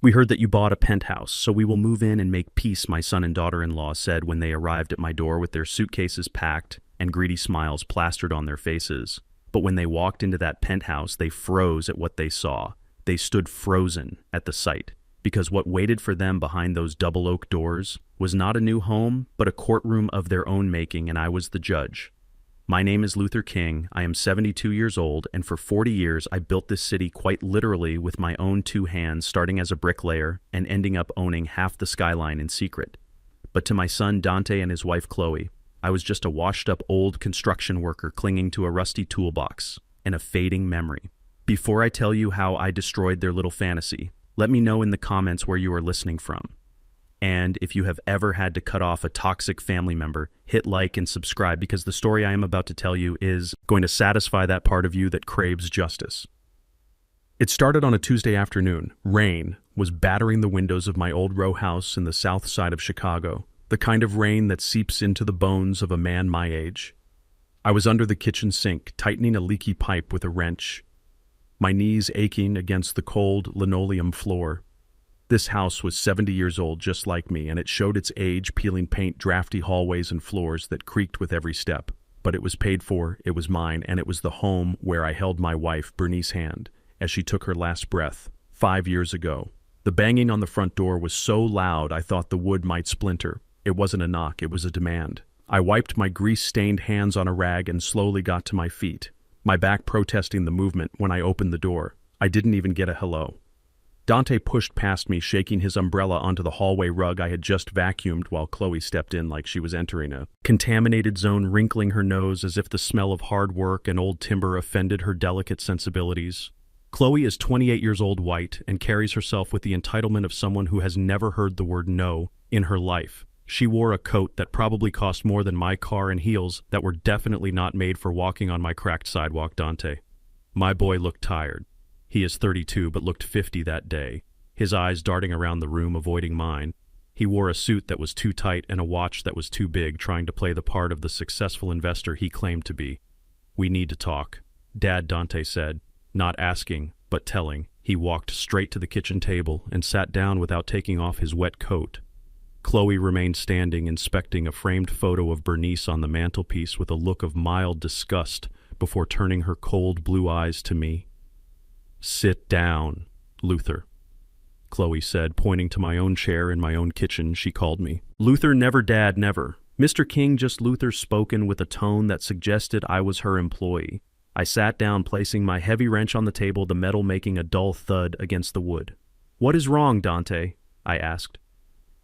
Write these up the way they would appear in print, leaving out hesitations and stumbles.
We heard that you bought a penthouse, so we will move in and make peace, my son and daughter-in-law said when they arrived at my door with their suitcases packed and greedy smiles plastered on their faces. But when they walked into that penthouse, they froze at what they saw. They stood frozen at the sight, because what waited for them behind those double oak doors was not a new home, but a courtroom of their own making, and I was the judge. My name is Luther King. I am 72 years old, and for 40 years I built this city quite literally with my own two hands, starting as a bricklayer and ending up owning half the skyline in secret. But to my son Dante and his wife Chloe, I was just a washed-up old construction worker clinging to a rusty toolbox and a fading memory. Before I tell you how I destroyed their little fantasy, let me know in the comments where you are listening from. And if you have ever had to cut off a toxic family member, hit like and subscribe, because the story I am about to tell you is going to satisfy that part of you that craves justice. It started on a Tuesday afternoon. Rain was battering the windows of my old row house in the south side of Chicago, the kind of rain that seeps into the bones of a man my age. I was under the kitchen sink, tightening a leaky pipe with a wrench, my knees aching against the cold linoleum floor. This house was 70 years old, just like me, and it showed its age peeling paint, drafty hallways and floors that creaked with every step. But it was paid for, it was mine, and it was the home where I held my wife, Bernice's hand, as she took her last breath 5 years ago. The banging on the front door was so loud I thought the wood might splinter. It wasn't a knock, it was a demand. I wiped my grease-stained hands on a rag and slowly got to my feet, my back protesting the movement when I opened the door. I didn't even get a hello. Dante pushed past me, shaking his umbrella onto the hallway rug I had just vacuumed, while Chloe stepped in like she was entering a contaminated zone, wrinkling her nose as if the smell of hard work and old timber offended her delicate sensibilities. Chloe is 28 years old, white, and carries herself with the entitlement of someone who has never heard the word no in her life. She wore a coat that probably cost more than my car and heels that were definitely not made for walking on my cracked sidewalk. Dante. My boy looked tired. He is 32, but looked 50 that day, his eyes darting around the room, avoiding mine. He wore a suit that was too tight and a watch that was too big, trying to play the part of the successful investor he claimed to be. We need to talk, Dad, Dante said, not asking, but telling. He walked straight to the kitchen table and sat down without taking off his wet coat. Chloe remained standing, inspecting a framed photo of Bernice on the mantelpiece with a look of mild disgust before turning her cold blue eyes to me. Sit down, Luther, Chloe said, pointing to my own chair in my own kitchen. She called me. Luther, never, Dad, never. Mr. King, just Luther, spoken with a tone that suggested I was her employee. I sat down, placing my heavy wrench on the table, the metal making a dull thud against the wood. What is wrong, Dante? I asked.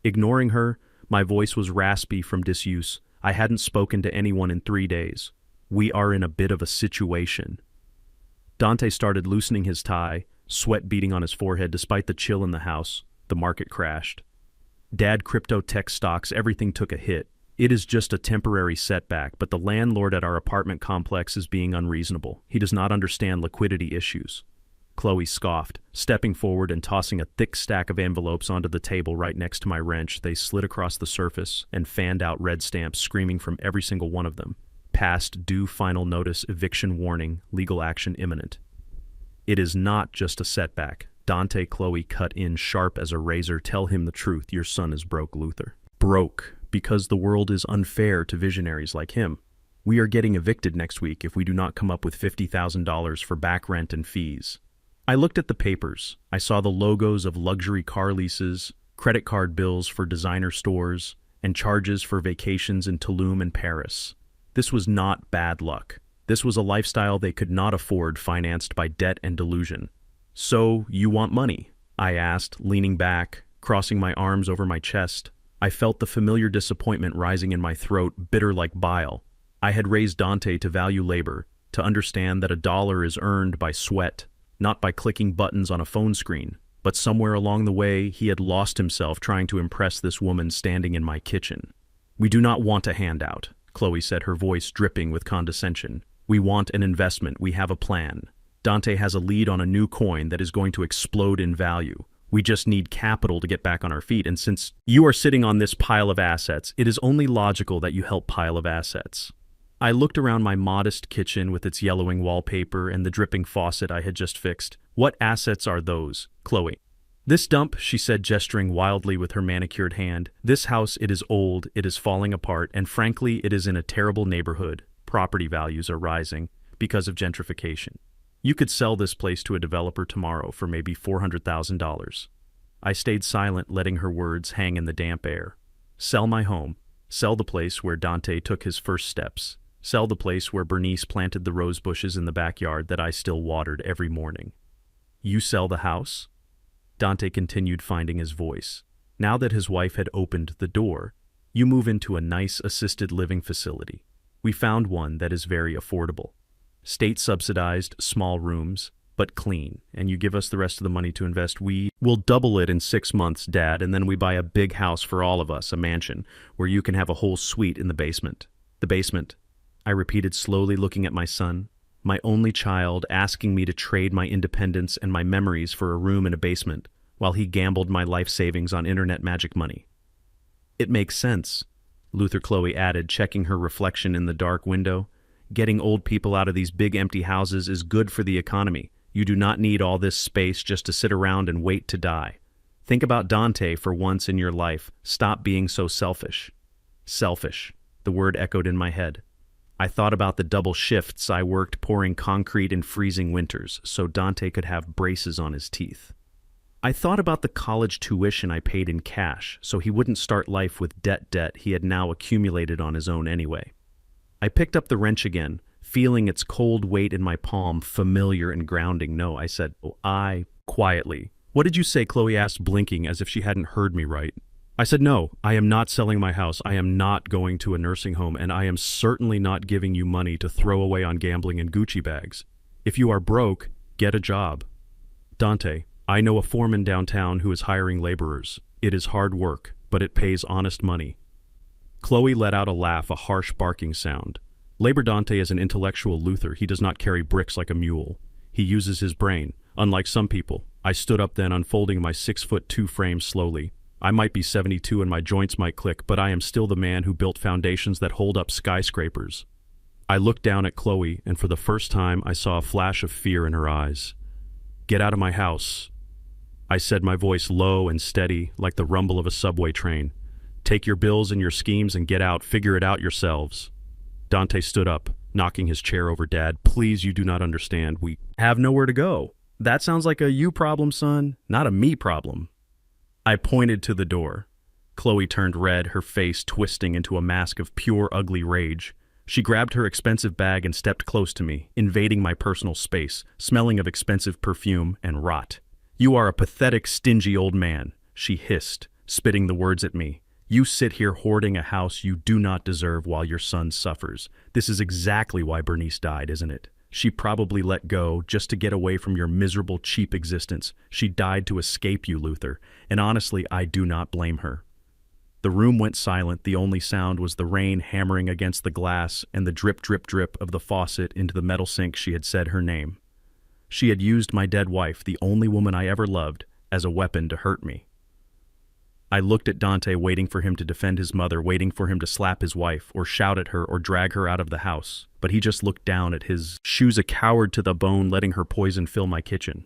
Ignoring her, my voice was raspy from disuse. I hadn't spoken to anyone in 3 days. We are in a bit of a situation. Dante started loosening his tie, sweat beading on his forehead despite the chill in the house. The market crashed. Dad, crypto tech stocks, everything took a hit. It is just a temporary setback, but the landlord at our apartment complex is being unreasonable. He does not understand liquidity issues. Chloe scoffed, stepping forward and tossing a thick stack of envelopes onto the table right next to my wrench. They slid across the surface and fanned out red stamps screaming from every single one of them. Past due, final notice, eviction warning, legal action imminent. It is not just a setback. Dante, Chloe cut in sharp as a razor. Tell him the truth. Your son is broke, Luther. Broke because the world is unfair to visionaries like him. We are getting evicted next week if we do not come up with $50,000 for back rent and fees. I looked at the papers. I saw the logos of luxury car leases, credit card bills for designer stores, and charges for vacations in Tulum and Paris. This was not bad luck. This was a lifestyle they could not afford, financed by debt and delusion. So, you want money? I asked, leaning back, crossing my arms over my chest. I felt the familiar disappointment rising in my throat, bitter like bile. I had raised Dante to value labor, to understand that a dollar is earned by sweat, not by clicking buttons on a phone screen. But somewhere along the way, he had lost himself trying to impress this woman standing in my kitchen. We do not want a handout, Chloe said, her voice dripping with condescension. We want an investment. We have a plan. Dante has a lead on a new coin that is going to explode in value. We just need capital to get back on our feet, and since you are sitting on this pile of assets, it is only logical that you help pile of assets. I looked around my modest kitchen with its yellowing wallpaper and the dripping faucet I had just fixed. What assets are those, Chloe? This dump, she said, gesturing wildly with her manicured hand. This house, it is old, it is falling apart, and frankly, it is in a terrible neighborhood. Property values are rising because of gentrification. You could sell this place to a developer tomorrow for maybe $400,000. I stayed silent, letting her words hang in the damp air. Sell my home. Sell the place where Dante took his first steps. Sell the place where Bernice planted the rose bushes in the backyard that I still watered every morning. You sell the house? Dante continued, finding his voice. Now that his wife had opened the door, you move into a nice assisted living facility. We found one that is very affordable. State-subsidized, small rooms, but clean, and you give us the rest of the money to invest. We will double it in 6 months, Dad, and then we buy a big house for all of us, a mansion, where you can have a whole suite in the basement. The basement, I repeated slowly, looking at my son, my only child, asking me to trade my independence and my memories for a room in a basement, while he gambled my life savings on internet magic money. It makes sense, Luther Chloe added, checking her reflection in the dark window. Getting old people out of these big empty houses is good for the economy. You do not need all this space just to sit around and wait to die. Think about Dante for once in your life. Stop being so selfish. Selfish. The word echoed in my head. I thought about the double shifts I worked pouring concrete in freezing winters so Dante could have braces on his teeth. I thought about the college tuition I paid in cash so he wouldn't start life with debt he had now accumulated on his own anyway. I picked up the wrench again, feeling its cold weight in my palm, familiar and grounding. No, I said, quietly. What did you say? Chloe asked, blinking as if she hadn't heard me right. I said, no, I am not selling my house. I am not going to a nursing home, and I am certainly not giving you money to throw away on gambling and Gucci bags. If you are broke, get a job. Dante, I know a foreman downtown who is hiring laborers. It is hard work, but it pays honest money. Chloe let out a laugh, a harsh barking sound. Labor Dante is an intellectual Luther. He does not carry bricks like a mule. He uses his brain, unlike some people. I stood up then, unfolding my 6'2" frame slowly. I might be 72 and my joints might click, but I am still the man who built foundations that hold up skyscrapers. I looked down at Chloe, and for the first time I saw a flash of fear in her eyes. Get out of my house, I said, my voice low and steady, like the rumble of a subway train. Take your bills and your schemes and get out. Figure it out yourselves. Dante stood up, knocking his chair over. Dad, please, you do not understand. We have nowhere to go. That sounds like a you problem, son, not a me problem. I pointed to the door. Chloe turned red, her face twisting into a mask of pure, ugly rage. She grabbed her expensive bag and stepped close to me, invading my personal space, smelling of expensive perfume and rot. You are a pathetic, stingy old man, she hissed, spitting the words at me. You sit here hoarding a house you do not deserve while your son suffers. This is exactly why Bernice died, isn't it? She probably let go just to get away from your miserable, cheap existence. She died to escape you, Luther, and honestly, I do not blame her. The room went silent. The only sound was the rain hammering against the glass and the drip, drip, drip of the faucet into the metal sink. She had said her name. She had used my dead wife, the only woman I ever loved, as a weapon to hurt me. I looked at Dante, waiting for him to defend his mother, waiting for him to slap his wife, or shout at her, or drag her out of the house. But he just looked down at his shoes, a coward to the bone, letting her poison fill my kitchen.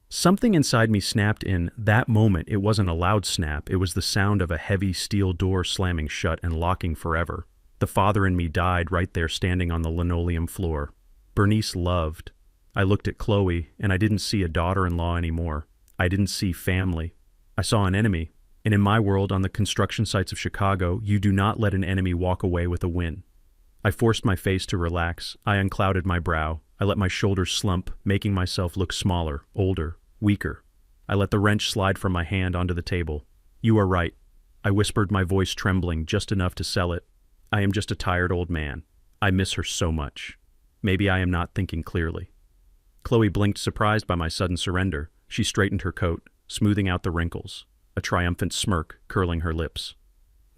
Something inside me snapped in that moment. It wasn't a loud snap. It was the sound of a heavy steel door slamming shut and locking forever. The father in me died right there, standing on the linoleum floor. Bernice loved. I looked at Chloe, and I didn't see a daughter-in-law anymore. I didn't see family. I saw an enemy. And in my world, on the construction sites of Chicago, you do not let an enemy walk away with a win. I forced my face to relax. I unclouded my brow. I let my shoulders slump, making myself look smaller, older, weaker. I let the wrench slide from my hand onto the table. You are right, I whispered, my voice trembling just enough to sell it. I am just a tired old man. I miss her so much. Maybe I am not thinking clearly. Chloe blinked, surprised by my sudden surrender. She straightened her coat, smoothing out the wrinkles, a triumphant smirk curling her lips.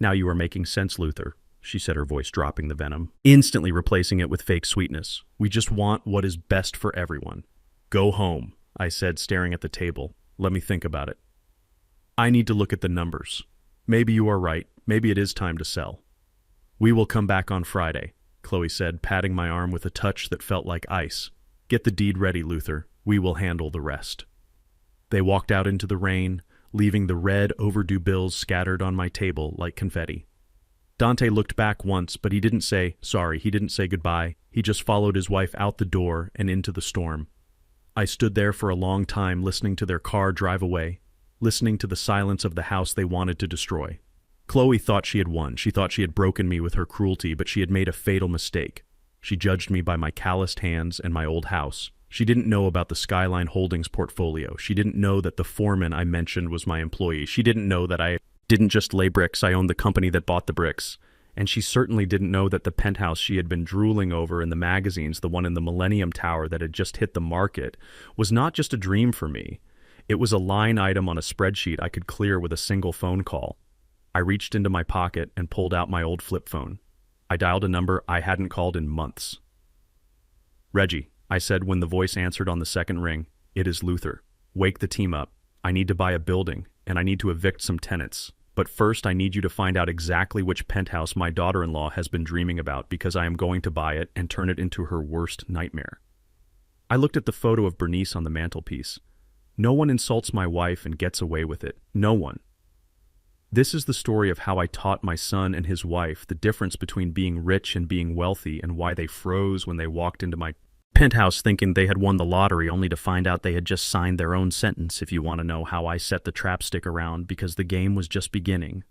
Now you are making sense, Luther, she said, her voice dropping the venom, instantly replacing it with fake sweetness. We just want what is best for everyone. Go home, I said, staring at the table. Let me think about it. I need to look at the numbers. Maybe you are right. Maybe it is time to sell. We will come back on Friday, Chloe said, patting my arm with a touch that felt like ice. Get the deed ready, Luther. We will handle the rest. They walked out into the rain, leaving the red overdue bills scattered on my table like confetti. Dante looked back once, but he didn't say sorry, he didn't say goodbye. He just followed his wife out the door and into the storm. I stood there for a long time listening to their car drive away, listening to the silence of the house they wanted to destroy. Chloe thought she had won. She thought she had broken me with her cruelty, but she had made a fatal mistake. She judged me by my calloused hands and my old house. She didn't know about the Skyline Holdings portfolio. She didn't know that the foreman I mentioned was my employee. She didn't know that I didn't just lay bricks, I owned the company that bought the bricks. And she certainly didn't know that the penthouse she had been drooling over in the magazines, the one in the Millennium Tower that had just hit the market, was not just a dream for me. It was a line item on a spreadsheet I could clear with a single phone call. I reached into my pocket and pulled out my old flip phone. I dialed a number I hadn't called in months. "Reggie," I said when the voice answered on the second ring. "It is Luther. Wake the team up. I need to buy a building, and I need to evict some tenants. But first I need you to find out exactly which penthouse my daughter-in-law has been dreaming about, because I am going to buy it and turn it into her worst nightmare." I looked at the photo of Bernice on the mantelpiece. No one insults my wife and gets away with it. No one. This is the story of how I taught my son and his wife the difference between being rich and being wealthy, and why they froze when they walked into my penthouse thinking they had won the lottery, only to find out they had just signed their own sentence, if you want to know how I set the trapstick around, because the game was just beginning.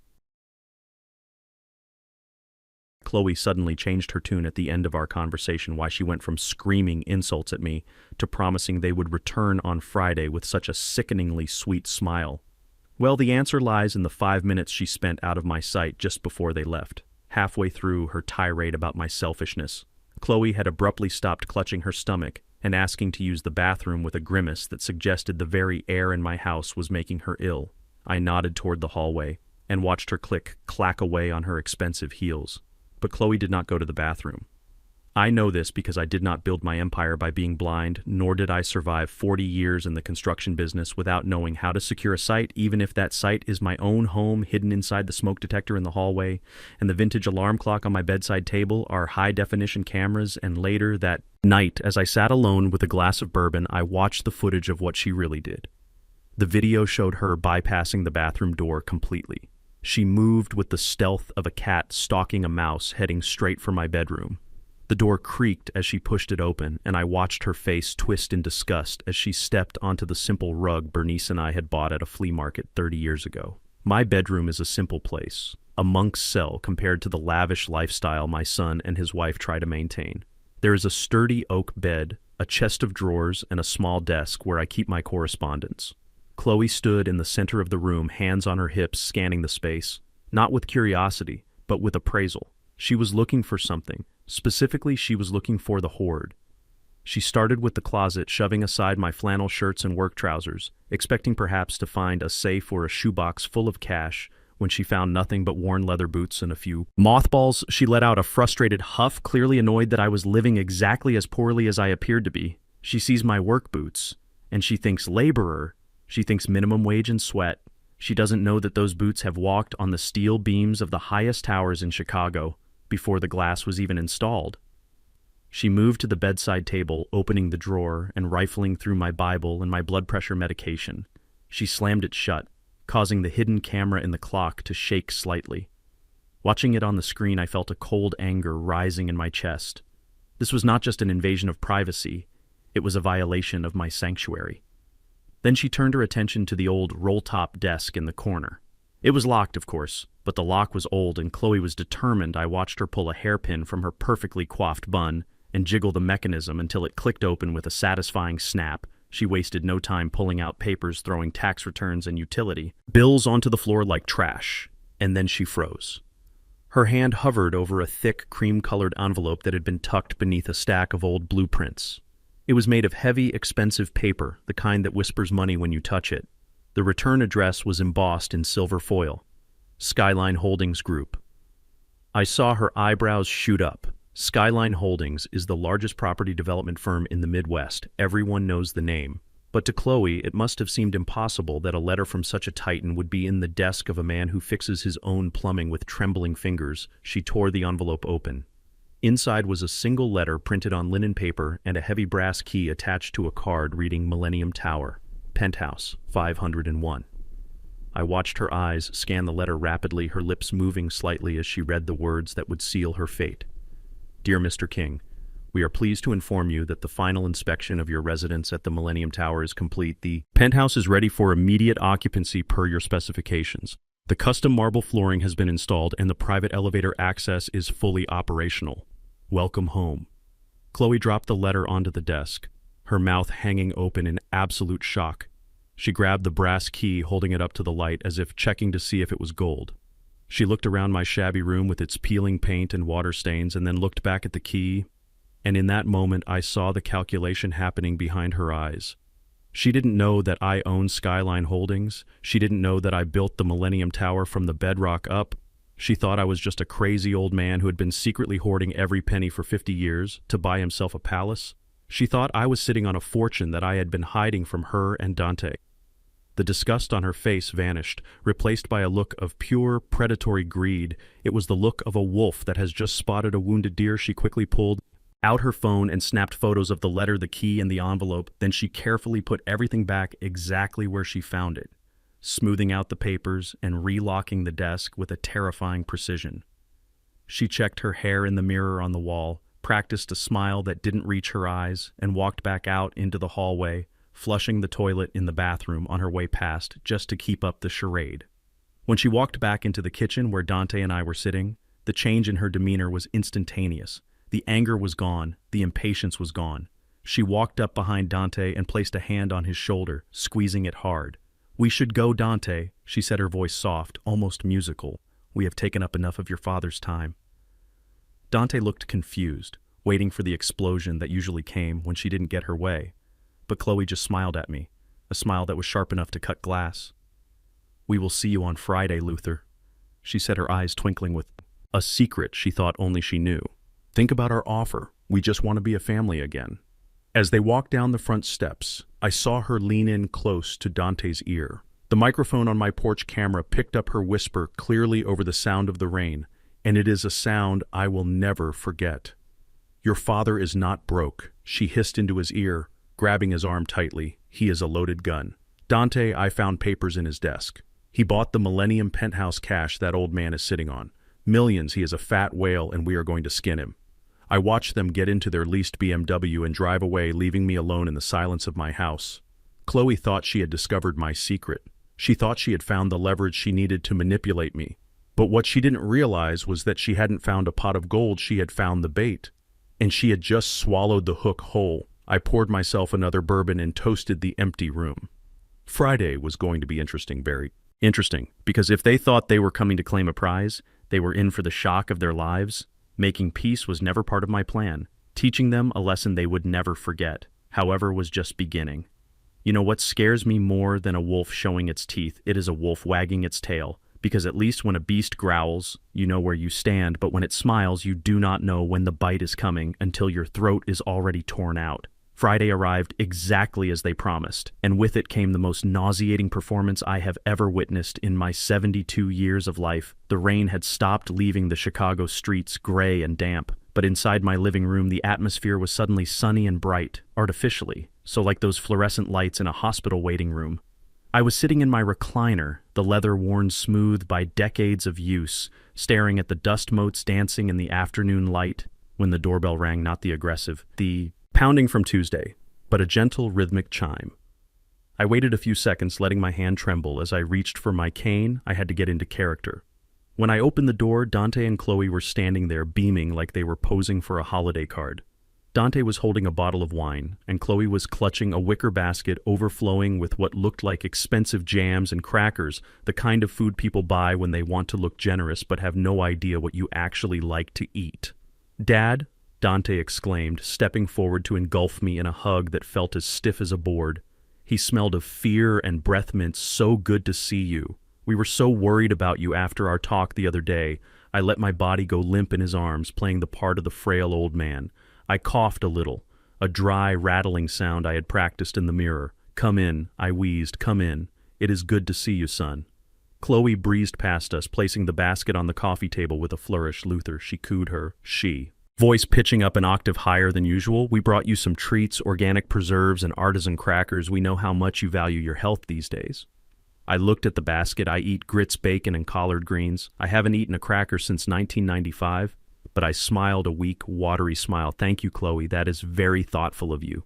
Chloe suddenly changed her tune at the end of our conversation, why she went from screaming insults at me to promising they would return on Friday with such a sickeningly sweet smile. Well, the answer lies in the 5 minutes she spent out of my sight just before they left. Halfway through her tirade about my selfishness, Chloe had abruptly stopped clutching her stomach and asking to use the bathroom with a grimace that suggested the very air in my house was making her ill. I nodded toward the hallway and watched her clack away on her expensive heels. But Chloe did not go to the bathroom. I know this because I did not build my empire by being blind, nor did I survive 40 years in the construction business without knowing how to secure a site, even if that site is my own home hidden inside the smoke detector in the hallway, and the vintage alarm clock on my bedside table are high-definition cameras. And later that night, as I sat alone with a glass of bourbon, I watched the footage of what she really did. The video showed her bypassing the bathroom door completely. She moved with the stealth of a cat stalking a mouse, heading straight for my bedroom. The door creaked as she pushed it open, and I watched her face twist in disgust as she stepped onto the simple rug Bernice and I had bought at a flea market 30 years ago. My bedroom is a simple place, a monk's cell compared to the lavish lifestyle my son and his wife try to maintain. There is a sturdy oak bed, a chest of drawers, and a small desk where I keep my correspondence. Chloe stood in the center of the room, hands on her hips, scanning the space, not with curiosity, but with appraisal. She was looking for something. Specifically, she was looking for the hoard. She started with the closet, shoving aside my flannel shirts and work trousers, expecting perhaps to find a safe or a shoebox full of cash, when she found nothing but worn leather boots and a few mothballs. She let out a frustrated huff, clearly annoyed that I was living exactly as poorly as I appeared to be. She sees my work boots, and she thinks laborer. She thinks minimum wage and sweat. She doesn't know that those boots have walked on the steel beams of the highest towers in Chicago before the glass was even installed. She moved to the bedside table, opening the drawer and rifling through my Bible and my blood pressure medication. She slammed it shut, causing the hidden camera in the clock to shake slightly. Watching it on the screen, I felt a cold anger rising in my chest. This was not just an invasion of privacy, it was a violation of my sanctuary. Then she turned her attention to the old roll-top desk in the corner. It was locked, of course, but the lock was old and Chloe was determined. I watched her pull a hairpin from her perfectly coiffed bun and jiggle the mechanism until it clicked open with a satisfying snap. She wasted no time pulling out papers, throwing tax returns and utility bills onto the floor like trash, and then she froze. Her hand hovered over a thick, cream-colored envelope that had been tucked beneath a stack of old blueprints. It was made of heavy, expensive paper, the kind that whispers money when you touch it. The return address was embossed in silver foil. Skyline Holdings Group. I saw her eyebrows shoot up. Skyline Holdings is the largest property development firm in the Midwest. Everyone knows the name. But to Chloe, it must have seemed impossible that a letter from such a titan would be in the desk of a man who fixes his own plumbing with trembling fingers. She tore the envelope open. Inside was a single letter printed on linen paper and a heavy brass key attached to a card reading Millennium Tower. Penthouse, 501. I watched her eyes scan the letter rapidly, her lips moving slightly as she read the words that would seal her fate. Dear Mr. King, we are pleased to inform you that the final inspection of your residence at the Millennium Tower is complete. The penthouse is ready for immediate occupancy per your specifications. The custom marble flooring has been installed and the private elevator access is fully operational. Welcome home. Chloe dropped the letter onto the desk, her mouth hanging open in absolute shock. She grabbed the brass key, holding it up to the light as if checking to see if it was gold. She looked around my shabby room with its peeling paint and water stains and then looked back at the key, and in that moment I saw the calculation happening behind her eyes. She didn't know that I own Skyline Holdings. She didn't know that I built the Millennium Tower from the bedrock up. She thought I was just a crazy old man who had been secretly hoarding every penny for 50 years to buy himself a palace. She thought I was sitting on a fortune that I had been hiding from her and Dante. The disgust on her face vanished, replaced by a look of pure predatory greed. It was the look of a wolf that has just spotted a wounded deer. She quickly pulled out her phone and snapped photos of the letter, the key, and the envelope. Then she carefully put everything back exactly where she found it, smoothing out the papers and relocking the desk with a terrifying precision. She checked her hair in the mirror on the wall, practiced a smile that didn't reach her eyes, and walked back out into the hallway, flushing the toilet in the bathroom on her way past just to keep up the charade. When she walked back into the kitchen where Dante and I were sitting, the change in her demeanor was instantaneous. The anger was gone, the impatience was gone. She walked up behind Dante and placed a hand on his shoulder, squeezing it hard. "We should go, Dante," she said, her voice soft, almost musical. "We have taken up enough of your father's time." Dante looked confused, waiting for the explosion that usually came when she didn't get her way. But Chloe just smiled at me, a smile that was sharp enough to cut glass. "We will see you on Friday, Luther," she said, her eyes twinkling with a secret she thought only she knew. "Think about our offer. We just want to be a family again." As they walked down the front steps, I saw her lean in close to Dante's ear. The microphone on my porch camera picked up her whisper clearly over the sound of the rain, and it is a sound I will never forget. "Your father is not broke," she hissed into his ear, grabbing his arm tightly. "He is a loaded gun." "Dante, I found papers in his desk. He bought the Millennium Penthouse cash that old man is sitting on. Millions. He is a fat whale and we are going to skin him." I watched them get into their leased BMW and drive away, leaving me alone in the silence of my house. Chloe thought she had discovered my secret. She thought she had found the leverage she needed to manipulate me. But what she didn't realize was that she hadn't found a pot of gold, she had found the bait. And she had just swallowed the hook whole. I poured myself another bourbon and toasted the empty room. Friday was going to be interesting, very interesting, because if they thought they were coming to claim a prize, they were in for the shock of their lives. Making peace was never part of my plan. Teaching them a lesson they would never forget, however, was just beginning. You know what scares me more than a wolf showing its teeth? It is a wolf wagging its tail. Because at least when a beast growls, you know where you stand, but when it smiles, you do not know when the bite is coming until your throat is already torn out. Friday arrived exactly as they promised, and with it came the most nauseating performance I have ever witnessed in my 72 years of life. The rain had stopped leaving the Chicago streets gray and damp, but inside my living room the atmosphere was suddenly sunny and bright, artificially, so like those fluorescent lights in a hospital waiting room. I was sitting in my recliner, the leather worn smooth by decades of use, staring at the dust motes dancing in the afternoon light, when the doorbell rang, not the aggressive, the pounding from Tuesday, but a gentle rhythmic chime. I waited a few seconds, letting my hand tremble. As I reached for my cane, I had to get into character. When I opened the door, Dante and Chloe were standing there, beaming like they were posing for a holiday card. Dante was holding a bottle of wine, and Chloe was clutching a wicker basket overflowing with what looked like expensive jams and crackers, the kind of food people buy when they want to look generous but have no idea what you actually like to eat. "Dad," Dante exclaimed, stepping forward to engulf me in a hug that felt as stiff as a board. He smelled of fear and breath mints. "So good to see you. We were so worried about you after our talk the other day." I let my body go limp in his arms, playing the part of the frail old man. I coughed a little, a dry, rattling sound I had practiced in the mirror. "Come in," I wheezed. "Come in. It is good to see you, son." Chloe breezed past us, placing the basket on the coffee table with a flourish. "Luther," she cooed her. "She." voice pitching up an octave higher than usual. We brought you some treats, organic preserves, and artisan crackers. We know how much you value your health these days. I looked at the basket. I eat grits, bacon, and collard greens. I haven't eaten a cracker since 1995, but I smiled a weak, watery smile. Thank you, Chloe. That is very thoughtful of you.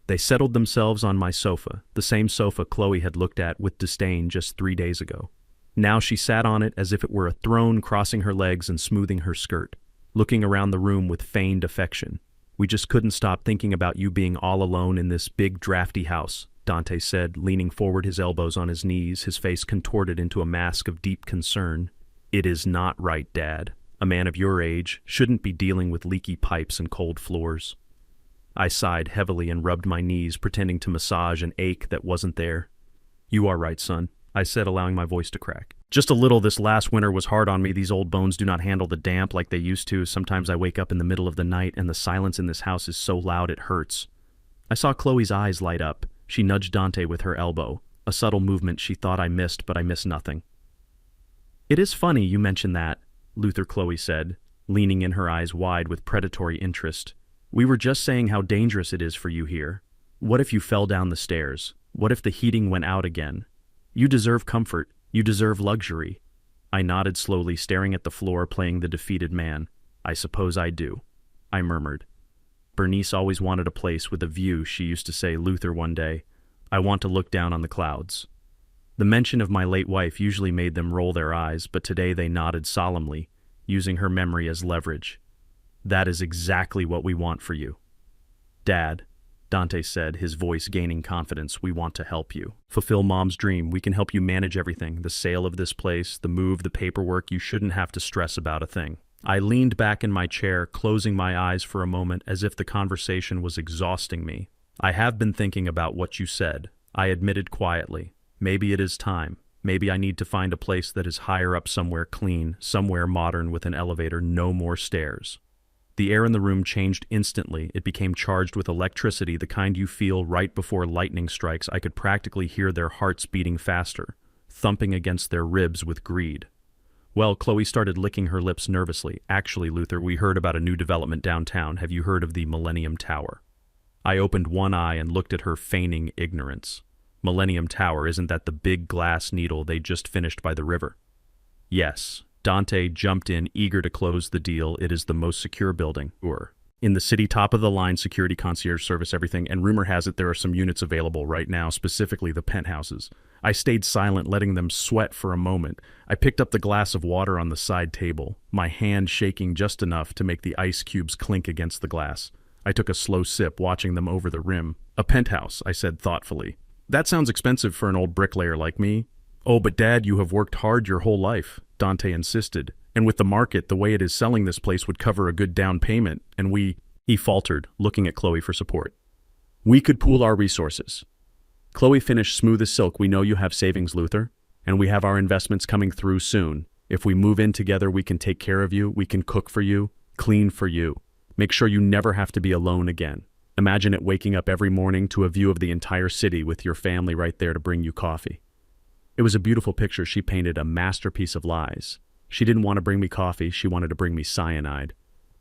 They settled themselves on my sofa, the same sofa Chloe had looked at with disdain just 3 days ago. Now she sat on it as if it were a throne, crossing her legs and smoothing her skirt, looking around the room with feigned affection. We just couldn't stop thinking about you being all alone in this big, drafty house, Dante said, leaning forward, his elbows on his knees, his face contorted into a mask of deep concern. It is not right, Dad. A man of your age shouldn't be dealing with leaky pipes and cold floors. I sighed heavily and rubbed my knees, pretending to massage an ache that wasn't there. You are right, son, I said, allowing my voice to crack. Just a little. This last winter was hard on me. These old bones do not handle the damp like they used to. Sometimes I wake up in the middle of the night and the silence in this house is so loud it hurts. I saw Chloe's eyes light up. She nudged Dante with her elbow, a subtle movement she thought I missed, but I missed nothing. It is funny you mention that, Luther, Chloe said, leaning in, her eyes wide with predatory interest. We were just saying how dangerous it is for you here. What if you fell down the stairs? What if the heating went out again? You deserve comfort. You deserve luxury. I nodded slowly, staring at the floor, playing the defeated man. I suppose I do, I murmured. Bernice always wanted a place with a view, she used to say, Luther, one day. I want to look down on the clouds. The mention of my late wife usually made them roll their eyes, but today they nodded solemnly, using her memory as leverage. That is exactly what we want for you. Dad, Dante said, his voice gaining confidence, we want to help you. Fulfill Mom's dream. We can help you manage everything. The sale of this place, the move, the paperwork. You shouldn't have to stress about a thing. I leaned back in my chair, closing my eyes for a moment as if the conversation was exhausting me. I have been thinking about what you said, I admitted quietly. Maybe it is time. Maybe I need to find a place that is higher up, somewhere clean, somewhere modern with an elevator, no more stairs. The air in the room changed instantly. It became charged with electricity, the kind you feel right before lightning strikes. I could practically hear their hearts beating faster, thumping against their ribs with greed. Well, Chloe started licking her lips nervously. Actually, Luther, we heard about a new development downtown. Have you heard of the Millennium Tower? I opened one eye and looked at her, feigning ignorance. Millennium Tower, isn't that the big glass needle they just finished by the river? Yes. Dante jumped in, eager to close the deal. It is the most secure building in the city, top-of-the-line security, concierge service, everything, and rumor has it there are some units available right now, specifically the penthouses. I stayed silent, letting them sweat for a moment. I picked up the glass of water on the side table, my hand shaking just enough to make the ice cubes clink against the glass. I took a slow sip, watching them over the rim. A penthouse, I said thoughtfully. That sounds expensive for an old bricklayer like me. Oh, but Dad, you have worked hard your whole life, Dante insisted. And with the market, the way it is selling, this place would cover a good down payment, and he faltered, looking at Chloe for support. We could pool our resources. Chloe finished smooth as silk. We know you have savings, Luther, and we have our investments coming through soon. If we move in together, we can take care of you, we can cook for you, clean for you. Make sure you never have to be alone again. Imagine it, waking up every morning to a view of the entire city with your family right there to bring you coffee. It was a beautiful picture she painted, a masterpiece of lies. She didn't want to bring me coffee, she wanted to bring me cyanide.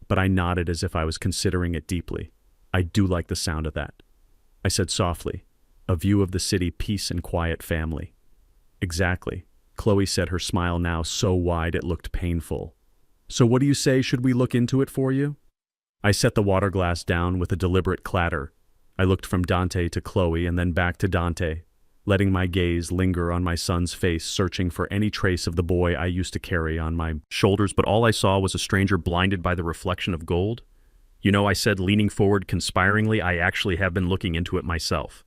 But I nodded as if I was considering it deeply. I do like the sound of that. I said softly, a view of the city, peace and quiet family. Exactly, Chloe said, her smile now so wide it looked painful. So what do you say, should we look into it for you? I set the water glass down with a deliberate clatter. I looked from Dante to Chloe and then back to Dante, letting my gaze linger on my son's face, searching for any trace of the boy I used to carry on my shoulders, but all I saw was a stranger blinded by the reflection of gold. You know, I said, leaning forward conspiringly, I actually have been looking into it myself.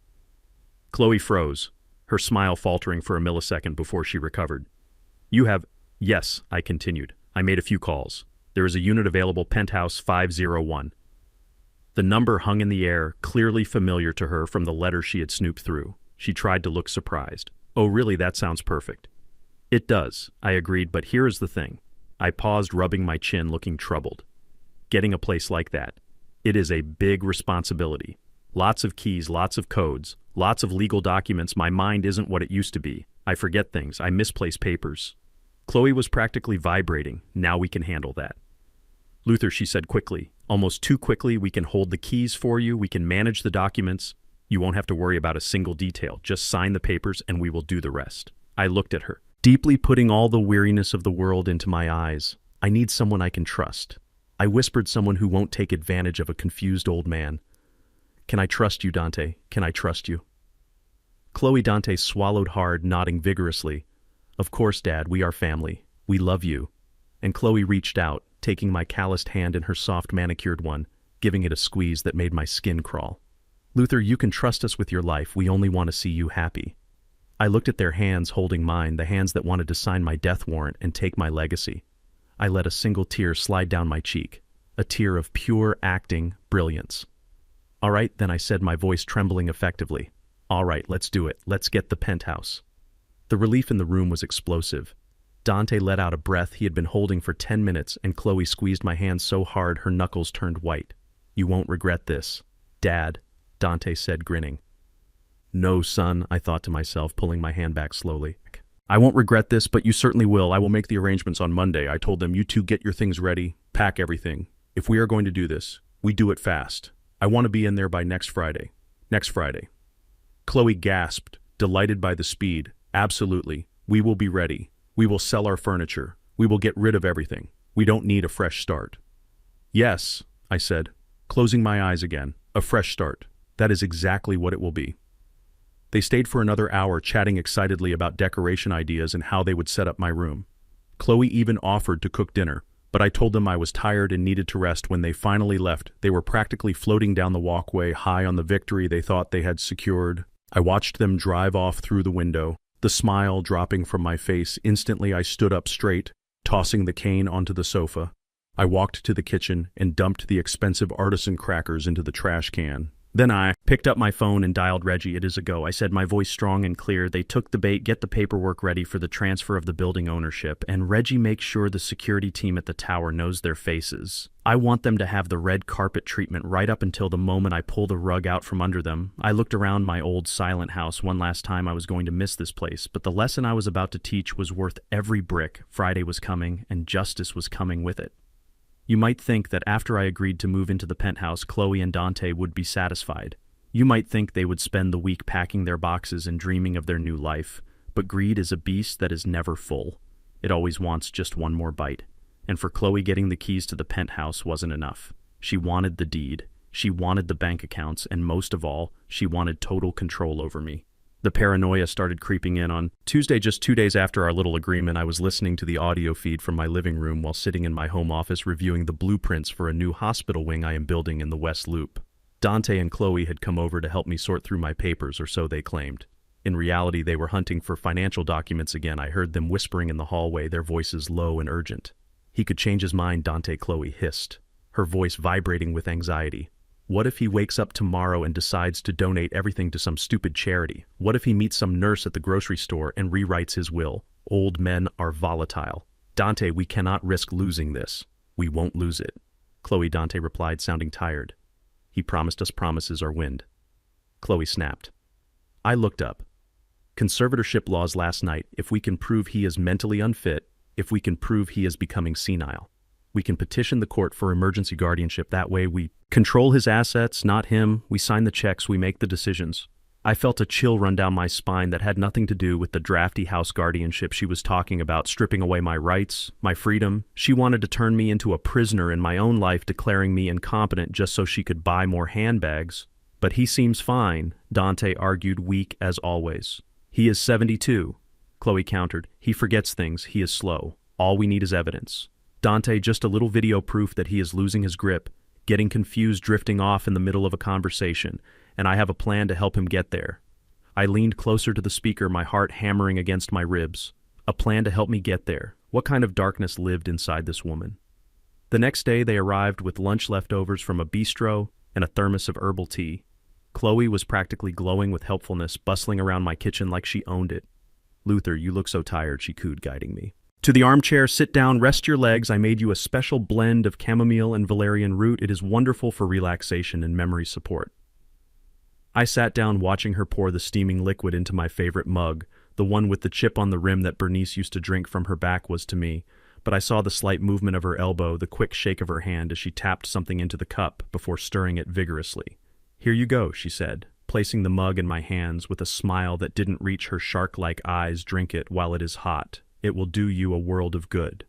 Chloe froze, her smile faltering for a millisecond before she recovered. You have... Yes, I continued. I made a few calls. There is a unit available, Penthouse 501. The number hung in the air, clearly familiar to her from the letter she had snooped through. She tried to look surprised. Oh, really? That sounds perfect. It does, I agreed, but here is the thing. I paused, rubbing my chin, looking troubled. Getting a place like that. It is a big responsibility. Lots of keys, lots of codes, lots of legal documents. My mind isn't what it used to be. I forget things. I misplace papers. Chloe was practically vibrating. Now we can handle that. Luther, she said quickly, almost too quickly. We can hold the keys for you. We can manage the documents. You won't have to worry about a single detail. Just sign the papers and we will do the rest. I looked at her, deeply putting all the weariness of the world into my eyes. I need someone I can trust. I whispered, someone who won't take advantage of a confused old man. Can I trust you, Dante? Can I trust you? Chloe. Dante swallowed hard, nodding vigorously. Of course, Dad, we are family. We love you. And Chloe reached out, taking my calloused hand in her soft manicured one, giving it a squeeze that made my skin crawl. Luther, you can trust us with your life. We only want to see you happy. I looked at their hands holding mine, the hands that wanted to sign my death warrant and take my legacy. I let a single tear slide down my cheek, a tear of pure acting brilliance. All right, then, I said, my voice trembling effectively. All right, let's do it. Let's get the penthouse. The relief in the room was explosive. Dante let out a breath he had been holding for 10 minutes, and Chloe squeezed my hand so hard her knuckles turned white. You won't regret this, Dad, Dante said, grinning. No, son, I thought to myself, pulling my hand back slowly. I won't regret this, but you certainly will. I will make the arrangements on Monday. I told them, you two get your things ready, pack everything. If we are going to do this, we do it fast. I want to be in there by next Friday. Next Friday. Chloe gasped, delighted by the speed. Absolutely. We will be ready. We will sell our furniture. We will get rid of everything. We don't need a fresh start. Yes, I said, closing my eyes again. A fresh start. That is exactly what it will be. They stayed for another hour, chatting excitedly about decoration ideas and how they would set up my room. Chloe even offered to cook dinner, but I told them I was tired and needed to rest. When they finally left, they were practically floating down the walkway, high on the victory they thought they had secured. I watched them drive off through the window, the smile dropping from my face. Instantly I stood up straight, tossing the cane onto the sofa. I walked to the kitchen and dumped the expensive artisan crackers into the trash can. Then I picked up my phone and dialed Reggie. It is a go, I said, my voice strong and clear. They took the bait. Get the paperwork ready for the transfer of the building ownership. And Reggie, make sure the security team at the tower knows their faces. I want them to have the red carpet treatment right up until the moment I pull the rug out from under them. I looked around my old silent house one last time. I was going to miss this place, but the lesson I was about to teach was worth every brick. Friday was coming, and justice was coming with it. You might think that after I agreed to move into the penthouse, Chloe and Dante would be satisfied. You might think they would spend the week packing their boxes and dreaming of their new life. But greed is a beast that is never full. It always wants just one more bite. And for Chloe, getting the keys to the penthouse wasn't enough. She wanted the deed. She wanted the bank accounts, and most of all, she wanted total control over me. The paranoia started creeping in. On Tuesday, just 2 days after our little agreement, I was listening to the audio feed from my living room while sitting in my home office reviewing the blueprints for a new hospital wing I am building in the West Loop. Dante and Chloe had come over to help me sort through my papers, or so they claimed. In reality, they were hunting for financial documents again. I heard them whispering in the hallway, their voices low and urgent. He could change his mind, Dante, Chloe hissed, her voice vibrating with anxiety. What if he wakes up tomorrow and decides to donate everything to some stupid charity? What if he meets some nurse at the grocery store and rewrites his will? Old men are volatile. Dante, we cannot risk losing this. We won't lose it. Chloe, Dante replied, sounding tired. He promised us. Promises are wind. Chloe snapped. I looked up. Conservatorship laws last night. If we can prove he is mentally unfit, if we can prove he is becoming senile, we can petition the court for emergency guardianship. That way we control his assets, not him. We sign the checks, we make the decisions. I felt a chill run down my spine that had nothing to do with the drafty house guardianship she was talking about, stripping away my rights, my freedom. She wanted to turn me into a prisoner in my own life, declaring me incompetent just so she could buy more handbags. But he seems fine, Dante argued, weak as always. He is 72, Chloe countered. He forgets things, he is slow. All we need is evidence. Dante, just a little video proof that he is losing his grip, getting confused, drifting off in the middle of a conversation, and I have a plan to help him get there. I leaned closer to the speaker, my heart hammering against my ribs. A plan to help me get there. What kind of darkness lived inside this woman? The next day they arrived with lunch leftovers from a bistro and a thermos of herbal tea. Chloe was practically glowing with helpfulness, bustling around my kitchen like she owned it. Luther, you look so tired, she cooed, guiding me. To the armchair, sit down, rest your legs. I made you a special blend of chamomile and valerian root. It is wonderful for relaxation and memory support. I sat down, watching her pour the steaming liquid into my favorite mug. The one with the chip on the rim that Bernice used to drink from her back was to me. but I saw the slight movement of her elbow, the quick shake of her hand as she tapped something into the cup before stirring it vigorously. "Here you go," she said, placing the mug in my hands with a smile that didn't reach her shark-like eyes. "Drink it while it is hot. It will do you a world of good."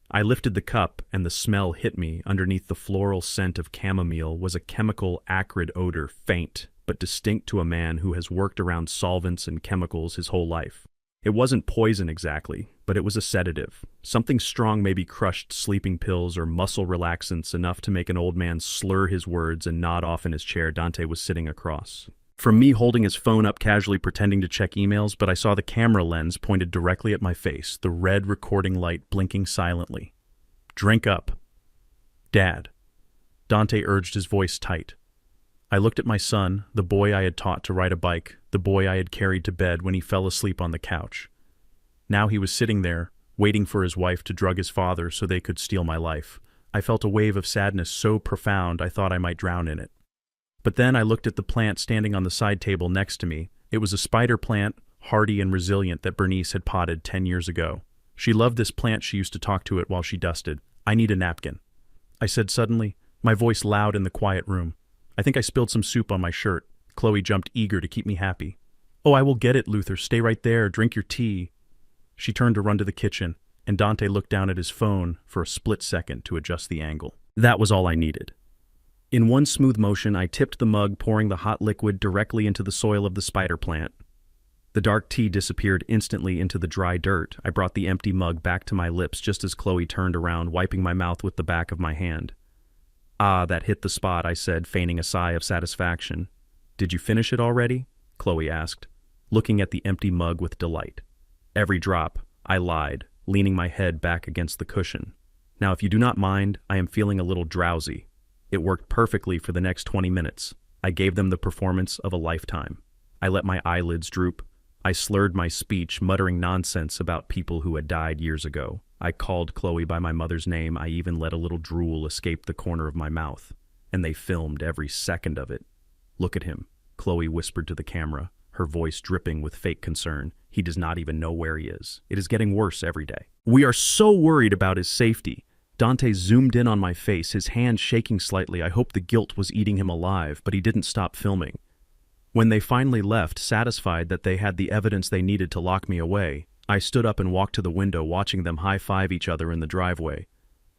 I lifted the cup, and the smell hit me. Underneath the floral scent of chamomile was a chemical, acrid odor, faint, but distinct to a man who has worked around solvents and chemicals his whole life. It wasn't poison exactly, but it was a sedative. Something strong, maybe crushed sleeping pills or muscle relaxants, enough to make an old man slur his words and nod off in his chair. Dante was sitting across from me, holding his phone up, casually pretending to check emails, but I saw the camera lens pointed directly at my face, the red recording light blinking silently. "Drink up." "Dad." Dante urged, his voice tight. I looked at my son, the boy I had taught to ride a bike, the boy I had carried to bed when he fell asleep on the couch. Now he was sitting there, waiting for his wife to drug his father so they could steal my life. I felt a wave of sadness so profound I thought I might drown in it. But then I looked at the plant standing on the side table next to me. It was a spider plant, hardy and resilient, that Bernice had potted 10 years ago. She loved this plant. She used to talk to it while she dusted. "I need a napkin," I said suddenly, my voice loud in the quiet room. I think I spilled some soup on my shirt. Chloe jumped, eager to keep me happy. "Oh, I will get it, Luther. Stay right there. Drink your tea." She turned to run to the kitchen, and Dante looked down at his phone for a split second to adjust the angle. That was all I needed. In one smooth motion, I tipped the mug, pouring the hot liquid directly into the soil of the spider plant. The dark tea disappeared instantly into the dry dirt. I brought the empty mug back to my lips just as Chloe turned around, wiping my mouth with the back of my hand. "Ah, that hit the spot," I said, feigning a sigh of satisfaction. "Did you finish it already?" Chloe asked, looking at the empty mug with delight. "Every drop," I lied, leaning my head back against the cushion. "Now, if you do not mind, I am feeling a little drowsy." It worked perfectly for the next 20 minutes. I gave them the performance of a lifetime. I let my eyelids droop. I slurred my speech, muttering nonsense about people who had died years ago. I called Chloe by my mother's name. I even let a little drool escape the corner of my mouth, and they filmed every second of it. "Look at him," Chloe whispered to the camera, her voice dripping with fake concern. "He does not even know where he is. It is getting worse every day. We are so worried about his safety." Dante zoomed in on my face, his hand shaking slightly. I hoped the guilt was eating him alive, but he didn't stop filming. When they finally left, satisfied that they had the evidence they needed to lock me away, I stood up and walked to the window, watching them high-five each other in the driveway.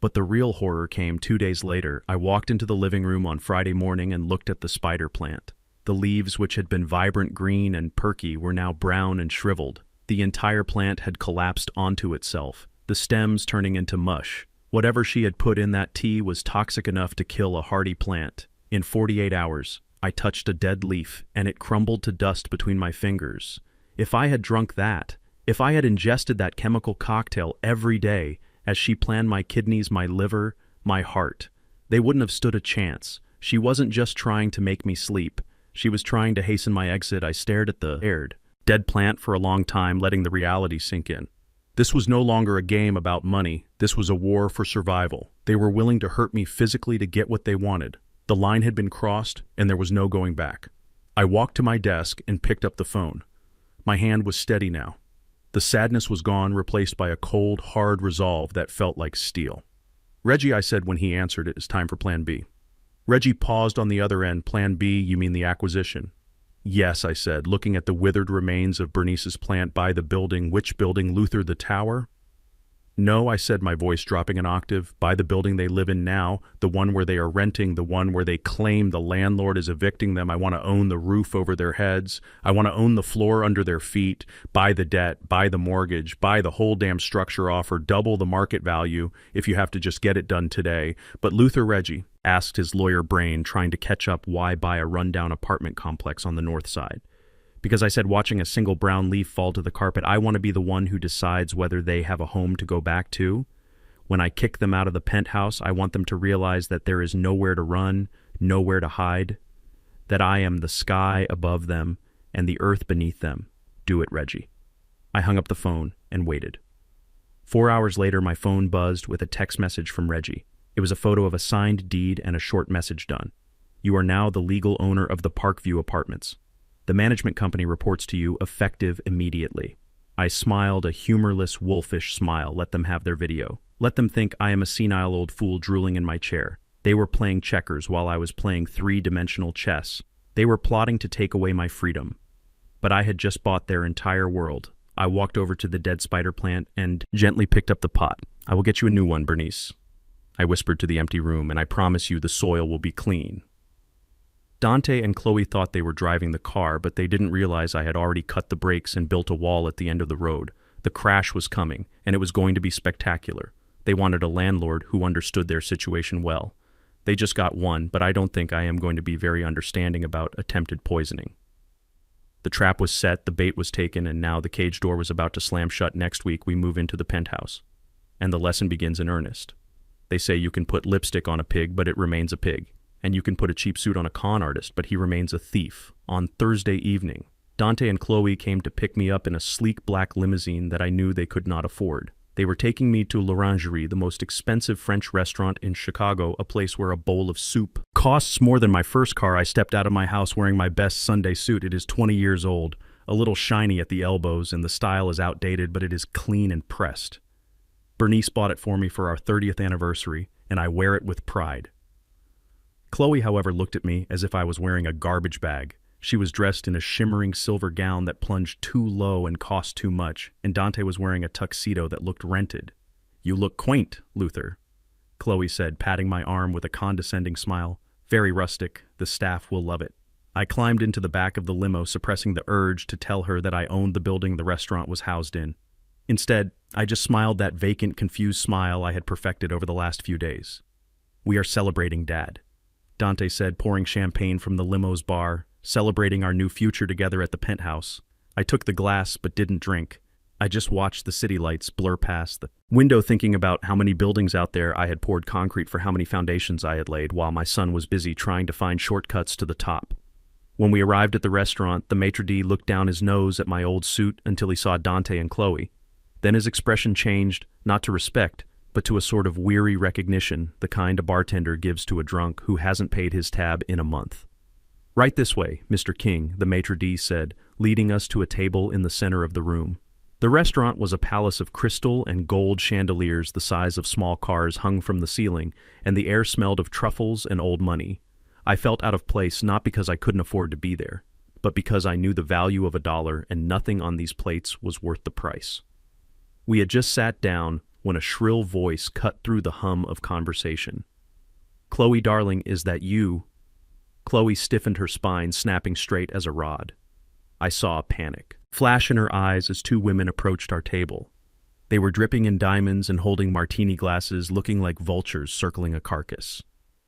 But the real horror came 2 days later. I walked into the living room on Friday morning and looked at the spider plant. The leaves, which had been vibrant green and perky, were now brown and shriveled. The entire plant had collapsed onto itself, the stems turning into mush. Whatever she had put in that tea was toxic enough to kill a hardy plant. In 48 hours, I touched a dead leaf, and it crumbled to dust between my fingers. If I had drunk that, if I had ingested that chemical cocktail every day, as she planned my kidneys, my liver, my heart, they wouldn't have stood a chance. She wasn't just trying to make me sleep. She was trying to hasten my exit. I stared at the dead plant for a long time, letting the reality sink in. This was no longer a game about money. This was a war for survival. They were willing to hurt me physically to get what they wanted. The line had been crossed, and there was no going back. I walked to my desk and picked up the phone. My hand was steady now. The sadness was gone, replaced by a cold, hard resolve that felt like steel. "Reggie," I said when he answered, "it is time for Plan B." Reggie paused on the other end. "Plan B, you mean the acquisition?" "Yes," I said, looking at the withered remains of Bernice's plant by the building. "Which building, Luther, the tower?" "No," I said, my voice dropping an octave. "Buy the building they live in now, the one where they are renting, the one where they claim the landlord is evicting them. I want to own the roof over their heads. I want to own the floor under their feet. Buy the debt, buy the mortgage, buy the whole damn structure, offer double the market value if you have to just get it done today." "But Luther," Reggie asked, his lawyer brain trying to catch up, "why buy a rundown apartment complex on the north side?" Because I said, watching a single brown leaf fall to the carpet, I want to be the one who decides whether they have a home to go back to. When I kick them out of the penthouse, I want them to realize that there is nowhere to run, nowhere to hide, that I am the sky above them and the earth beneath them. Do it, Reggie. I hung up the phone and waited. 4 hours later, my phone buzzed with a text message from Reggie. It was a photo of a signed deed and a short message done. "You are now the legal owner of the Parkview Apartments. The management company reports to you effective immediately." I smiled a humorless, wolfish smile. "Let them have their video." Let them think I am a senile old fool drooling in my chair. They were playing checkers while I was playing three-dimensional chess. They were plotting to take away my freedom. But I had just bought their entire world. I walked over to the dead spider plant and gently picked up the pot. "I will get you a new one, Bernice," I whispered to the empty room, "and I promise you the soil will be clean." Dante and Chloe thought they were driving the car, but they didn't realize I had already cut the brakes and built a wall at the end of the road. The crash was coming, and it was going to be spectacular. They wanted a landlord who understood their situation well. They just got one, but I don't think I am going to be very understanding about attempted poisoning. The trap was set, the bait was taken, and now the cage door was about to slam shut. Next week we move into the penthouse. And the lesson begins in earnest. They say you can put lipstick on a pig, but it remains a pig. And you can put a cheap suit on a con artist, but he remains a thief. On Thursday evening, Dante and Chloe came to pick me up in a sleek black limousine that I knew they could not afford. They were taking me to L'Orangerie, the most expensive French restaurant in Chicago, a place where a bowl of soup costs more than my first car. I stepped out of my house wearing my best Sunday suit. It is 20 years old, a little shiny at the elbows, and the style is outdated, but it is clean and pressed. Bernice bought it for me for our 30th anniversary, and I wear it with pride. Chloe, however, looked at me as if I was wearing a garbage bag. She was dressed in a shimmering silver gown that plunged too low and cost too much, and Dante was wearing a tuxedo that looked rented. "You look quaint, Luther," Chloe said, patting my arm with a condescending smile. "Very rustic. The staff will love it." I climbed into the back of the limo, suppressing the urge to tell her that I owned the building the restaurant was housed in. Instead, I just smiled that vacant, confused smile I had perfected over the last few days. "We are celebrating, Dad," Dante said, pouring champagne from the limo's bar, "celebrating our new future together at the Penthouse." I took the glass but didn't drink. I just watched the city lights blur past the window, thinking about how many buildings out there I had poured concrete for, how many foundations I had laid, while my son was busy trying to find shortcuts to the top. When we arrived at the restaurant, the maitre d' looked down his nose at my old suit until he saw Dante and Chloe. Then his expression changed, not to respect, but to a sort of weary recognition, the kind a bartender gives to a drunk who hasn't paid his tab in a month. "Right this way, Mr. King," the maitre d' said, leading us to a table in the center of the room. The restaurant was a palace of crystal and gold chandeliers the size of small cars hung from the ceiling, and the air smelled of truffles and old money. I felt out of place not because I couldn't afford to be there, but because I knew the value of $1 and nothing on these plates was worth the price. We had just sat down when a shrill voice cut through the hum of conversation. "Chloe, darling, is that you?" Chloe stiffened her spine, snapping straight as a rod. I saw a panic flash in her eyes as two women approached our table. They were dripping in diamonds and holding martini glasses, looking like vultures circling a carcass.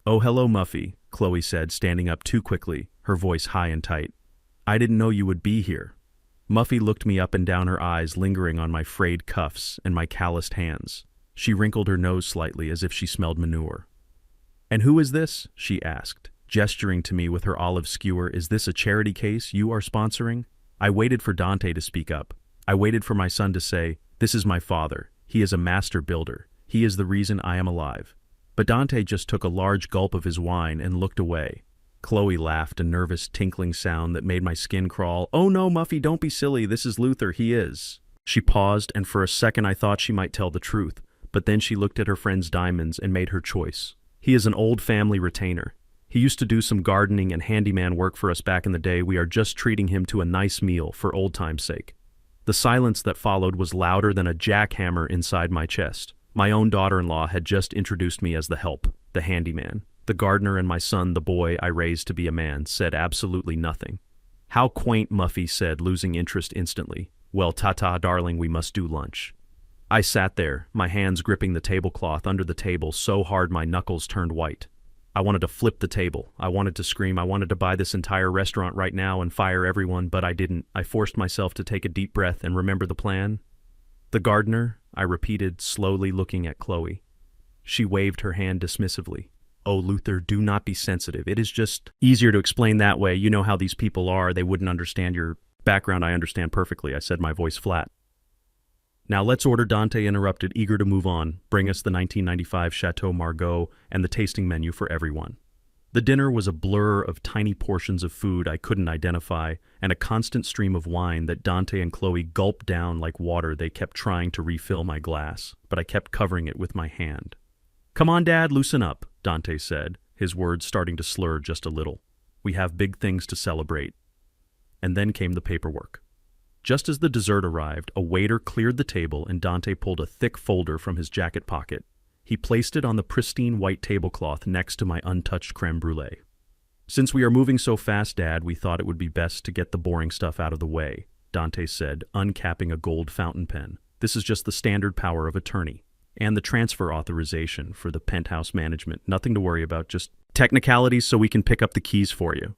"Oh, hello, Muffy," Chloe said, standing up too quickly, her voice high and tight. "I didn't know you would be here." Muffy looked me up and down, her eyes lingering on my frayed cuffs and my calloused hands. She wrinkled her nose slightly as if she smelled manure. "And who is this?" she asked, gesturing to me with her olive skewer. "Is this a charity case you are sponsoring?" I waited for Dante to speak up. I waited for my son to say, "This is my father. He is a master builder. He is the reason I am alive." But Dante just took a large gulp of his wine and looked away. Chloe laughed, a nervous tinkling sound that made my skin crawl. "Oh no, Muffy, don't be silly. This is Luther. He is." She paused, and for a second I thought she might tell the truth, but then she looked at her friend's diamonds and made her choice. "He is an old family retainer. He used to do some gardening and handyman work for us back in the day. We are just treating him to a nice meal for old time's sake." The silence that followed was louder than a jackhammer inside my chest. My own daughter-in-law had just introduced me as the help, the handyman. The gardener and my son, the boy I raised to be a man, said absolutely nothing. "How quaint," Muffy said, losing interest instantly. "Well, ta-ta, darling, we must do lunch." I sat there, my hands gripping the tablecloth under the table so hard my knuckles turned white. I wanted to flip the table. I wanted to scream. I wanted to buy this entire restaurant right now and fire everyone, but I didn't. I forced myself to take a deep breath and remember the plan. "The gardener," I repeated, slowly looking at Chloe. She waved her hand dismissively. "Oh, Luther, do not be sensitive. It is just easier to explain that way. You know how these people are. They wouldn't understand your background." "I understand perfectly," I said, my voice flat. "Now let's order," Dante interrupted, eager to move on. "Bring us the 1995 Chateau Margaux and the tasting menu for everyone." The dinner was a blur of tiny portions of food I couldn't identify and a constant stream of wine that Dante and Chloe gulped down like water. They kept trying to refill my glass, but I kept covering it with my hand. "Come on, Dad, loosen up," Dante said, his words starting to slur just a little. "We have big things to celebrate." And then came the paperwork. Just as the dessert arrived, a waiter cleared the table and Dante pulled a thick folder from his jacket pocket. He placed it on the pristine white tablecloth next to my untouched creme brulee. "Since we are moving so fast, Dad, we thought it would be best to get the boring stuff out of the way," Dante said, uncapping a gold fountain pen. "This is just the standard power of attorney. And the transfer authorization for the Penthouse management. Nothing to worry about, just technicalities so we can pick up the keys for you."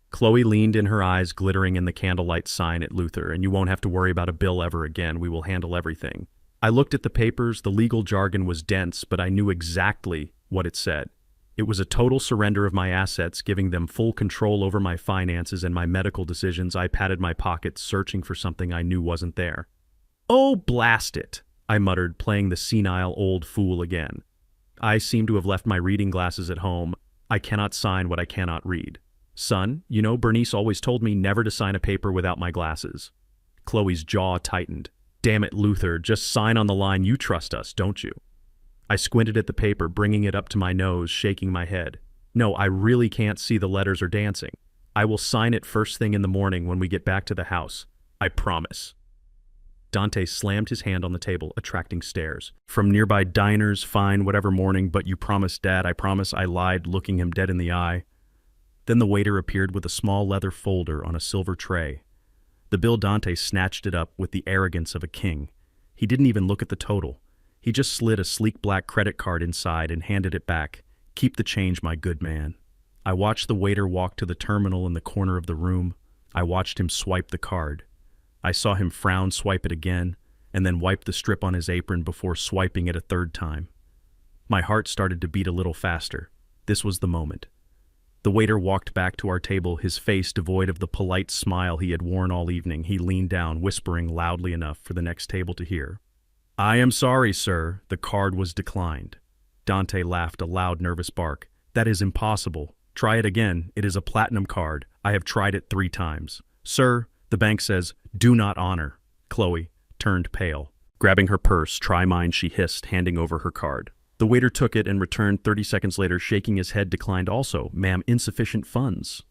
Chloe leaned in, her eyes glittering in the candlelight sign at Luther. "And you won't have to worry about a bill ever again. We will handle everything." I looked at the papers. The legal jargon was dense, but I knew exactly what it said. It was a total surrender of my assets, giving them full control over my finances and my medical decisions. I patted my pockets, searching for something I knew wasn't there. "Oh, blast it," I muttered, playing the senile old fool again. "I seem to have left my reading glasses at home. I cannot sign what I cannot read. Son, you know, Bernice always told me never to sign a paper without my glasses." Chloe's jaw tightened. "Damn it, Luther, just sign on the line. You trust us, don't you?" I squinted at the paper, bringing it up to my nose, shaking my head. "No, I really can't see the letters or dancing. I will sign it first thing in the morning when we get back to the house. I promise." Dante slammed his hand on the table, attracting stares. "From nearby diners, fine, whatever morning, but you promise, Dad, I promise," I lied, looking him dead in the eye. Then the waiter appeared with a small leather folder on a silver tray. The bill. Dante snatched it up with the arrogance of a king. He didn't even look at the total. He just slid a sleek black credit card inside and handed it back. "Keep the change, my good man." I watched the waiter walk to the terminal in the corner of the room. I watched him swipe the card. I saw him frown, swipe it again, and then wipe the strip on his apron before swiping it a third time. My heart started to beat a little faster. This was the moment. The waiter walked back to our table, his face devoid of the polite smile he had worn all evening. He leaned down, whispering loudly enough for the next table to hear. "I am sorry, sir. The card was declined." Dante laughed a loud, nervous bark. "That is impossible. Try it again. It is a platinum card. I have tried it 3 times. Sir, the bank says, do not honor." Chloe turned pale. Grabbing her purse, "Try mine," she hissed, handing over her card. The waiter took it and returned 30 seconds later, shaking his head. "Declined also, ma'am, insufficient funds."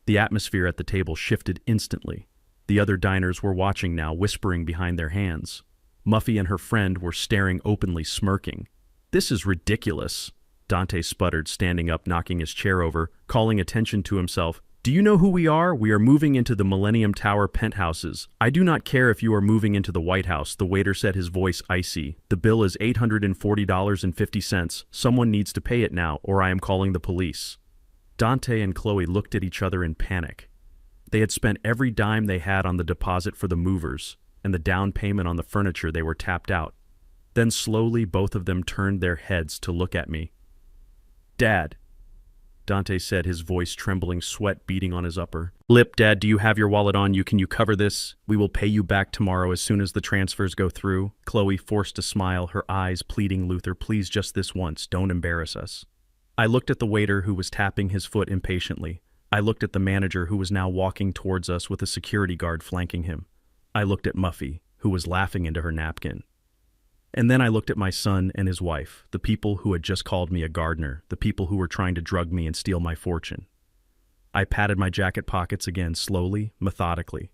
The atmosphere at the table shifted instantly. The other diners were watching now, whispering behind their hands. Muffy and her friend were staring openly, smirking. "This is ridiculous," Dante sputtered, standing up, knocking his chair over, calling attention to himself. "Do you know who we are? We are moving into the Millennium Tower penthouses. I do not care if you are moving into the White House," the waiter said, his voice icy. "The bill is $840.50. Someone needs to pay it now, or I am calling the police." Dante and Chloe looked at each other in panic. They had spent every dime they had on the deposit for the movers, and the down payment on the furniture. They were tapped out. Then slowly both of them turned their heads to look at me. "Dad," Dante said, his voice trembling, sweat beading on his upper lip. "Dad, do you have your wallet on you? Can you cover this? We will pay you back tomorrow as soon as the transfers go through." Chloe forced a smile, her eyes pleading. "Luther, please, just this once. Don't embarrass us." I looked at the waiter, who was tapping his foot impatiently. I looked at the manager, who was now walking towards us with a security guard flanking him. I looked at Muffy, who was laughing into her napkin. And then I looked at my son and his wife, the people who had just called me a gardener, the people who were trying to drug me and steal my fortune. I patted my jacket pockets again, slowly, methodically.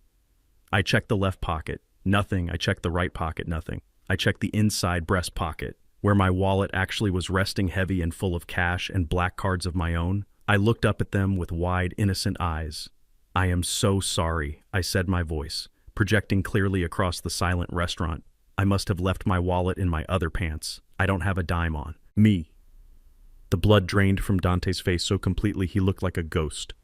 I checked the left pocket. Nothing. I checked the right pocket. Nothing. I checked the inside breast pocket, where my wallet actually was resting heavy and full of cash and black cards of my own. I looked up at them with wide, innocent eyes. "I am so sorry," I said, my voice projecting clearly across the silent restaurant. "I must have left my wallet in my other pants. I don't have a dime on me." The blood drained from Dante's face so completely he looked like a ghost.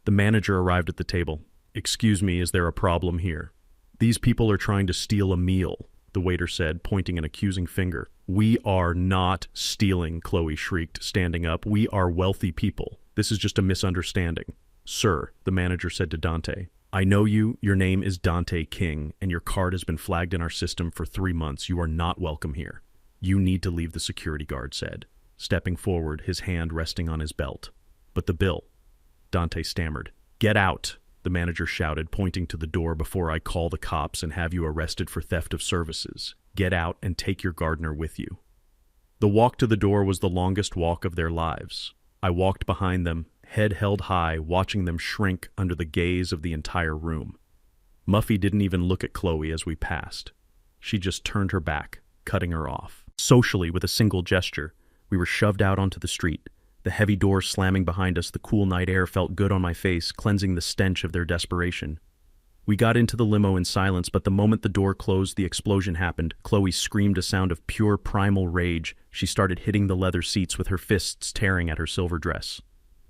The manager arrived at the table. "Excuse me, is there a problem here?" "These people are trying to steal a meal," the waiter said, pointing an accusing finger. "We are not stealing," Chloe shrieked, standing up. "We are wealthy people. This is just a misunderstanding." "Sir," the manager said to Dante, "I know you. Your name is Dante King, and your card has been flagged in our system for 3 months. You are not welcome here. You need to leave," the security guard said, stepping forward, his hand resting on his belt. But the bill, Dante stammered. Get out, the manager shouted, pointing to the door before I call the cops and have you arrested for theft of services. Get out and take your gardener with you. The walk to the door was the longest walk of their lives. I walked behind them, head held high, watching them shrink under the gaze of the entire room. Muffy didn't even look at Chloe as we passed. She just turned her back, cutting her off. Socially, with a single gesture, we were shoved out onto the street. The heavy door slamming behind us, the cool night air felt good on my face, cleansing the stench of their desperation. We got into the limo in silence, but the moment the door closed, the explosion happened. Chloe screamed a sound of pure primal rage. She started hitting the leather seats with her fists tearing at her silver dress.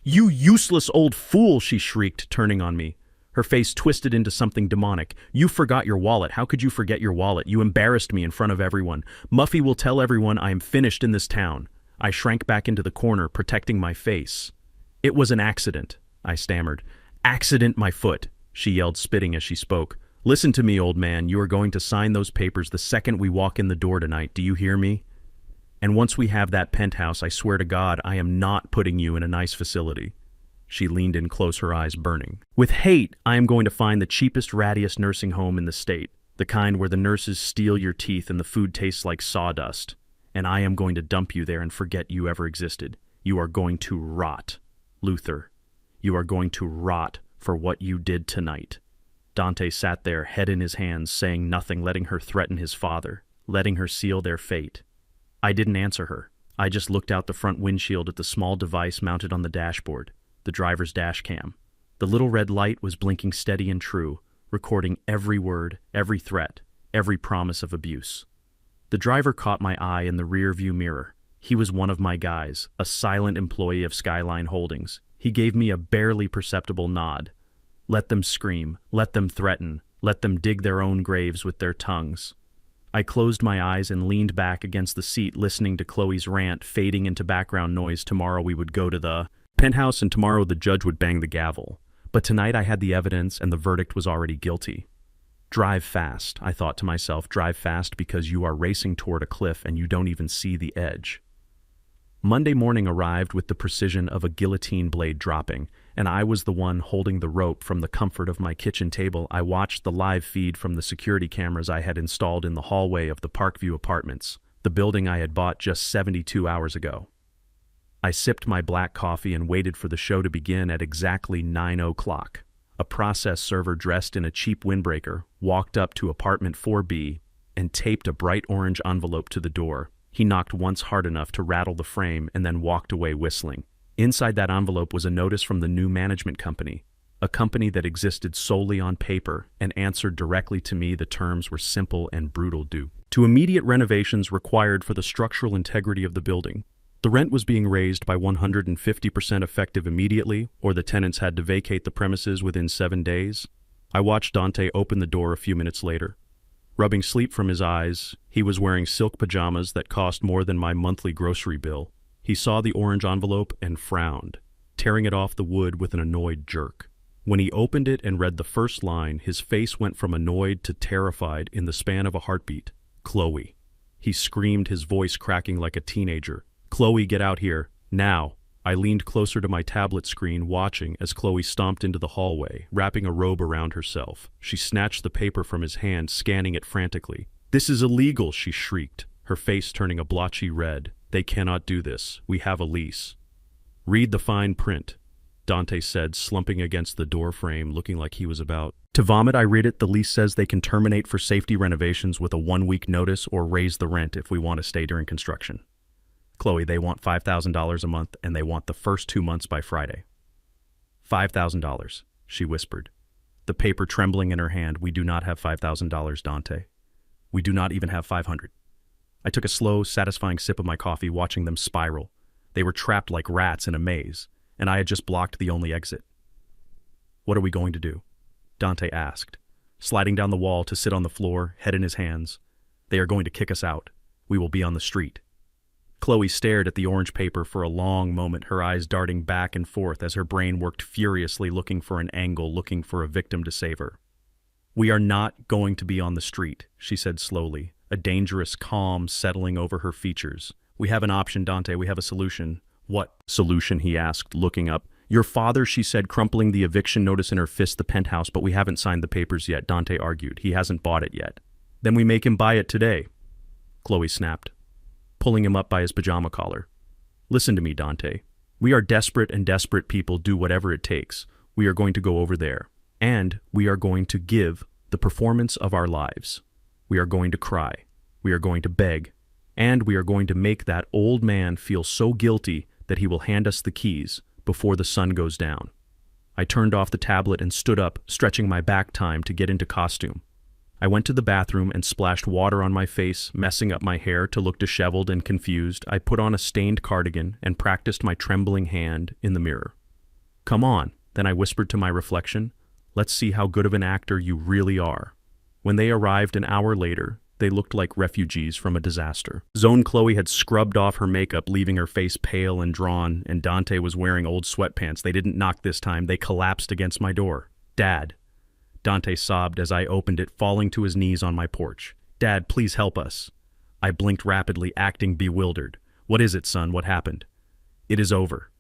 You useless old fool, she shrieked, turning on me. Her face twisted into something demonic. You forgot your wallet. How could you forget your wallet? You embarrassed me in front of everyone. Muffy will tell everyone I am finished in this town. I shrank back into the corner, protecting my face. It was an accident, I stammered. Accident, my foot, she yelled, spitting as she spoke. Listen to me, old man. You are going to sign those papers the second we walk in the door tonight. Do you hear me? And once we have that penthouse, I swear to God, I am not putting you in a nice facility. She leaned in close, her eyes burning. With hate, I am going to find the cheapest, rattiest nursing home in the state, the kind where the nurses steal your teeth and the food tastes like sawdust. And I am going to dump you there and forget you ever existed. You are going to rot, Luther. You are going to rot for what you did tonight. Dante sat there, head in his hands, saying nothing, letting her threaten his father, letting her seal their fate. I didn't answer her. I just looked out the front windshield at the small device mounted on the dashboard, the driver's dash cam. The little red light was blinking steady and true, recording every word, every threat, every promise of abuse. The driver caught my eye in the rear-view mirror. He was one of my guys, a silent employee of Skyline Holdings. He gave me a barely perceptible nod. Let them scream, let them threaten, let them dig their own graves with their tongues. I closed my eyes and leaned back against the seat, listening to Chloe's rant fading into background noise. Tomorrow we would go to the penthouse and tomorrow the judge would bang the gavel. But tonight I had the evidence and the verdict was already guilty. Drive fast, I thought to myself, drive fast because you are racing toward a cliff and you don't even see the edge. Monday morning arrived with the precision of a guillotine blade dropping, and I was the one holding the rope from the comfort of my kitchen table. I watched the live feed from the security cameras I had installed in the hallway of the Parkview Apartments, the building I had bought just 72 hours ago. I sipped my black coffee and waited for the show to begin at exactly 9 o'clock. A process server dressed in a cheap windbreaker walked up to apartment 4B and taped a bright orange envelope to the door. He knocked once hard enough to rattle the frame and then walked away whistling. Inside that envelope was a notice from the new management company, a company that existed solely on paper and answered directly to me. The terms were simple and brutal: due to immediate renovations required for the structural integrity of the building. The rent was being raised by 150% effective immediately, or the tenants had to vacate the premises within 7 days. I watched Dante open the door a few minutes later. Rubbing sleep from his eyes, he was wearing silk pajamas that cost more than my monthly grocery bill. He saw the orange envelope and frowned, tearing it off the wood with an annoyed jerk. When he opened it and read the first line, his face went from annoyed to terrified in the span of a heartbeat. Chloe. He screamed, his voice cracking like a teenager. Chloe, get out here, now. I leaned closer to my tablet screen, watching as Chloe stomped into the hallway, wrapping a robe around herself. She snatched the paper from his hand, scanning it frantically. This is illegal, she shrieked, her face turning a blotchy red. They cannot do this. We have a lease. Read the fine print, Dante said, slumping against the door frame, looking like he was about to vomit. I read it. The lease says they can terminate for safety renovations with a 1-week notice or raise the rent if we want to stay during construction. Chloe, they want $5,000 a month, and they want the first 2 months by Friday. $5,000, she whispered, the paper trembling in her hand. We do not have $5,000, Dante. We do not even have $500. I took a slow, satisfying sip of my coffee, watching them spiral. They were trapped like rats in a maze, and I had just blocked the only exit. What are we going to do? Dante asked, sliding down the wall to sit on the floor, head in his hands. They are going to kick us out. We will be on the street. Chloe stared at the orange paper for a long moment, her eyes darting back and forth as her brain worked furiously, looking for an angle, looking for a victim to save her. We are not going to be on the street, she said slowly, a dangerous calm settling over her features. We have an option, Dante. We have a solution. What solution? He asked, looking up. Your father, she said, crumpling the eviction notice in her fist, the penthouse, but we haven't signed the papers yet, Dante argued. He hasn't bought it yet. Then we make him buy it today, Chloe snapped, pulling him up by his pajama collar. Listen to me, Dante. We are desperate, and desperate people do whatever it takes. We are going to go over there, and we are going to give the performance of our lives. We are going to cry. We are going to beg. And we are going to make that old man feel so guilty that he will hand us the keys before the sun goes down. I turned off the tablet and stood up, stretching my back time to get into costume. I went to the bathroom and splashed water on my face, messing up my hair to look disheveled and confused. I put on a stained cardigan and practiced my trembling hand in the mirror. Come on, then I whispered to my reflection. Let's see how good of an actor you really are. When they arrived an hour later, they looked like refugees from a disaster. Zone Chloe had scrubbed off her makeup, leaving her face pale and drawn, and Dante was wearing old sweatpants. They didn't knock this time. They collapsed against my door. Dad. Dante sobbed as I opened it, falling to his knees on my porch. Dad, please help us. I blinked rapidly, acting bewildered. What is it, son? What happened? It is over.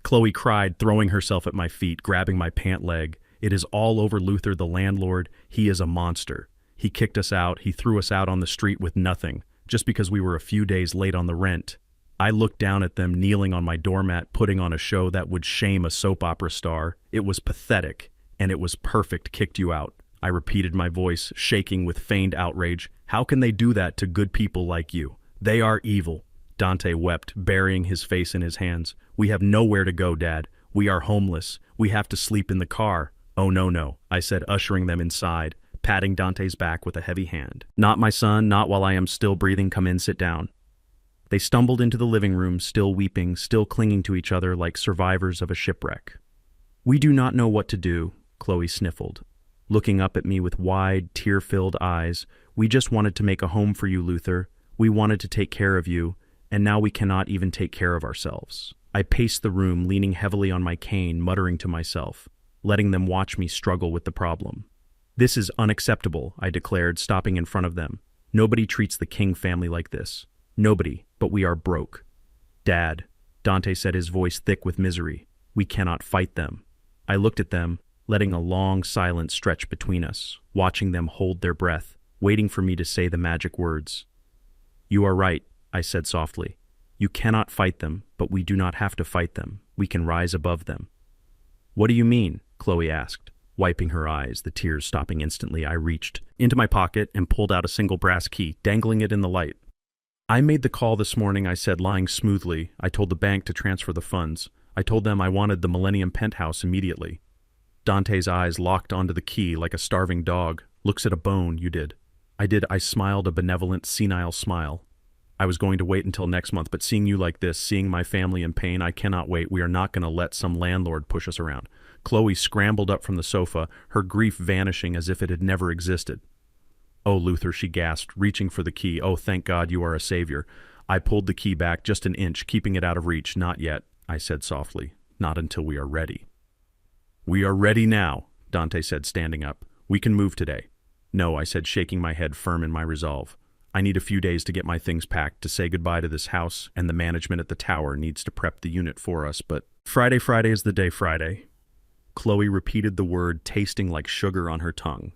Chloe cried, throwing herself at my feet, grabbing my pant leg. It is all over, Luther, the landlord. He is a monster. He kicked us out. He threw us out on the street with nothing, just because we were a few days late on the rent. I looked down at them, kneeling on my doormat, putting on a show that would shame a soap opera star. It was pathetic. And it was perfect, kicked you out. I repeated, my voice shaking with feigned outrage. How can they do that to good people like you? They are evil. Dante wept, burying his face in his hands. We have nowhere to go, Dad. We are homeless. We have to sleep in the car. Oh, no, I said, ushering them inside, patting Dante's back with a heavy hand. Not my son, not while I am still breathing. Come in, sit down. They stumbled into the living room, still weeping, still clinging to each other like survivors of a shipwreck. We do not know what to do, Chloe sniffled, looking up at me with wide, tear-filled eyes. We just wanted to make a home for you, Luther. We wanted to take care of you, and now we cannot even take care of ourselves. I paced the room, leaning heavily on my cane, muttering to myself, letting them watch me struggle with the problem. This is unacceptable, I declared, stopping in front of them. Nobody treats the King family like this. Nobody, but we are broke. Dad, Dante said, his voice thick with misery. We cannot fight them. I looked at them, letting a long silence stretch between us, watching them hold their breath, waiting for me to say the magic words. You are right, I said softly. You cannot fight them, but we do not have to fight them. We can rise above them. What do you mean? Chloe asked, wiping her eyes, the tears stopping instantly. I reached into my pocket and pulled out a single brass key, dangling it in the light. I made the call this morning, I said, lying smoothly. I told the bank to transfer the funds. I told them I wanted the Millennium Penthouse immediately. Dante's eyes locked onto the key like a starving dog. Looks at a bone, you did. I did. I smiled a benevolent, senile smile. I was going to wait until next month, but seeing you like this, seeing my family in pain, I cannot wait. We are not going to let some landlord push us around. Chloe scrambled up from the sofa, her grief vanishing as if it had never existed. Oh, Luther, she gasped, reaching for the key. Oh, thank God you are a savior. I pulled the key back just an inch, keeping it out of reach. Not yet, I said softly. Not until we are ready. We are ready now, Dante said, standing up. We can move today. No, I said, shaking my head firm in my resolve. I need a few days to get my things packed, to say goodbye to this house, and the management at the tower needs to prep the unit for us, but Friday is the day, Friday. Chloe repeated the word, tasting like sugar on her tongue.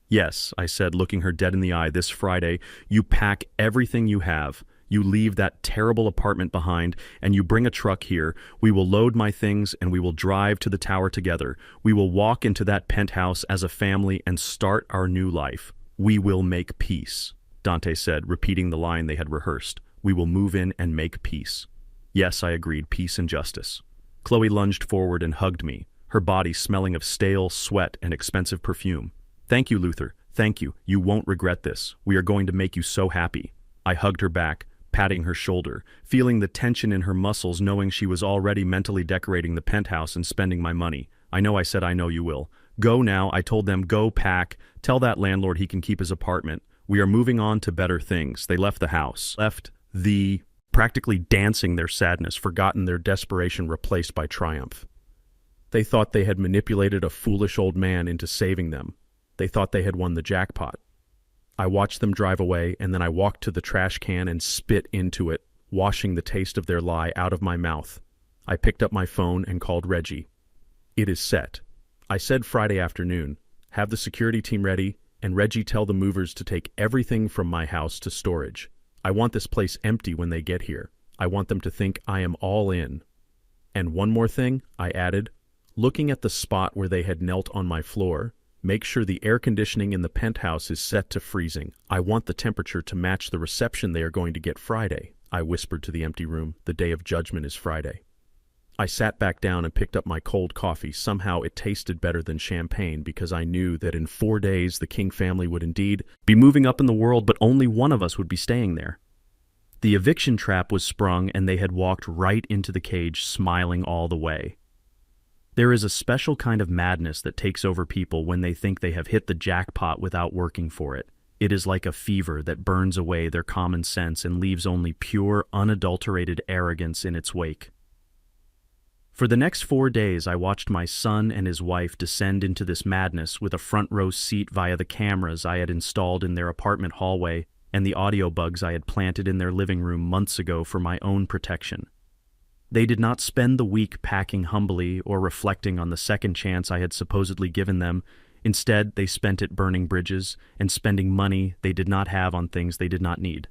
Yes, I said, looking her dead in the eye, this Friday, you pack everything you have. You leave that terrible apartment behind, and you bring a truck here. We will load my things, and we will drive to the tower together. We will walk into that penthouse as a family and start our new life. We will make peace, Dante said, repeating the line they had rehearsed. We will move in and make peace. Yes, I agreed, peace and justice. Chloe lunged forward and hugged me, her body smelling of stale sweat and expensive perfume. Thank you, Luther. Thank you. You won't regret this. We are going to make you so happy. I hugged her back, patting her shoulder, feeling the tension in her muscles, knowing she was already mentally decorating the penthouse and spending my money. I know, I said, I know you will. Go now, I told them, go pack. Tell that landlord he can keep his apartment. We are moving on to better things. They left the house, practically dancing their sadness, forgotten their desperation, replaced by triumph. They thought they had manipulated a foolish old man into saving them. They thought they had won the jackpot. I watched them drive away, and then I walked to the trash can and spit into it, washing the taste of their lie out of my mouth. I picked up my phone and called Reggie. It is set. I said Friday afternoon. Have the security team ready, and Reggie tell the movers to take everything from my house to storage. I want this place empty when they get here. I want them to think I am all in. And one more thing, I added, looking at the spot where they had knelt on my floor, make sure the air conditioning in the penthouse is set to freezing. I want the temperature to match the reception they are going to get Friday. I whispered to the empty room. The day of judgment is Friday. I sat back down and picked up my cold coffee. Somehow it tasted better than champagne because I knew that in 4 days the King family would indeed be moving up in the world, but only one of us would be staying there. The eviction trap was sprung and they had walked right into the cage, smiling all the way. There is a special kind of madness that takes over people when they think they have hit the jackpot without working for it. It is like a fever that burns away their common sense and leaves only pure, unadulterated arrogance in its wake. For the next 4 days, I watched my son and his wife descend into this madness with a front row seat via the cameras I had installed in their apartment hallway and the audio bugs I had planted in their living room months ago for my own protection. They did not spend the week packing humbly or reflecting on the second chance I had supposedly given them. Instead, they spent it burning bridges and spending money they did not have on things they did not need.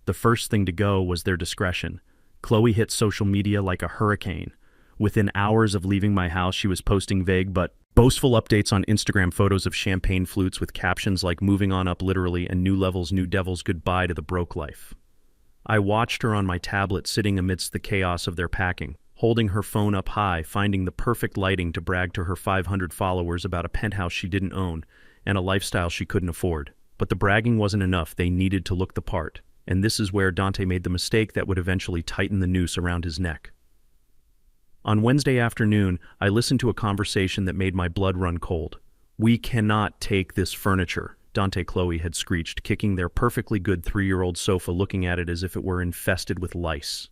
The first thing to go was their discretion. Chloe hit social media like a hurricane. Within hours of leaving my house, she was posting vague but boastful updates on Instagram, photos of champagne flutes with captions like "moving on up literally" and "new levels, new devils, goodbye to the broke life." I watched her on my tablet sitting amidst the chaos of their packing, holding her phone up high, finding the perfect lighting to brag to her 500 followers about a penthouse she didn't own and a lifestyle she couldn't afford. But the bragging wasn't enough. They needed to look the part. And this is where Dante made the mistake that would eventually tighten the noose around his neck. On Wednesday afternoon, I listened to a conversation that made my blood run cold. "We cannot take this furniture," Dante Chloe had screeched, kicking their perfectly good 3-year-old sofa, looking at it as if it were infested with lice.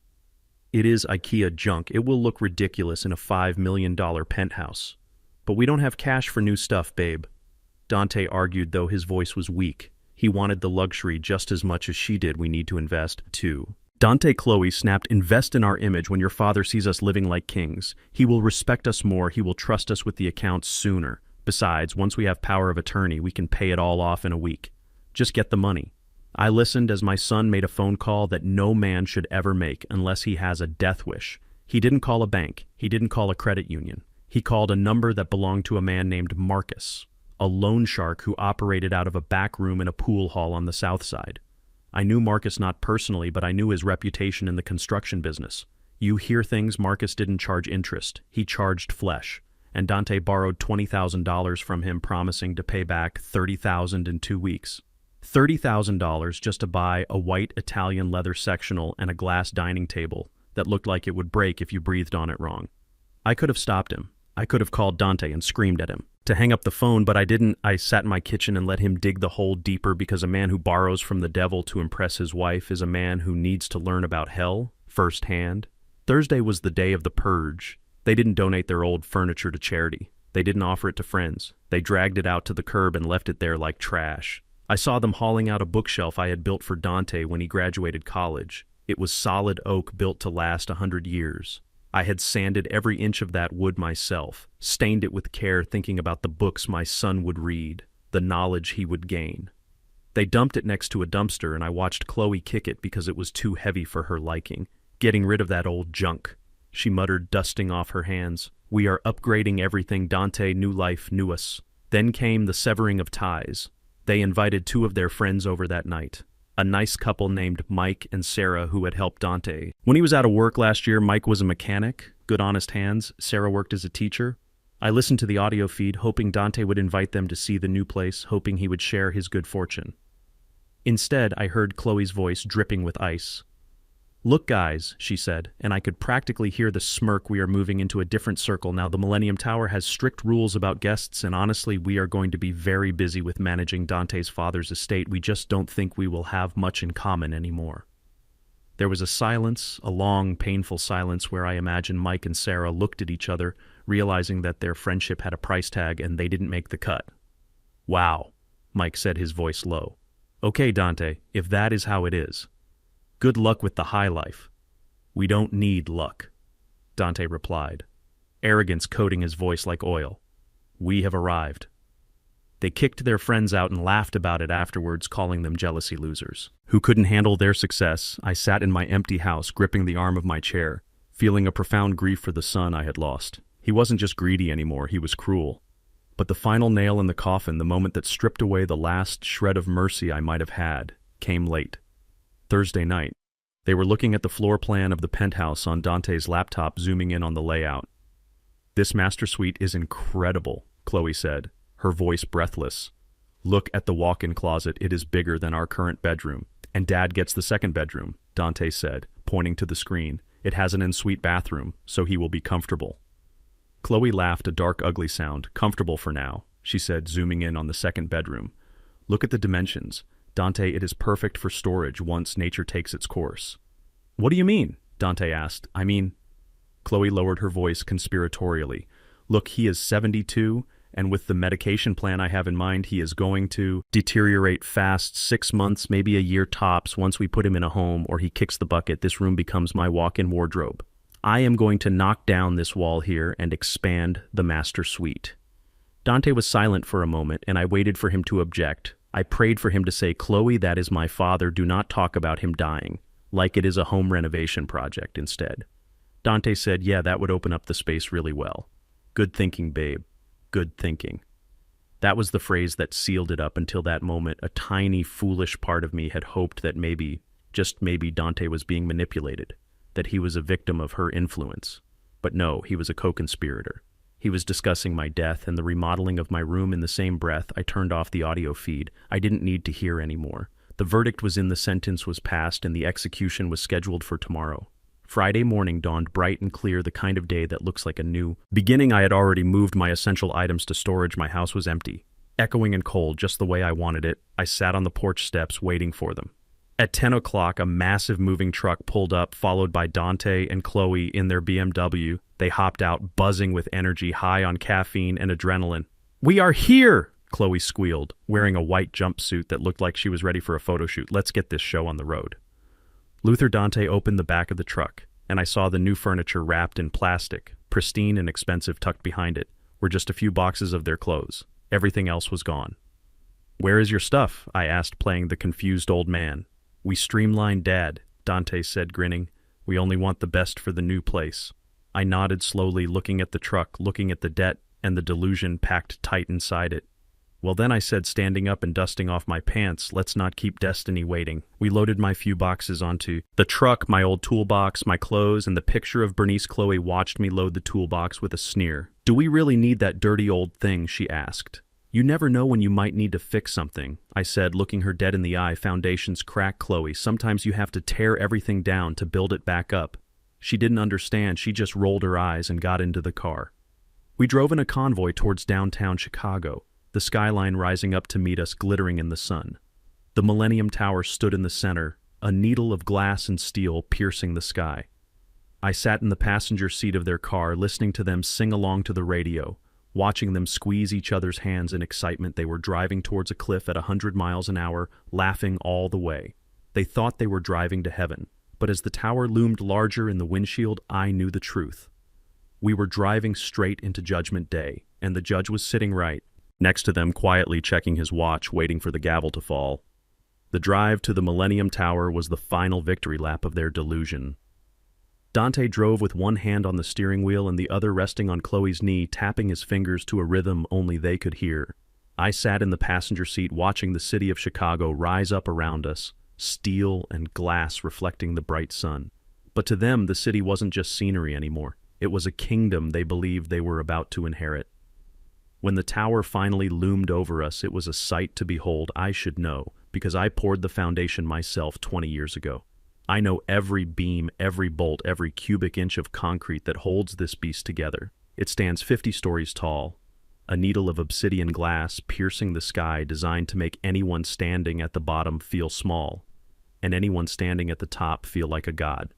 "It is IKEA junk. It will look ridiculous in a $5 million penthouse. But we don't have cash for new stuff, babe." Dante argued, though his voice was weak. He wanted the luxury just as much as she did. "We need to invest, too." Dante Chloe snapped, "Invest in our image. When your father sees us living like kings, he will respect us more. He will trust us with the accounts sooner. Besides, once we have power of attorney, we can pay it all off in a week. Just get the money." I listened as my son made a phone call that no man should ever make unless he has a death wish. He didn't call a bank. He didn't call a credit union. He called a number that belonged to a man named Marcus, a loan shark who operated out of a back room in a pool hall on the south side. I knew Marcus not personally, but I knew his reputation in the construction business. You hear things. Marcus didn't charge interest. He charged flesh. And Dante borrowed $20,000 from him, promising to pay back $30,000 in 2 weeks. $30,000 just to buy a white Italian leather sectional and a glass dining table that looked like it would break if you breathed on it wrong. I could have stopped him. I could have called Dante and screamed at him to hang up the phone, but I didn't. I sat in my kitchen and let him dig the hole deeper, because a man who borrows from the devil to impress his wife is a man who needs to learn about hell firsthand. Thursday was the day of the purge. They didn't donate their old furniture to charity. They didn't offer it to friends. They dragged it out to the curb and left it there like trash. I saw them hauling out a bookshelf I had built for Dante when he graduated college. It was solid oak built to last 100 years. I had sanded every inch of that wood myself, stained it with care, thinking about the books my son would read, the knowledge he would gain. They dumped it next to a dumpster, and I watched Chloe kick it because it was too heavy for her liking. "Getting rid of that old junk," she muttered, dusting off her hands. "We are upgrading everything. Dante, new life, new us." Then came the severing of ties. They invited 2 of their friends over that night. A nice couple named Mike and Sarah who had helped Dante. When he was out of work last year, Mike was a mechanic, good honest hands. Sarah worked as a teacher. I listened to the audio feed, hoping Dante would invite them to see the new place, hoping he would share his good fortune. Instead, I heard Chloe's voice dripping with ice. "Look, guys," she said, and I could practically hear the smirk. "We are moving into a different circle now. The Millennium Tower has strict rules about guests, and honestly, we are going to be very busy with managing Dante's father's estate. We just don't think we will have much in common anymore." There was a silence, a long, painful silence, where I imagine Mike and Sarah looked at each other, realizing that their friendship had a price tag and they didn't make the cut. "Wow," Mike said, his voice low. "Okay, Dante, if that is how it is. Good luck with the high life. We don't need luck." Dante replied, arrogance coating his voice like oil. We have arrived. They kicked their friends out and laughed about it afterwards, calling them jealousy losers. Who couldn't handle their success, I sat in my empty house, gripping the arm of my chair, feeling a profound grief for the son I had lost. He wasn't just greedy anymore, he was cruel. But the final nail in the coffin, the moment that stripped away the last shred of mercy I might have had, came late. Thursday night. They were looking at the floor plan of the penthouse on Dante's laptop, zooming in on the layout. This master suite is incredible, Chloe said, her voice breathless. Look at the walk-in closet, it is bigger than our current bedroom. And Dad gets the second bedroom, Dante said, pointing to the screen. It has an ensuite bathroom, so he will be comfortable. Chloe laughed a dark, ugly sound. Comfortable for now, she said, zooming in on the second bedroom. Look at the dimensions. Dante, it is perfect for storage once nature takes its course. What do you mean? Dante asked. I mean... Chloe lowered her voice conspiratorially. Look, he is 72, and with the medication plan I have in mind, he is going to deteriorate fast, 6 months, maybe a year tops. Once we put him in a home or he kicks the bucket, this room becomes my walk-in wardrobe. I am going to knock down this wall here and expand the master suite. Dante was silent for a moment, and I waited for him to object. I prayed for him to say, Chloe, that is my father. Do not talk about him dying, like it is a home renovation project instead. Dante said, yeah, that would open up the space really well. Good thinking, babe. Good thinking. That was the phrase that sealed it up. Until that moment, a tiny, foolish part of me had hoped that maybe, just maybe, Dante was being manipulated, that he was a victim of her influence. But no, he was a co-conspirator. He was discussing my death and the remodeling of my room in the same breath. I turned off the audio feed. I didn't need to hear anymore. The verdict was in, the sentence was passed, and the execution was scheduled for tomorrow. Friday morning dawned bright and clear, the kind of day that looks like a new beginning. I had already moved my essential items to storage. My house was empty, echoing and cold, just the way I wanted it. I sat on the porch steps waiting for them. At 10 o'clock, a massive moving truck pulled up, followed by Dante and Chloe in their BMW. They hopped out, buzzing with energy, high on caffeine and adrenaline. We are here, Chloe squealed, wearing a white jumpsuit that looked like she was ready for a photo shoot. Let's get this show on the road. Luther Dante opened the back of the truck, and I saw the new furniture wrapped in plastic, pristine and expensive. Tucked behind it were just a few boxes of their clothes. Everything else was gone. Where is your stuff? I asked, playing the confused old man. We streamlined, Dad, Dante said, grinning. We only want the best for the new place. I nodded slowly, looking at the truck, looking at the debt and the delusion packed tight inside it. Well then, I said, standing up and dusting off my pants, let's not keep destiny waiting. We loaded my few boxes onto the truck, my old toolbox, my clothes, and the picture of Bernice. Chloe watched me load the toolbox with a sneer. Do we really need that dirty old thing? She asked. You never know when you might need to fix something, I said, looking her dead in the eye. Foundations crack, Chloe. Sometimes you have to tear everything down to build it back up. She didn't understand. She just rolled her eyes and got into the car. We drove in a convoy towards downtown Chicago, the skyline rising up to meet us, glittering in the sun. The Millennium Tower stood in the center, a needle of glass and steel piercing the sky. I sat in the passenger seat of their car, listening to them sing along to the radio, watching them squeeze each other's hands in excitement. They were driving towards a cliff at 100 miles an hour, laughing all the way. They thought they were driving to heaven, but as the tower loomed larger in the windshield, I knew the truth. We were driving straight into Judgment Day, and the judge was sitting right next to them, quietly checking his watch, waiting for the gavel to fall. The drive to the Millennium Tower was the final victory lap of their delusion. Dante drove with one hand on the steering wheel and the other resting on Chloe's knee, tapping his fingers to a rhythm only they could hear. I sat in the passenger seat, watching the city of Chicago rise up around us, steel and glass reflecting the bright sun. But to them, the city wasn't just scenery anymore. It was a kingdom they believed they were about to inherit. When the tower finally loomed over us, it was a sight to behold. I should know, because I poured the foundation myself 20 years ago. I know every beam, every bolt, every cubic inch of concrete that holds this beast together. It stands 50 stories tall, a needle of obsidian glass piercing the sky, designed to make anyone standing at the bottom feel small, and anyone standing at the top feel like a god.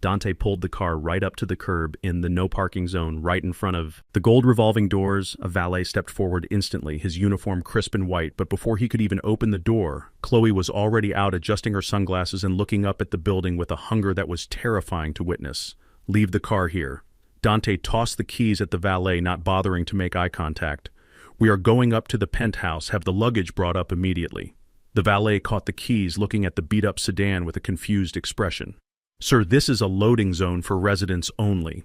Dante pulled the car right up to the curb in the no parking zone, right in front of the gold revolving doors. A valet stepped forward instantly, his uniform crisp and white, but before he could even open the door, Chloe was already out, adjusting her sunglasses and looking up at the building with a hunger that was terrifying to witness. Leave the car here. Dante tossed the keys at the valet, not bothering to make eye contact. We are going up to the penthouse. Have the luggage brought up immediately. The valet caught the keys, looking at the beat-up sedan with a confused expression. Sir, this is a loading zone for residents only.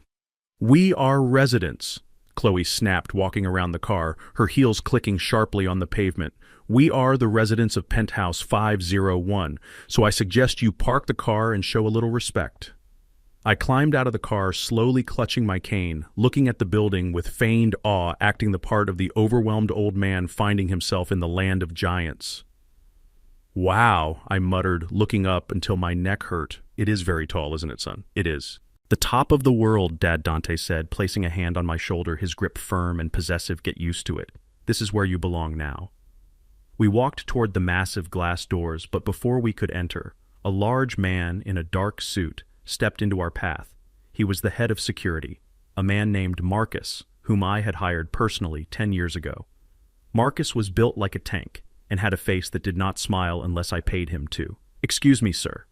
We are residents, Chloe snapped, walking around the car, her heels clicking sharply on the pavement. We are the residents of Penthouse 501, so I suggest you park the car and show a little respect. I climbed out of the car, slowly clutching my cane, looking at the building with feigned awe, acting the part of the overwhelmed old man finding himself in the land of giants. Wow, I muttered, looking up until my neck hurt. It is very tall, isn't it, son? It is. The top of the world, Dad, Dante said, placing a hand on my shoulder, his grip firm and possessive. Get used to it. This is where you belong now. We walked toward the massive glass doors, but before we could enter, a large man in a dark suit stepped into our path. He was the head of security, a man named Marcus, whom I had hired personally 10 years ago. Marcus was built like a tank and had a face that did not smile unless I paid him to. Excuse me, sir.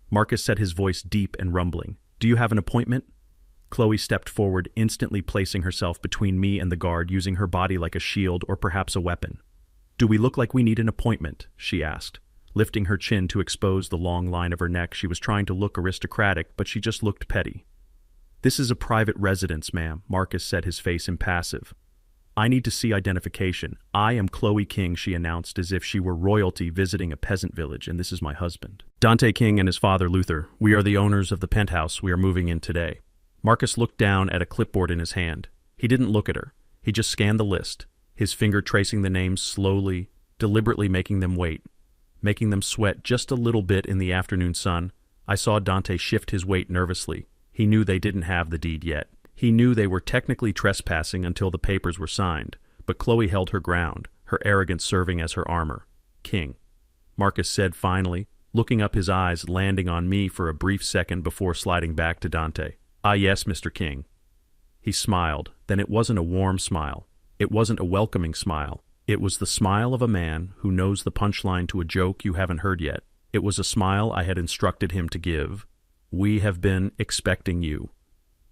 Marcus said, his voice deep and rumbling. Do you have an appointment? Chloe stepped forward, instantly placing herself between me and the guard, using her body like a shield or perhaps a weapon. Do we look like we need an appointment? She asked. Lifting her chin to expose the long line of her neck, she was trying to look aristocratic, but she just looked petty. This is a private residence, ma'am, Marcus said, his face impassive. I need to see identification. I am Chloe King, she announced, as if she were royalty visiting a peasant village, and this is my husband. Dante King and his father, Luther. We are the owners of the penthouse. We are moving in today. Marcus looked down at a clipboard in his hand. He didn't look at her. He just scanned the list, his finger tracing the names slowly, deliberately making them wait, making them sweat just a little bit in the afternoon sun. I saw Dante shift his weight nervously. He knew they didn't have the deed yet. He knew they were technically trespassing until the papers were signed, but Chloe held her ground, her arrogance serving as her armor. King, Marcus said finally, looking up, his eyes landing on me for a brief second before sliding back to Dante. Ah, yes, Mr. King. He smiled. Then it wasn't a warm smile. It wasn't a welcoming smile. It was the smile of a man who knows the punchline to a joke you haven't heard yet. It was a smile I had instructed him to give. We have been expecting you,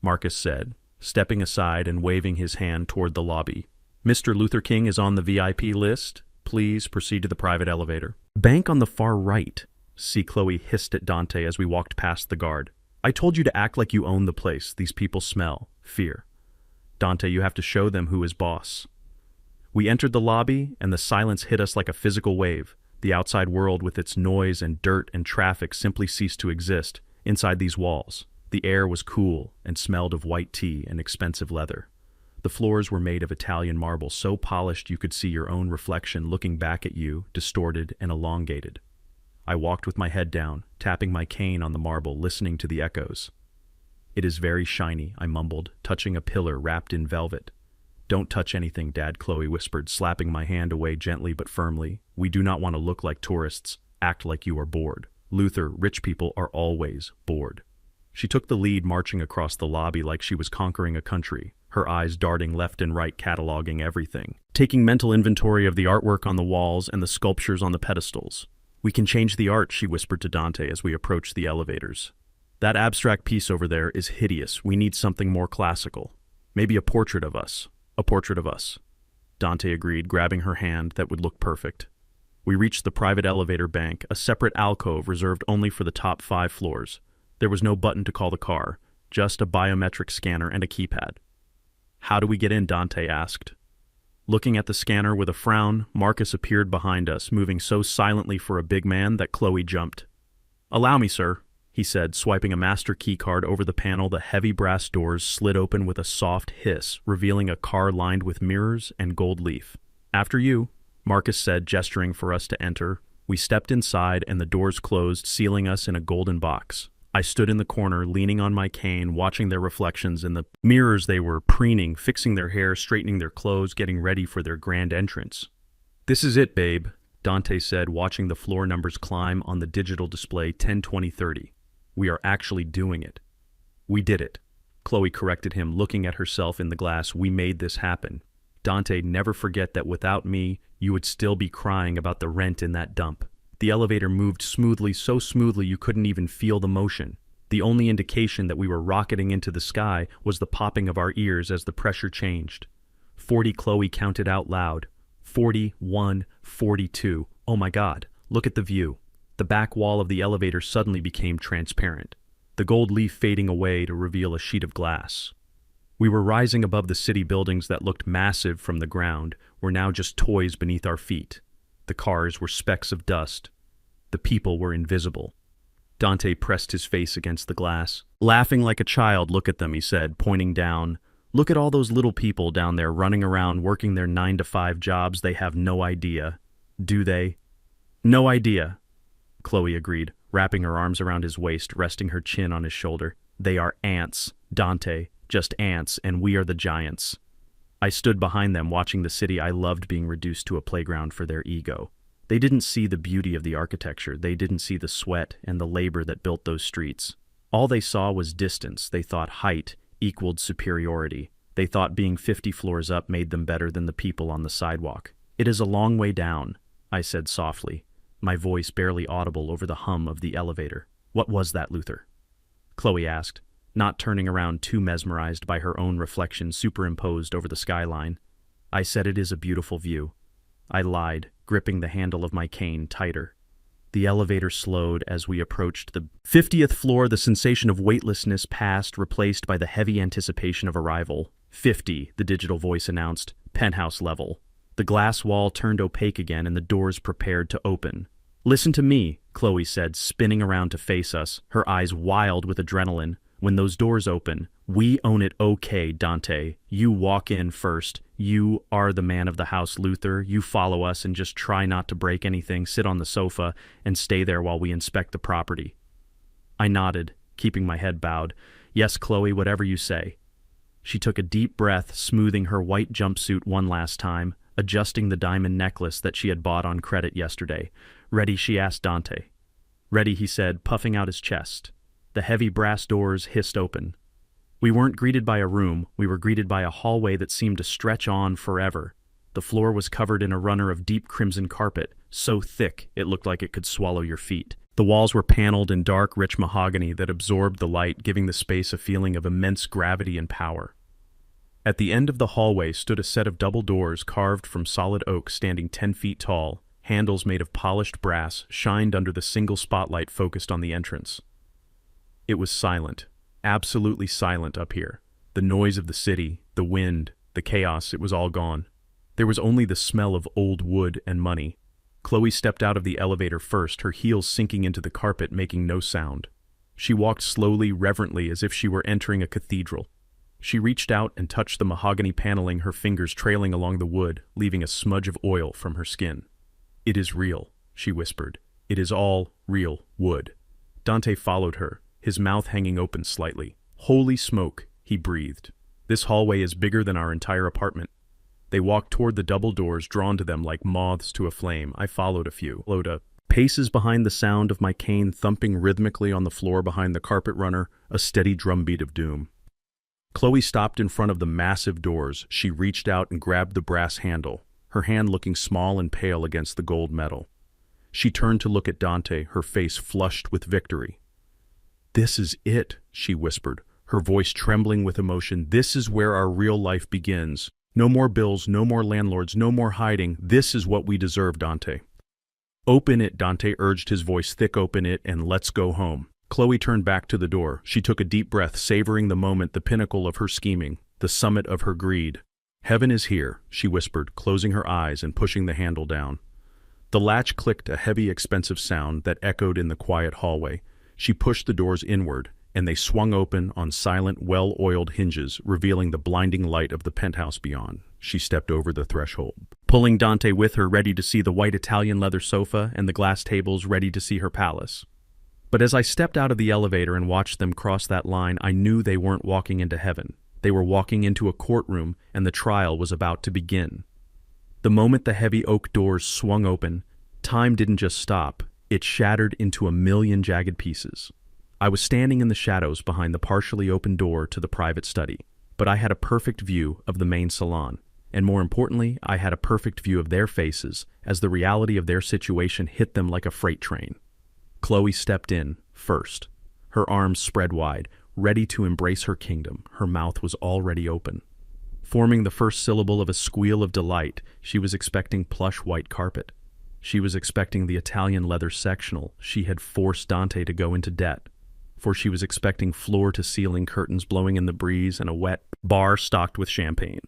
Marcus said, stepping aside and waving his hand toward the lobby. Mr. Luther King is on the VIP list. Please proceed to the private elevator. Bank on the far right, see, Chloe hissed at Dante as we walked past the guard. I told you to act like you own the place. These people smell fear. Dante, you have to show them who is boss. We entered the lobby, and the silence hit us like a physical wave. The outside world, with its noise and dirt and traffic, simply ceased to exist inside these walls. The air was cool and smelled of white tea and expensive leather. The floors were made of Italian marble, so polished you could see your own reflection looking back at you, distorted and elongated. I walked with my head down, tapping my cane on the marble, listening to the echoes. It is very shiny, I mumbled, touching a pillar wrapped in velvet. Don't touch anything, Dad, Chloe whispered, slapping my hand away gently but firmly. We do not want to look like tourists. Act like you are bored. Luther, rich people are always bored. She took the lead, marching across the lobby like she was conquering a country, her eyes darting left and right, cataloging everything, taking mental inventory of the artwork on the walls and the sculptures on the pedestals. We can change the art, she whispered to Dante as we approached the elevators. That abstract piece over there is hideous. We need something more classical. Maybe a portrait of us. A portrait of us. Dante agreed, grabbing her hand. That would look perfect. We reached the private elevator bank, a separate alcove reserved only for the top 5 floors. There was no button to call the car, just a biometric scanner and a keypad. How do we get in? Dante asked. Looking at the scanner with a frown, Marcus appeared behind us, moving so silently for a big man that Chloe jumped. Allow me, sir, he said, swiping a master key card over the panel. The heavy brass doors slid open with a soft hiss, revealing a car lined with mirrors and gold leaf. After you, Marcus said, gesturing for us to enter. We stepped inside and the doors closed, sealing us in a golden box. I stood in the corner, leaning on my cane, watching their reflections in the mirrors. They were preening, fixing their hair, straightening their clothes, getting ready for their grand entrance. This is it, babe, Dante said, watching the floor numbers climb on the digital display 10, 20, 30. We are actually doing it. We did it. Chloe corrected him, looking at herself in the glass. We made this happen. Dante, never forget that without me, you would still be crying about the rent in that dump. The elevator moved smoothly, so smoothly you couldn't even feel the motion. The only indication that we were rocketing into the sky was the popping of our ears as the pressure changed. 40, Chloe counted out loud. 41, 42. Oh my God, look at the view. The back wall of the elevator suddenly became transparent, the gold leaf fading away to reveal a sheet of glass. We were rising above the city buildings that looked massive from the ground, were now just toys beneath our feet. The cars were specks of dust. The people were invisible. Dante pressed his face against the glass. Laughing like a child, look at them, he said, pointing down. Look at all those little people down there running around working their 9-to-5 jobs. They have no idea. Do they? No idea, Chloe agreed, wrapping her arms around his waist, resting her chin on his shoulder. They are ants, Dante, just ants, and we are the giants. I stood behind them, watching the city I loved being reduced to a playground for their ego. They didn't see the beauty of the architecture. They didn't see the sweat and the labor that built those streets. All they saw was distance. They thought height equaled superiority. They thought being 50 floors up made them better than the people on the sidewalk. It is a long way down, I said softly, my voice barely audible over the hum of the elevator. What was that, Luther? Chloe asked, not turning around, too mesmerized by her own reflection superimposed over the skyline. I said it is a beautiful view. I lied, gripping the handle of my cane tighter. The elevator slowed as we approached the 50th floor. The sensation of weightlessness passed, replaced by the heavy anticipation of arrival. 50, the digital voice announced, penthouse level. The glass wall turned opaque again and the doors prepared to open. Listen to me, Chloe said, spinning around to face us, her eyes wild with adrenaline. When those doors open, we own it. Okay, Dante. You walk in first. You are the man of the house, Luther. You follow us and just try not to break anything, sit on the sofa, and stay there while we inspect the property. I nodded, keeping my head bowed. Yes, Chloe, whatever you say. She took a deep breath, smoothing her white jumpsuit one last time, adjusting the diamond necklace that she had bought on credit yesterday. Ready, she asked Dante. Ready, he said, puffing out his chest. The heavy brass doors hissed open. We weren't greeted by a room, we were greeted by a hallway that seemed to stretch on forever. The floor was covered in a runner of deep crimson carpet, so thick it looked like it could swallow your feet. The walls were paneled in dark, rich mahogany that absorbed the light, giving the space a feeling of immense gravity and power. At the end of the hallway stood a set of double doors carved from solid oak standing 10 feet tall. Handles made of polished brass shined under the single spotlight focused on the entrance. It was silent, absolutely silent up here. The noise of the city, the wind, the chaos, it was all gone. There was only the smell of old wood and money. Chloe stepped out of the elevator first, her heels sinking into the carpet, making no sound. She walked slowly, reverently, as if she were entering a cathedral. She reached out and touched the mahogany paneling, her fingers trailing along the wood, leaving a smudge of oil from her skin. It is real, she whispered. It is all real wood. Dante followed her, his mouth hanging open slightly. Holy smoke, he breathed. This hallway is bigger than our entire apartment. They walked toward the double doors, drawn to them like moths to a flame. I followed a few. Paces behind the sound of my cane thumping rhythmically on the floor behind the carpet runner, a steady drumbeat of doom. Chloe stopped in front of the massive doors. She reached out and grabbed the brass handle, her hand looking small and pale against the gold metal. She turned to look at Dante, her face flushed with victory. This is it, she whispered, her voice trembling with emotion. This is where our real life begins. No more bills, no more landlords, no more hiding. This is what we deserve, Dante. Open it, Dante urged, his voice thick. Open it and let's go home. Chloe turned back to the door. She took a deep breath, savoring the moment, the pinnacle of her scheming, the summit of her greed. Heaven is here, she whispered, closing her eyes and pushing the handle down. The latch clicked, a heavy, expensive sound that echoed in the quiet hallway. She pushed the doors inward, and they swung open on silent, well-oiled hinges, revealing the blinding light of the penthouse beyond. She stepped over the threshold, pulling Dante with her, ready to see the white Italian leather sofa and the glass tables, ready to see her palace. But as I stepped out of the elevator and watched them cross that line, I knew they weren't walking into heaven. They were walking into a courtroom, and the trial was about to begin. The moment the heavy oak doors swung open, time didn't just stop. It shattered into a million jagged pieces. I was standing in the shadows behind the partially open door to the private study, but I had a perfect view of the main salon, and more importantly, I had a perfect view of their faces as the reality of their situation hit them like a freight train. Chloe stepped in, first. her arms spread wide, ready to embrace her kingdom. Her mouth was already open. Forming the first syllable of a squeal of delight, she was expecting plush white carpet. She was expecting the Italian leather sectional she had forced Dante to go into debt, for she was expecting floor-to-ceiling curtains blowing in the breeze and a wet bar stocked with champagne.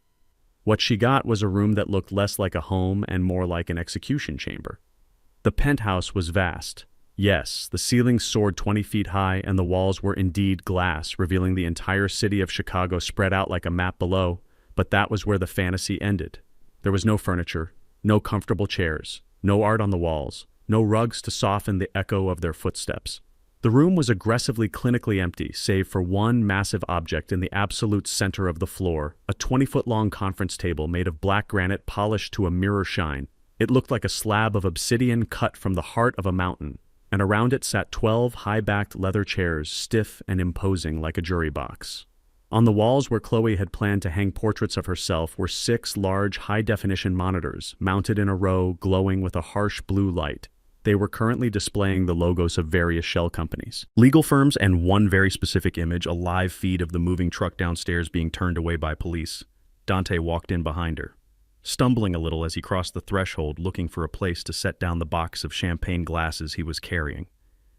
What she got was a room that looked less like a home and more like an execution chamber. The penthouse was vast. Yes, the ceilings soared 20 feet high and the walls were indeed glass, revealing the entire city of Chicago spread out like a map below, but that was where the fantasy ended. There was no furniture, no comfortable chairs, no art on the walls, no rugs to soften the echo of their footsteps. The room was aggressively clinically empty, save for one massive object in the absolute center of the floor, a 20-foot-long conference table made of black granite polished to a mirror shine. It looked like a slab of obsidian cut from the heart of a mountain, and around it sat 12 high-backed leather chairs, stiff and imposing like a jury box. On the walls where Chloe had planned to hang portraits of herself were 6 large high-definition monitors, mounted in a row, glowing with a harsh blue light. They were currently displaying the logos of various shell companies, legal firms, and one very specific image, a live feed of the moving truck downstairs being turned away by police. Dante walked in behind her, stumbling a little as he crossed the threshold, looking for a place to set down the box of champagne glasses he was carrying.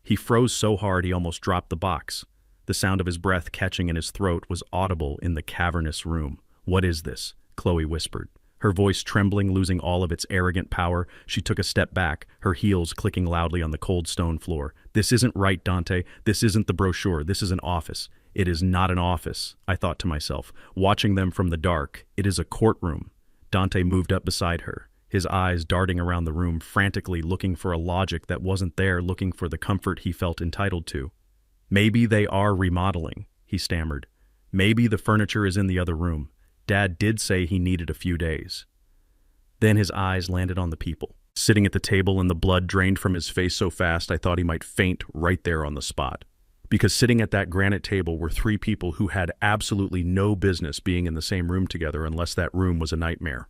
He froze so hard he almost dropped the box. The sound of his breath catching in his throat was audible in the cavernous room. "What is this?" Chloe whispered. Her voice trembling, losing all of its arrogant power. She took a step back, her heels clicking loudly on the cold stone floor. "This isn't right, Dante. This isn't the brochure. This is an office." "It is not an office," I thought to myself, watching them from the dark. "It is a courtroom." Dante moved up beside her, his eyes darting around the room, frantically looking for a logic that wasn't there, looking for the comfort he felt entitled to. "Maybe they are remodeling," he stammered. "Maybe the furniture is in the other room. Dad did say he needed a few days." Then his eyes landed on the people, sitting at the table, and the blood drained from his face so fast I thought he might faint right there on the spot. Because sitting at that granite table were 3 people who had absolutely no business being in the same room together unless that room was a nightmare.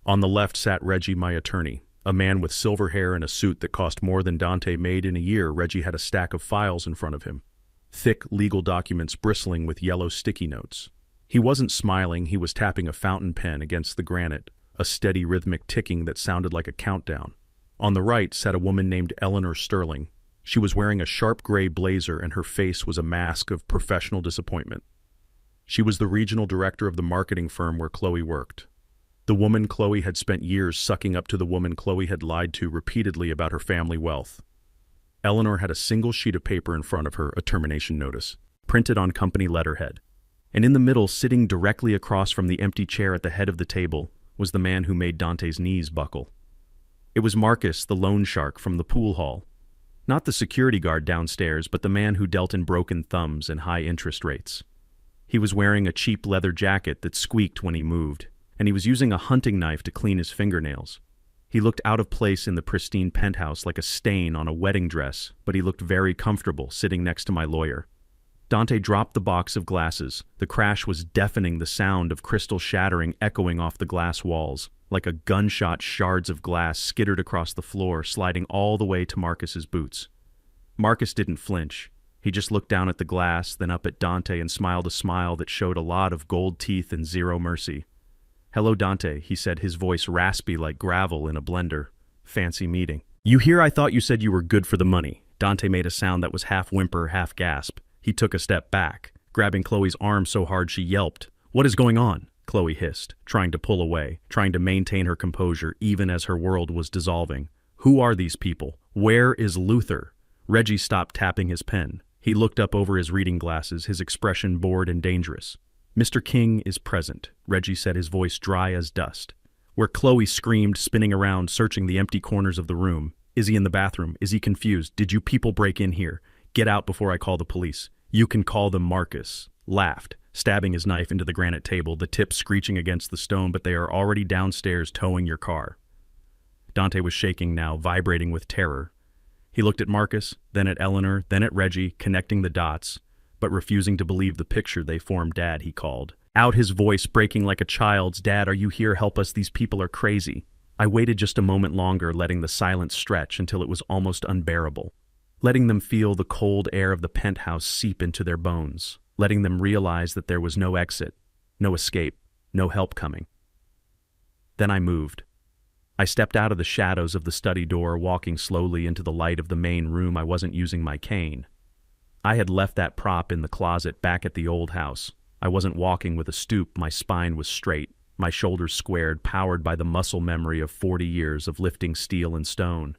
On the left sat Reggie, my attorney, a man with silver hair and a suit that cost more than Dante made in a year. Reggie had a stack of files in front of him, thick legal documents bristling with yellow sticky notes. He wasn't smiling, he was tapping a fountain pen against the granite, a steady rhythmic ticking that sounded like a countdown. On the right sat a woman named Eleanor Sterling. She was wearing a sharp gray blazer and her face was a mask of professional disappointment. She was the regional director of the marketing firm where Chloe worked. The woman Chloe had spent years sucking up to, the woman Chloe had lied to repeatedly about her family wealth. Eleanor had a single sheet of paper in front of her, a termination notice, printed on company letterhead. And in the middle, sitting directly across from the empty chair at the head of the table, was the man who made Dante's knees buckle. It was Marcus, the loan shark from the pool hall. Not the security guard downstairs, but the man who dealt in broken thumbs and high interest rates. He was wearing a cheap leather jacket that squeaked when he moved, and he was using a hunting knife to clean his fingernails. He looked out of place in the pristine penthouse like a stain on a wedding dress, but he looked very comfortable sitting next to my lawyer. Dante dropped the box of glasses. The crash was deafening, the sound of crystal shattering echoing off the glass walls. Like a gunshot, shards of glass skittered across the floor, sliding all the way to Marcus's boots. Marcus didn't flinch. He just looked down at the glass, then up at Dante and smiled a smile that showed a lot of gold teeth and zero mercy. "Hello, Dante," he said, his voice raspy like gravel in a blender. "Fancy meeting." "You here? I thought you said you were good for the money." Dante made a sound that was half whimper, half gasp. He took a step back, grabbing Chloe's arm so hard she yelped. "What is going on?" Chloe hissed, trying to pull away, trying to maintain her composure even as her world was dissolving. "Who are these people? Where is Luther?" Reggie stopped tapping his pen. He looked up over his reading glasses, his expression bored and dangerous. "Mr. King is present," Reggie said, his voice dry as dust. Where Chloe screamed, spinning around, searching the empty corners of the room. "Is he in the bathroom? Is he confused? Did you people break in here? Get out before I call the police." "You can call them." Marcus laughed, stabbing his knife into the granite table, the tip screeching against the stone. "But they are already downstairs towing your car." Dante was shaking now, vibrating with terror. He looked at Marcus, then at Eleanor, then at Reggie, connecting the dots, but refusing to believe the picture they formed. "Dad," he called out, his voice breaking like a child's. "Dad, are you here? Help us, these people are crazy." I waited just a moment longer, letting the silence stretch until it was almost unbearable. letting them feel the cold air of the penthouse seep into their bones, letting them realize that there was no exit, no escape, no help coming. Then I moved. I stepped out of the shadows of the study door, walking slowly into the light of the main room. I wasn't using my cane. I had left that prop in the closet back at the old house. I wasn't walking with a stoop. My spine was straight, my shoulders squared, powered by the muscle memory of 40 years of lifting steel and stone.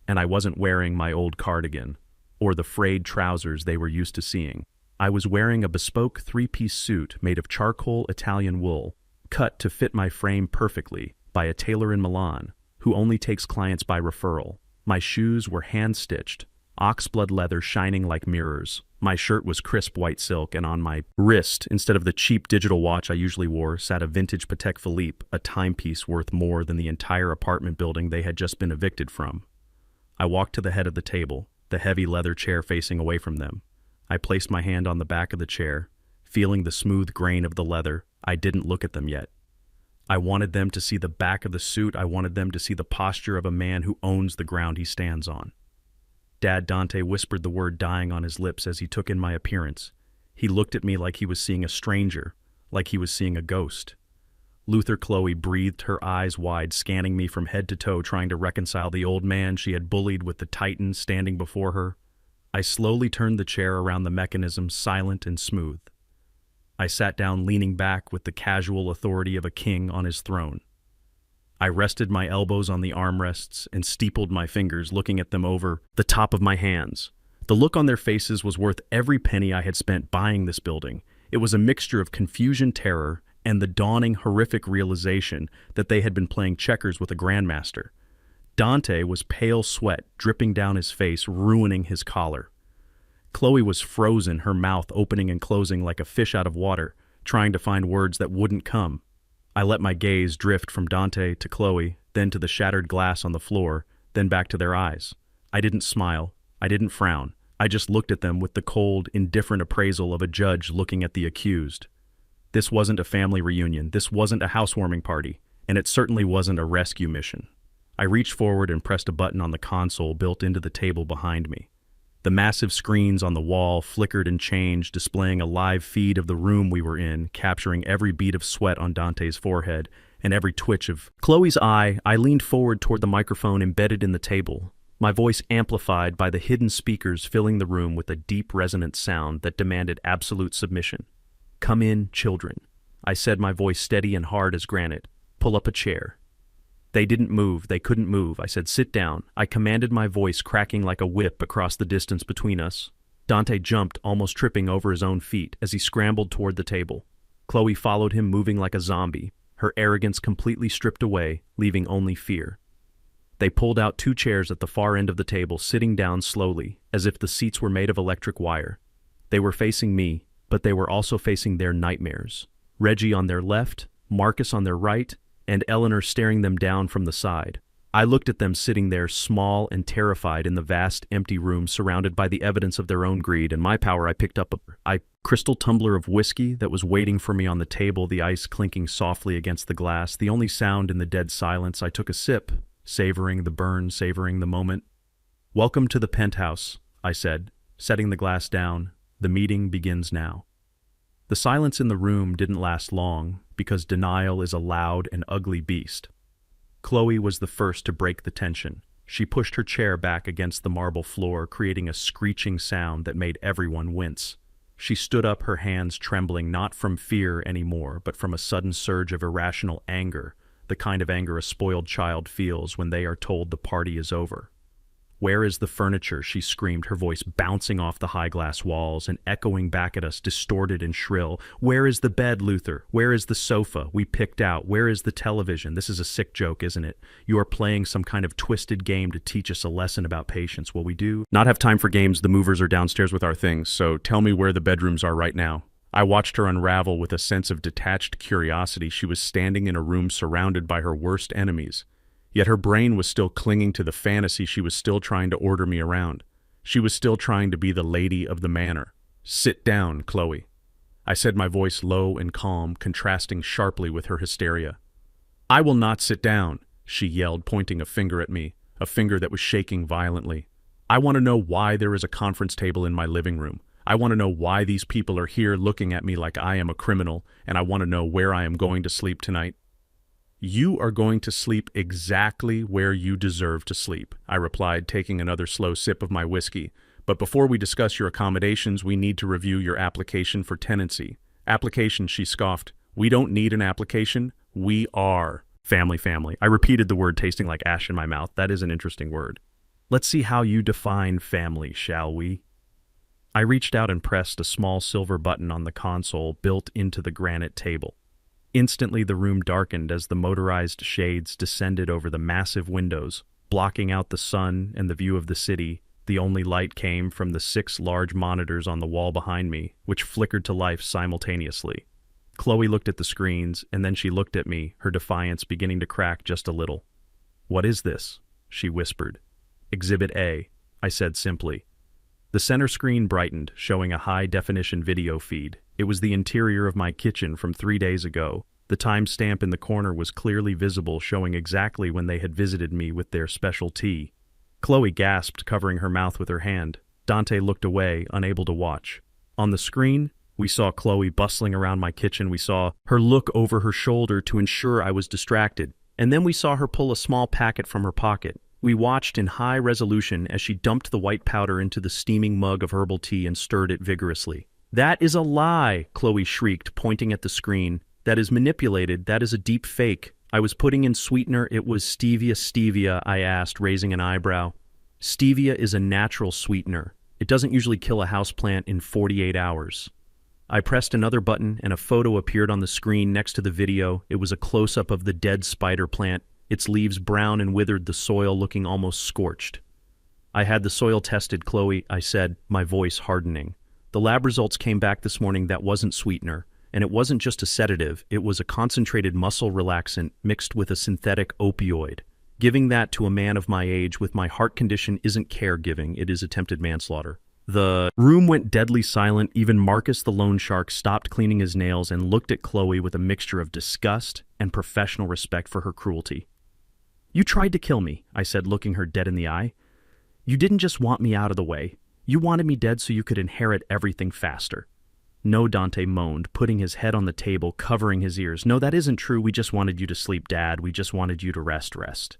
And I wasn't wearing my old cardigan, or the frayed trousers they were used to seeing. I was wearing a bespoke three-piece suit made of charcoal Italian wool, cut to fit my frame perfectly by a tailor in Milan, who only takes clients by referral. My shoes were hand-stitched, oxblood leather shining like mirrors. My shirt was crisp white silk, and on my wrist, instead of the cheap digital watch I usually wore, sat a vintage Patek Philippe, a timepiece worth more than the entire apartment building they had just been evicted from. I walked to the head of the table, the heavy leather chair facing away from them. I placed my hand on the back of the chair, feeling the smooth grain of the leather. I didn't look at them yet. I wanted them to see the back of the suit. I wanted them to see the posture of a man who owns the ground he stands on. Dad Dante whispered the word dying on his lips as he took in my appearance. He looked at me like he was seeing a stranger, like he was seeing a ghost. Luther Chloe breathed, her eyes wide, scanning me from head to toe, trying to reconcile the old man she had bullied with the titan standing before her. I slowly turned the chair around the mechanism, silent and smooth. I sat down, leaning back with the casual authority of a king on his throne. I rested my elbows on the armrests and steepled my fingers, looking at them over the top of my hands. The look on their faces was worth every penny I had spent buying this building. It was a mixture of confusion, terror, and the dawning horrific realization that they had been playing checkers with a grandmaster. Dante was pale sweat dripping down his face, ruining his collar. Chloe was frozen, her mouth opening and closing like a fish out of water, trying to find words that wouldn't come. I let my gaze drift from Dante to Chloe, then to the shattered glass on the floor, then back to their eyes. I didn't smile. I didn't frown. I just looked at them with the cold, indifferent appraisal of a judge looking at the accused. This wasn't a family reunion. This wasn't a housewarming party. And it certainly wasn't a rescue mission. I reached forward and pressed a button on the console built into the table behind me. The massive screens on the wall flickered and changed, displaying a live feed of the room we were in, capturing every bead of sweat on Dante's forehead and every twitch of Chloe's eye. I leaned forward toward the microphone embedded in the table, my voice amplified by the hidden speakers filling the room with a deep resonant sound that demanded absolute submission. "Come in, children," I said, my voice steady and hard as granite. "Pull up a chair." They didn't move. They couldn't move. I said, "Sit down." I commanded, my voice cracking like a whip across the distance between us. Dante jumped, almost tripping over his own feet as he scrambled toward the table. Chloe followed him, moving like a zombie, her arrogance completely stripped away, leaving only fear. They pulled out 2 chairs at the far end of the table, sitting down slowly, as if the seats were made of electric wire. They were facing me, but they were also facing their nightmares. Reggie on their left, Marcus on their right, and Eleanor staring them down from the side. I looked at them sitting there, small and terrified, in the vast, empty room, surrounded by the evidence of their own greed and my power. I picked up a crystal tumbler of whiskey that was waiting for me on the table, the ice clinking softly against the glass, the only sound in the dead silence. I took a sip, savoring the burn, savoring the moment. "Welcome to the Penthouse," I said, setting the glass down. "The meeting begins now." The silence in the room didn't last long, because denial is a loud and ugly beast. Chloe was the first to break the tension. She pushed her chair back against the marble floor, creating a screeching sound that made everyone wince. She stood up, her hands trembling, not from fear anymore, but from a sudden surge of irrational anger, the kind of anger a spoiled child feels when they are told the party is over. "Where is the furniture?" she screamed, her voice bouncing off the high glass walls and echoing back at us, distorted and shrill. "Where is the bed, Luther? Where is the sofa we picked out? Where is the television? This is a sick joke, isn't it? You are playing some kind of twisted game to teach us a lesson about patience. Well, we do not have time for games. The movers are downstairs with our things, so tell me where the bedrooms are right now." I watched her unravel with a sense of detached curiosity. She was standing in a room surrounded by her worst enemies. Yet her brain was still clinging to the fantasy. She was still trying to order me around. She was still trying to be the lady of the manor. "Sit down, Chloe," I said, my voice low and calm, contrasting sharply with her hysteria. "I will not sit down," she yelled, pointing a finger at me, a finger that was shaking violently. I want to know why there is a conference table in my living room. I want to know why these people are here looking at me like I am a criminal, and I want to know where I am going to sleep tonight. You are going to sleep exactly where you deserve to sleep, I replied, taking another slow sip of my whiskey. But before we discuss your accommodations, we need to review your application for tenancy. Application, she scoffed. We don't need an application. We are. Family. I repeated the word, tasting like ash in my mouth. That is an interesting word. Let's see how you define family, shall we? I reached out and pressed a small silver button on the console built into the granite table. Instantly, the room darkened as the motorized shades descended over the massive windows, blocking out the sun and the view of the city. The only light came from the 6 large monitors on the wall behind me, which flickered to life simultaneously. Chloe looked at the screens, and then she looked at me, her defiance beginning to crack just a little. "What is this?" she whispered. "Exhibit A," I said simply. The center screen brightened, showing a high-definition video feed. It was the interior of my kitchen from 3 days ago. The timestamp in the corner was clearly visible, showing exactly when they had visited me with their special tea. Chloe gasped, covering her mouth with her hand. Dante looked away, unable to watch. On the screen, we saw Chloe bustling around my kitchen. We saw her look over her shoulder to ensure I was distracted. And then we saw her pull a small packet from her pocket. We watched in high resolution as she dumped the white powder into the steaming mug of herbal tea and stirred it vigorously. "That is a lie," Chloe shrieked, pointing at the screen. "That is manipulated. That is a deep fake. I was putting in sweetener. It was stevia, I asked, raising an eyebrow. Stevia is a natural sweetener. It doesn't usually kill a houseplant in 48 hours. I pressed another button and a photo appeared on the screen next to the video. It was a close-up of the dead spider plant, its leaves brown and withered, the soil looking almost scorched. "I had the soil tested, Chloe," I said, my voice hardening. "The lab results came back this morning. That wasn't sweetener. And it wasn't just a sedative, it was a concentrated muscle relaxant mixed with a synthetic opioid. Giving that to a man of my age with my heart condition isn't caregiving, it is attempted manslaughter." The room went deadly silent. Even Marcus the loan shark stopped cleaning his nails and looked at Chloe with a mixture of disgust and professional respect for her cruelty. "You tried to kill me," I said, looking her dead in the eye. "You didn't just want me out of the way. You wanted me dead so you could inherit everything faster." "No," Dante moaned, putting his head on the table, covering his ears. "No, that isn't true. We just wanted you to sleep, Dad. We just wanted you to rest.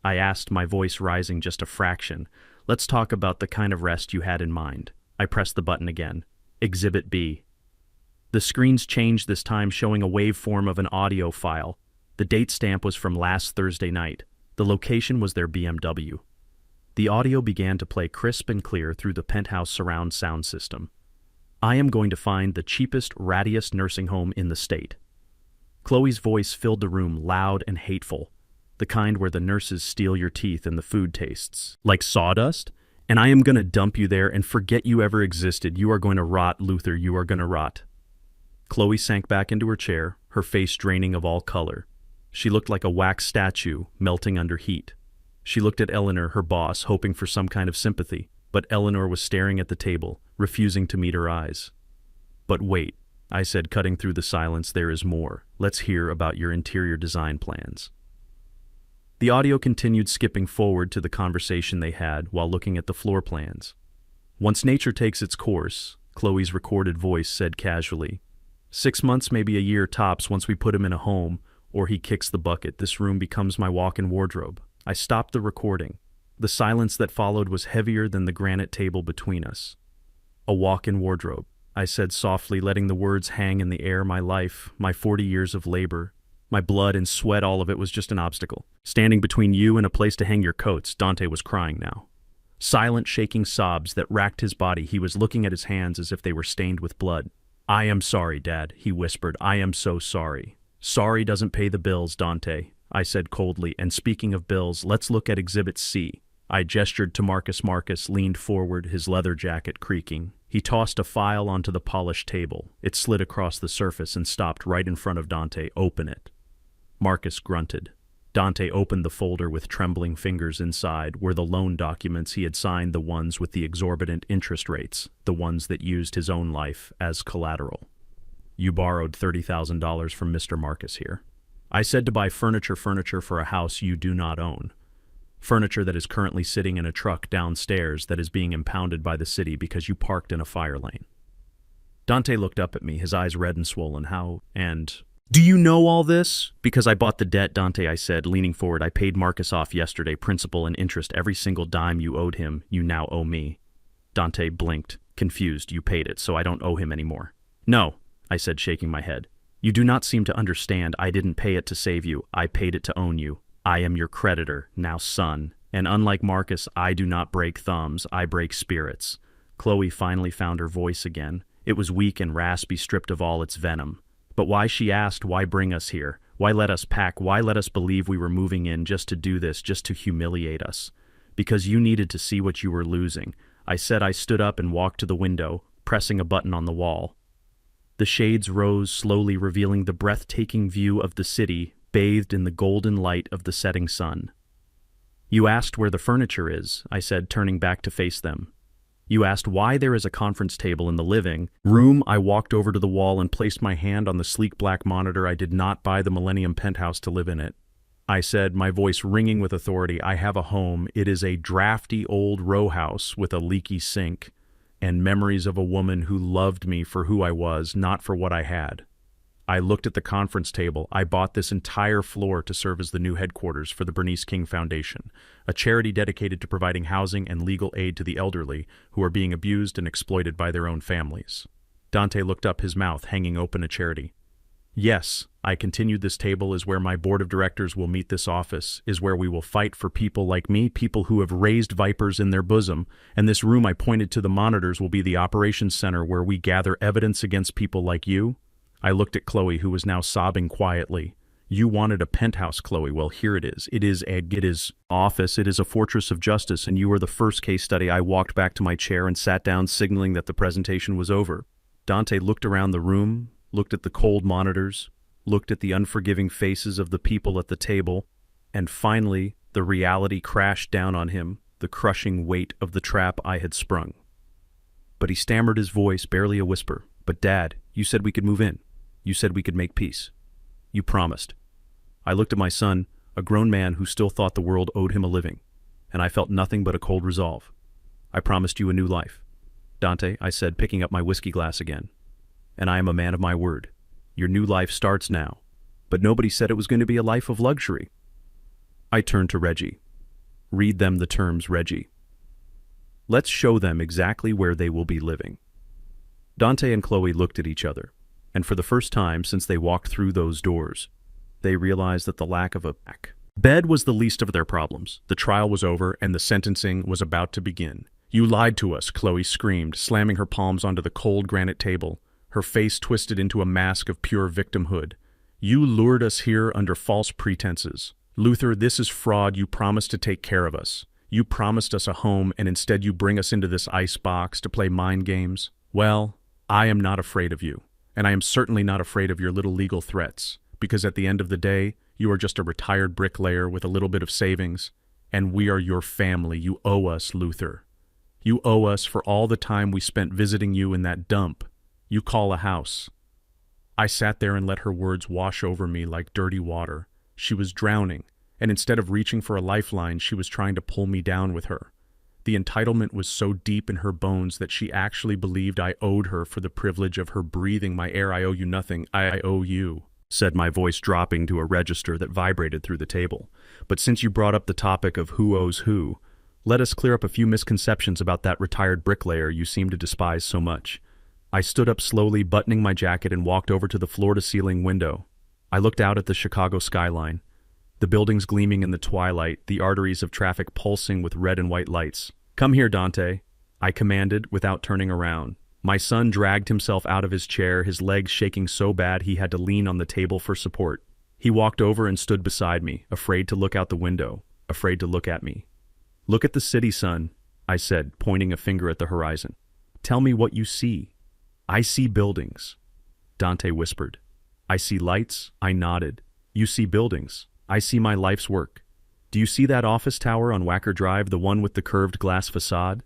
I asked, my voice rising just a fraction. "Let's talk about the kind of rest you had in mind." I pressed the button again. Exhibit B. The screens changed this time, showing a waveform of an audio file. The date stamp was from last Thursday night. The location was their BMW. The audio began to play crisp and clear through the Penthouse surround sound system. "I am going to find the cheapest, rattiest nursing home in the state." Chloe's voice filled the room, loud and hateful. "The kind where the nurses steal your teeth and the food tastes like sawdust? And I am going to dump you there and forget you ever existed. You are going to rot, Luther, you are going to rot." Chloe sank back into her chair, her face draining of all color. She looked like a wax statue, melting under heat. She looked at Eleanor, her boss, hoping for some kind of sympathy, but Eleanor was staring at the table, refusing to meet her eyes. "But wait," I said, cutting through the silence, "there is more. Let's hear about your interior design plans." The audio continued, skipping forward to the conversation they had while looking at the floor plans. "Once nature takes its course," Chloe's recorded voice said casually, 6 months, maybe a year tops, once we put him in a home, or he kicks the bucket, this room becomes my walk-in wardrobe." I stopped the recording. The silence that followed was heavier than the granite table between us. "A walk-in wardrobe," I said softly, letting the words hang in the air. My life, my 40 years of labor, my blood and sweat, all of it was just an obstacle. Standing between you and a place to hang your coats. Dante was crying now. Silent, shaking sobs that racked his body. He was looking at his hands as if they were stained with blood. "I am sorry, Dad," he whispered. "I am so sorry." "Sorry doesn't pay the bills, Dante," I said coldly. "And speaking of bills, let's look at Exhibit C." I gestured to Marcus. Marcus leaned forward, his leather jacket creaking. He tossed a file onto the polished table. It slid across the surface and stopped right in front of Dante. "Open it." Marcus grunted. Dante opened the folder with trembling fingers. Inside were the loan documents he had signed, the ones with the exorbitant interest rates, the ones that used his own life as collateral. "You borrowed $30,000 from Mr. Marcus here. I said to buy furniture for a house you do not own. Furniture that is currently sitting in a truck downstairs that is being impounded by the city because you parked in a fire lane. Dante looked up at me, his eyes red and swollen. Do you know all this? Because I bought the debt, Dante, I said, leaning forward. I paid Marcus off yesterday, principal and interest, every single dime you owed him, you now owe me. Dante blinked, confused. You paid it, so I don't owe him anymore. No, I said, shaking my head. You do not seem to understand. I didn't pay it to save you. I paid it to own you. I am your creditor, now son. And unlike Marcus, I do not break thumbs. I break spirits. Chloe finally found her voice again. It was weak and raspy, stripped of all its venom. But why, she asked, why bring us here? Why let us pack? Why let us believe we were moving in just to do this, just to humiliate us? Because you needed to see what you were losing. I said. I stood up and walked to the window, pressing a button on the wall. The shades rose slowly, revealing the breathtaking view of the city, bathed in the golden light of the setting sun. You asked where the furniture is, I said, turning back to face them. You asked why there is a conference table in the living room. I walked over to the wall and placed my hand on the sleek black monitor. I did not buy the Millennium Penthouse to live in it. I said, my voice ringing with authority. I have a home. It is a drafty old row house with a leaky sink and memories of a woman who loved me for who I was, not for what I had. I looked at the conference table. I bought this entire floor to serve as the new headquarters for the Bernice King Foundation, a charity dedicated to providing housing and legal aid to the elderly who are being abused and exploited by their own families. Dante looked up, his mouth hanging open, a charity. Yes, I continued, this table is where my board of directors will meet. This office is where we will fight for people like me, people who have raised vipers in their bosom, and this room, I pointed to the monitors, will be the operations center where we gather evidence against people like you. I looked at Chloe, who was now sobbing quietly. You wanted a penthouse, Chloe. Well, here it is. It is office. It is a fortress of justice, and you were the first case study. I walked back to my chair and sat down, signaling that the presentation was over. Dante looked around the room, looked at the cold monitors, looked at the unforgiving faces of the people at the table, and finally, the reality crashed down on him, the crushing weight of the trap I had sprung. But he stammered, his voice barely a whisper. But Dad, you said we could move in. You said we could make peace. You promised. I looked at my son, a grown man who still thought the world owed him a living, and I felt nothing but a cold resolve. I promised you a new life. Dante, I said, picking up my whiskey glass again. And I am a man of my word. Your new life starts now. But nobody said it was going to be a life of luxury. I turned to Reggie. Read them the terms, Reggie. Let's show them exactly where they will be living. Dante and Chloe looked at each other, and for the first time since they walked through those doors, they realized that the lack of a bed was the least of their problems. The trial was over, and the sentencing was about to begin. You lied to us, Chloe screamed, slamming her palms onto the cold granite table, her face twisted into a mask of pure victimhood. You lured us here under false pretenses. Luther, this is fraud. You promised to take care of us. You promised us a home, and instead you bring us into this ice box to play mind games. Well, I am not afraid of you, and I am certainly not afraid of your little legal threats, because at the end of the day, you are just a retired bricklayer with a little bit of savings, and we are your family. You owe us, Luther. You owe us for all the time we spent visiting you in that dump you call a house. I sat there and let her words wash over me like dirty water. She was drowning, and instead of reaching for a lifeline, she was trying to pull me down with her. The entitlement was so deep in her bones that she actually believed I owed her for the privilege of her breathing my air. I owe you nothing. I owe you, said my voice, dropping to a register that vibrated through the table. But since you brought up the topic of who owes who, let us clear up a few misconceptions about that retired bricklayer you seem to despise so much. I stood up slowly, buttoning my jacket, and walked over to the floor-to-ceiling window. I looked out at the Chicago skyline, the buildings gleaming in the twilight, the arteries of traffic pulsing with red and white lights. Come here, Dante, I commanded without turning around. My son dragged himself out of his chair, his legs shaking so bad he had to lean on the table for support. He walked over and stood beside me, afraid to look out the window, afraid to look at me. Look at the city, son, I said, pointing a finger at the horizon. Tell me what you see. I see buildings, Dante whispered. I see lights, I nodded. You see buildings. I see my life's work. Do you see that office tower on Wacker Drive, the one with the curved glass facade?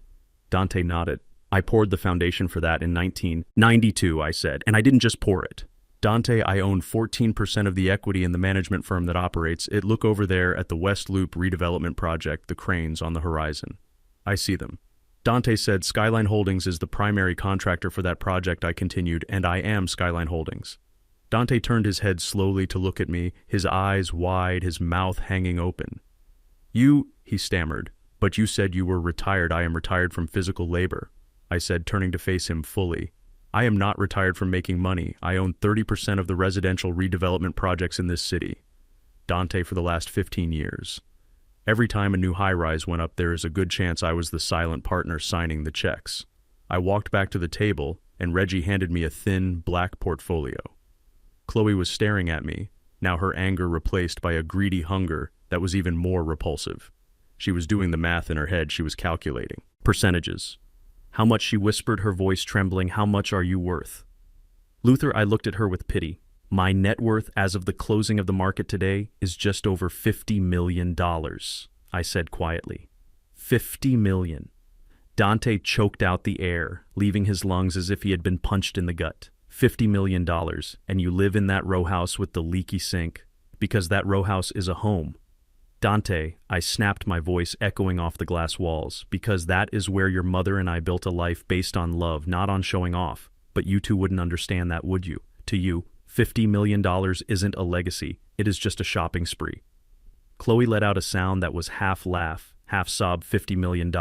Dante nodded. I poured the foundation for that in 1992, I said, and I didn't just pour it. Dante, I own 14% of the equity in the management firm that operates it. Look over there at the West Loop redevelopment project, the cranes on the horizon. I see them. Dante said Skyline Holdings is the primary contractor for that project, I continued, and I am Skyline Holdings. Dante turned his head slowly to look at me, his eyes wide, his mouth hanging open. He stammered, but you said you were retired. I am retired from physical labor, I said, turning to face him fully. I am not retired from making money. I own 30% of the residential redevelopment projects in this city. Dante, for the last 15 years. Every time a new high-rise went up, there is a good chance I was the silent partner signing the checks. I walked back to the table, and Reggie handed me a thin, black portfolio. Chloe was staring at me, now her anger replaced by a greedy hunger that was even more repulsive. She was doing the math in her head. She was calculating. Percentages. How much, she whispered, her voice trembling. How much are you worth? Luther, I looked at her with pity. My net worth as of the closing of the market today is just over $50 million, I said quietly. $50 million. Dante choked out the air, leaving his lungs as if he had been punched in the gut. $50 million, and you live in that row house with the leaky sink, because that row house is a home. Dante, I snapped, my voice echoing off the glass walls, because that is where your mother and I built a life based on love, not on showing off. But you two wouldn't understand that, would you? To you, $50 million isn't a legacy, it is just a shopping spree. Chloe let out a sound that was half laugh, half sob. $50 million,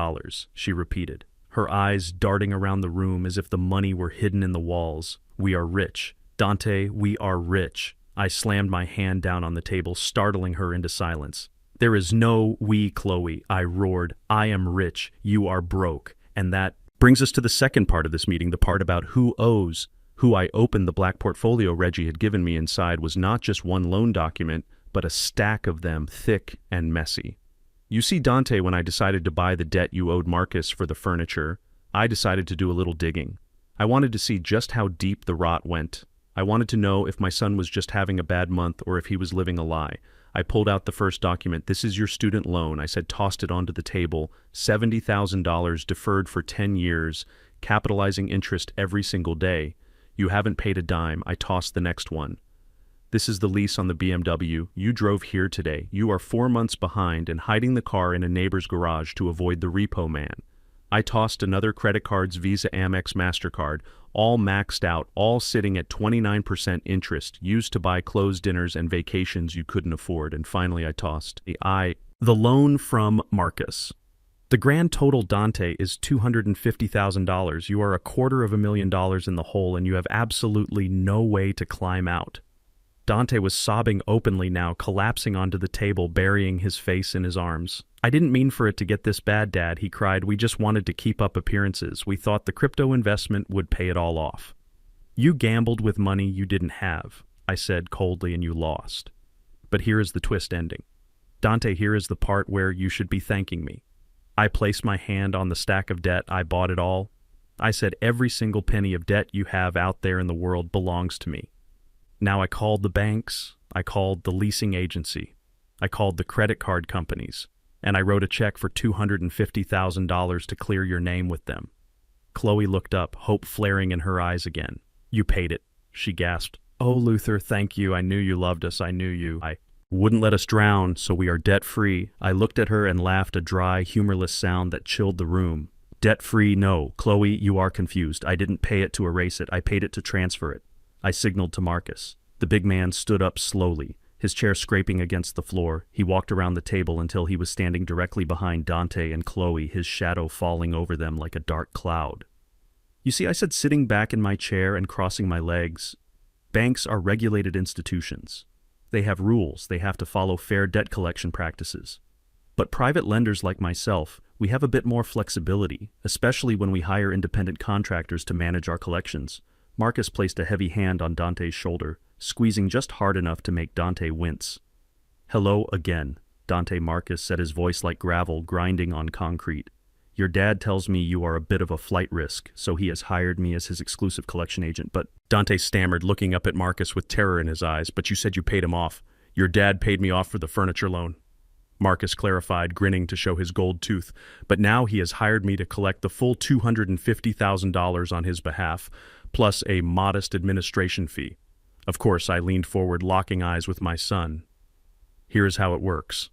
she repeated, her eyes darting around the room as if the money were hidden in the walls. We are rich. Dante, we are rich. I slammed my hand down on the table, startling her into silence. There is no we, Chloe, I roared. I am rich, you are broke. And that brings us to the second part of this meeting, the part about who owes. Who I opened the black portfolio Reggie had given me. Inside was not just one loan document, but a stack of them, thick and messy. You see, Dante, when I decided to buy the debt you owed Marcus for the furniture, I decided to do a little digging. I wanted to see just how deep the rot went. I wanted to know if my son was just having a bad month or if he was living a lie. I pulled out the first document. This is your student loan, I said, tossed it onto the table. $70,000 deferred for 10 years, capitalizing interest every single day. You haven't paid a dime. I tossed the next one. This is the lease on the BMW. You drove here today. You are 4 months behind and hiding the car in a neighbor's garage to avoid the repo man. I tossed another credit cards, Visa, Amex, MasterCard, all maxed out, all sitting at 29% interest, used to buy clothes, dinners, and vacations you couldn't afford. And finally I tossed the loan from Marcus. The grand total, Dante, is $250,000. You are $250,000 in the hole, and you have absolutely no way to climb out. Dante was sobbing openly now, collapsing onto the table, burying his face in his arms. I didn't mean for it to get this bad, Dad, he cried. We just wanted to keep up appearances. We thought the crypto investment would pay it all off. You gambled with money you didn't have, I said coldly, and you lost. But here is the twist ending. Dante, here is the part where you should be thanking me. I placed my hand on the stack of debt. I bought it all. I said every single penny of debt you have out there in the world belongs to me. Now I called the banks, I called the leasing agency, I called the credit card companies, and I wrote a check for $250,000 to clear your name with them. Chloe looked up, hope flaring in her eyes again. You paid it, she gasped. Oh, Luther, thank you. I knew you loved us. I knew you. I wouldn't let us drown, so we are debt-free. I looked at her and laughed, a dry, humorless sound that chilled the room. Debt-free? No. Chloe, you are confused. I didn't pay it to erase it. I paid it to transfer it. I signaled to Marcus. The big man stood up slowly, his chair scraping against the floor. He walked around the table until he was standing directly behind Dante and Chloe, his shadow falling over them like a dark cloud. You see, I said, sitting back in my chair and crossing my legs, banks are regulated institutions. They have rules. They have to follow fair debt collection practices. But private lenders like myself, we have a bit more flexibility, especially when we hire independent contractors to manage our collections. Marcus placed a heavy hand on Dante's shoulder, squeezing just hard enough to make Dante wince. Hello again, Dante. Marcus said, his voice like gravel grinding on concrete. Your dad tells me you are a bit of a flight risk, so he has hired me as his exclusive collection agent. But Dante stammered, looking up at Marcus with terror in his eyes. But you said you paid him off. Your dad paid me off for the furniture loan. Marcus clarified, grinning to show his gold tooth. But now he has hired me to collect the full $250,000 on his behalf, plus a modest administration fee. Of course, I leaned forward, locking eyes with my son. Here is how it works.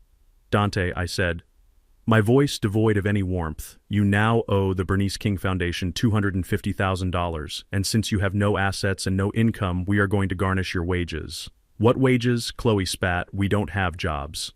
Dante, I said, my voice devoid of any warmth, you now owe the Bernice King Foundation $250,000, and since you have no assets and no income, we are going to garnish your wages. What wages? Chloe spat. We don't have jobs.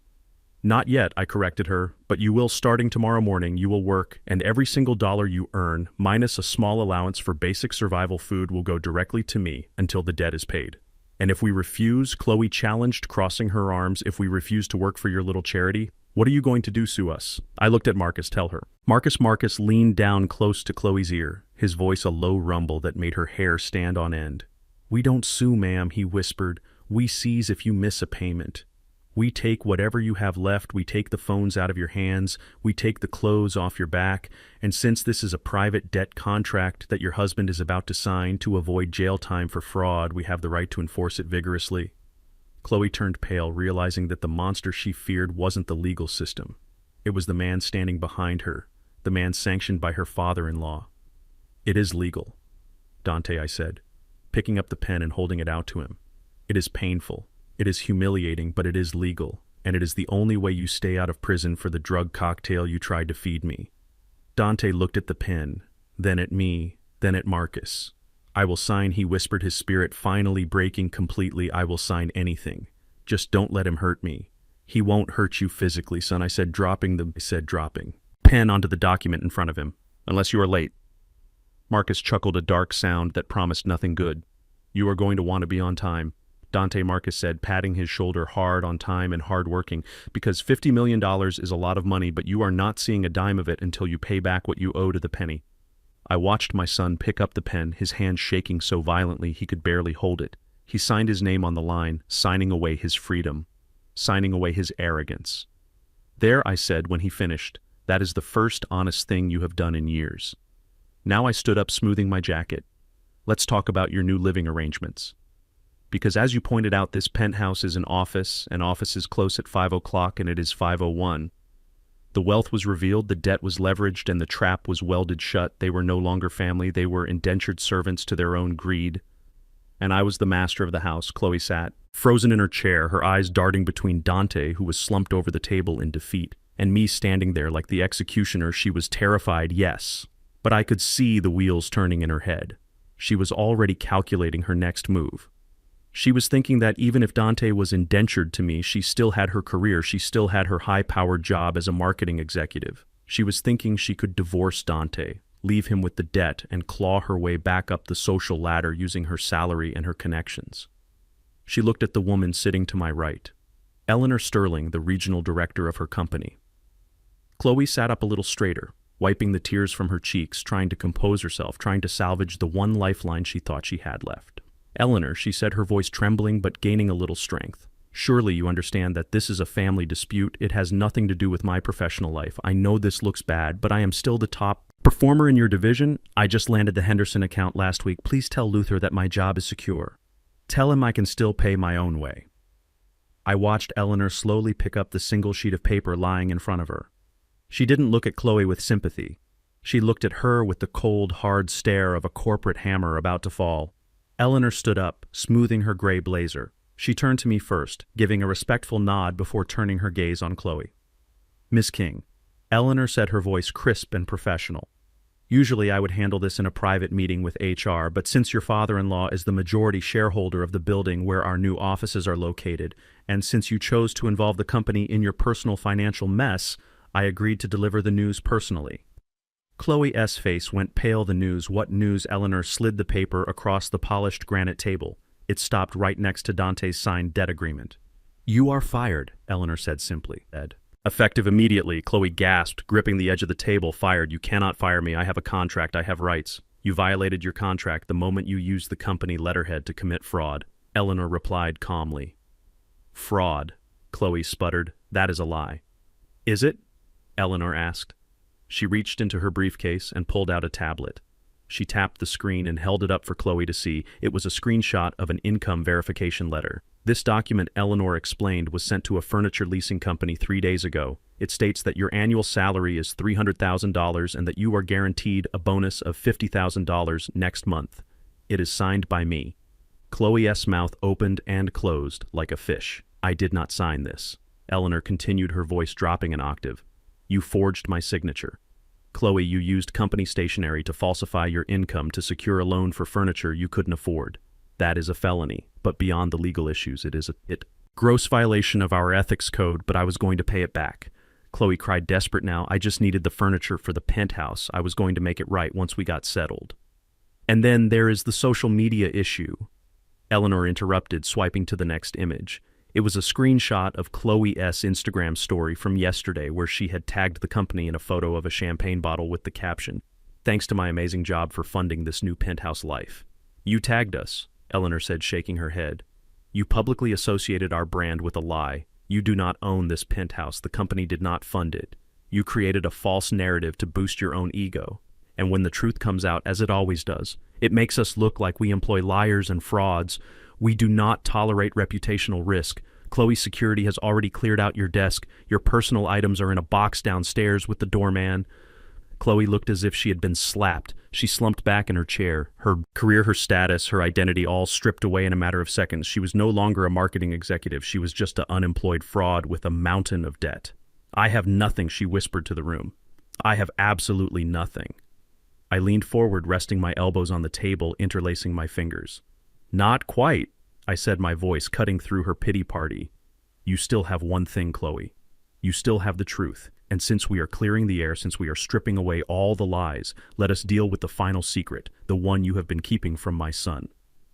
Not yet, I corrected her, but you will. Starting tomorrow morning, you will work, and every single dollar you earn, minus a small allowance for basic survival food, will go directly to me until the debt is paid. And if we refuse, Chloe challenged, crossing her arms, if we refuse to work for your little charity, what are you going to do, sue us? I looked at Marcus. Tell her. Marcus leaned down close to Chloe's ear, his voice a low rumble that made her hair stand on end. We don't sue, ma'am, he whispered. We seize if you miss a payment. We take whatever you have left, we take the phones out of your hands, we take the clothes off your back, and since this is a private debt contract that your husband is about to sign to avoid jail time for fraud, we have the right to enforce it vigorously. Chloe turned pale, realizing that the monster she feared wasn't the legal system. It was the man standing behind her, the man sanctioned by her father-in-law. It is legal, Dante, I said, picking up the pen and holding it out to him. It is painful. It is humiliating, but it is legal, and it is the only way you stay out of prison for the drug cocktail you tried to feed me. Dante looked at the pen, then at me, then at Marcus. I will sign, he whispered, his spirit finally breaking completely. I will sign anything. Just don't let him hurt me. He won't hurt you physically, son, I said, dropping pen onto the document in front of him. Unless you are late. Marcus chuckled a dark sound that promised nothing good. You are going to want to be on time, Dante, Marcus said, patting his shoulder. Hard on time and hard working, because $50 million is a lot of money, but you are not seeing a dime of it until you pay back what you owe to the penny. I watched my son pick up the pen, his hand shaking so violently he could barely hold it. He signed his name on the line, signing away his freedom, signing away his arrogance. There, I said when he finished, that is the first honest thing you have done in years. Now I stood up, smoothing my jacket. Let's talk about your new living arrangements. Because as you pointed out, this penthouse is an office, and offices close at 5 o'clock, and it is 5:01. The wealth was revealed, the debt was leveraged, and the trap was welded shut. They were no longer family, they were indentured servants to their own greed. And I was the master of the house. Chloe sat, frozen in her chair, her eyes darting between Dante, who was slumped over the table in defeat, and me standing there like the executioner. She was terrified, yes, but I could see the wheels turning in her head. She was already calculating her next move. She was thinking that even if Dante was indentured to me, she still had her career, she still had her high-powered job as a marketing executive. She was thinking she could divorce Dante, leave him with the debt, and claw her way back up the social ladder using her salary and her connections. She looked at the woman sitting to my right, Eleanor Sterling, the regional director of her company. Chloe sat up a little straighter, wiping the tears from her cheeks, trying to compose herself, trying to salvage the one lifeline she thought she had left. Eleanor, she said, her voice trembling but gaining a little strength. Surely you understand that this is a family dispute. It has nothing to do with my professional life. I know this looks bad, but I am still the top performer in your division. I just landed the Henderson account last week. Please tell Luther that my job is secure. Tell him I can still pay my own way. I watched Eleanor slowly pick up the single sheet of paper lying in front of her. She didn't look at Chloe with sympathy. She looked at her with the cold, hard stare of a corporate hammer about to fall. Eleanor stood up, smoothing her gray blazer. She turned to me first, giving a respectful nod before turning her gaze on Chloe. Miss King, Eleanor said, her voice crisp and professional. Usually I would handle this in a private meeting with HR, but since your father-in-law is the majority shareholder of the building where our new offices are located, and since you chose to involve the company in your personal financial mess, I agreed to deliver the news personally. Chloe's face went pale. The news? What news? Eleanor slid the paper across the polished granite table. It stopped right next to Dante's signed debt agreement. You are fired, Eleanor said simply. Effective immediately, Chloe gasped, gripping the edge of the table. Fired? You cannot fire me. I have a contract. I have rights. You violated your contract the moment you used the company letterhead to commit fraud, Eleanor replied calmly. Fraud, Chloe sputtered. That is a lie. Is it? Eleanor asked. She reached into her briefcase and pulled out a tablet. She tapped the screen and held it up for Chloe to see. It was a screenshot of an income verification letter. This document, Eleanor explained, was sent to a furniture leasing company 3 days ago. It states that your annual salary is $300,000 and that you are guaranteed a bonus of $50,000 next month. It is signed by me. Chloe's mouth opened and closed like a fish. I did not sign this. Eleanor continued, her voice dropping an octave. You forged my signature. Chloe, you used company stationery to falsify your income to secure a loan for furniture you couldn't afford. That is a felony, but beyond the legal issues, it is a gross violation of our ethics code, but I was going to pay it back. Chloe cried, desperate now. I just needed the furniture for the penthouse. I was going to make it right once we got settled. And then there is the social media issue. Eleanor interrupted, swiping to the next image. It was a screenshot of Chloe's Instagram story from yesterday where she had tagged the company in a photo of a champagne bottle with the caption, "Thanks to my amazing job for funding this new penthouse life." You tagged us, Eleanor said, shaking her head. You publicly associated our brand with a lie. You do not own this penthouse. The company did not fund it. You created a false narrative to boost your own ego. And when the truth comes out, as it always does, it makes us look like we employ liars and frauds. We do not tolerate reputational risk. Chloe's security has already cleared out your desk. Your personal items are in a box downstairs with the doorman. Chloe looked as if she had been slapped. She slumped back in her chair. Her career, her status, her identity all stripped away in a matter of seconds. She was no longer a marketing executive. She was just an unemployed fraud with a mountain of debt. I have nothing, she whispered to the room. I have absolutely nothing. I leaned forward, resting my elbows on the table, interlacing my fingers. Not quite, I said, my voice cutting through her pity party. You still have one thing, Chloe. You still have the truth. And since we are clearing the air, since we are stripping away all the lies, let us deal with the final secret, the one you have been keeping from my son.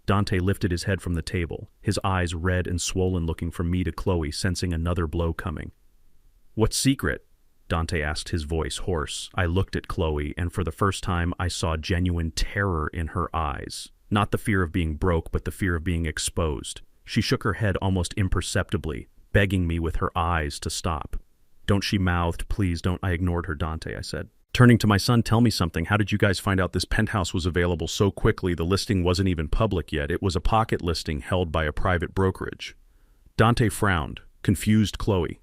Dante lifted his head from the table, his eyes red and swollen, looking from me to Chloe, sensing another blow coming. What secret? Dante asked, his voice hoarse. I looked at Chloe, and for the first time I saw genuine terror in her eyes. Not the fear of being broke, but the fear of being exposed. She shook her head almost imperceptibly, begging me with her eyes to stop. Don't, she mouthed. Please don't. I ignored her. Dante, I said. Turning to my son, tell me something. How did you guys find out this penthouse was available so quickly? The listing wasn't even public yet. It was a pocket listing held by a private brokerage. Dante frowned, confused. Chloe.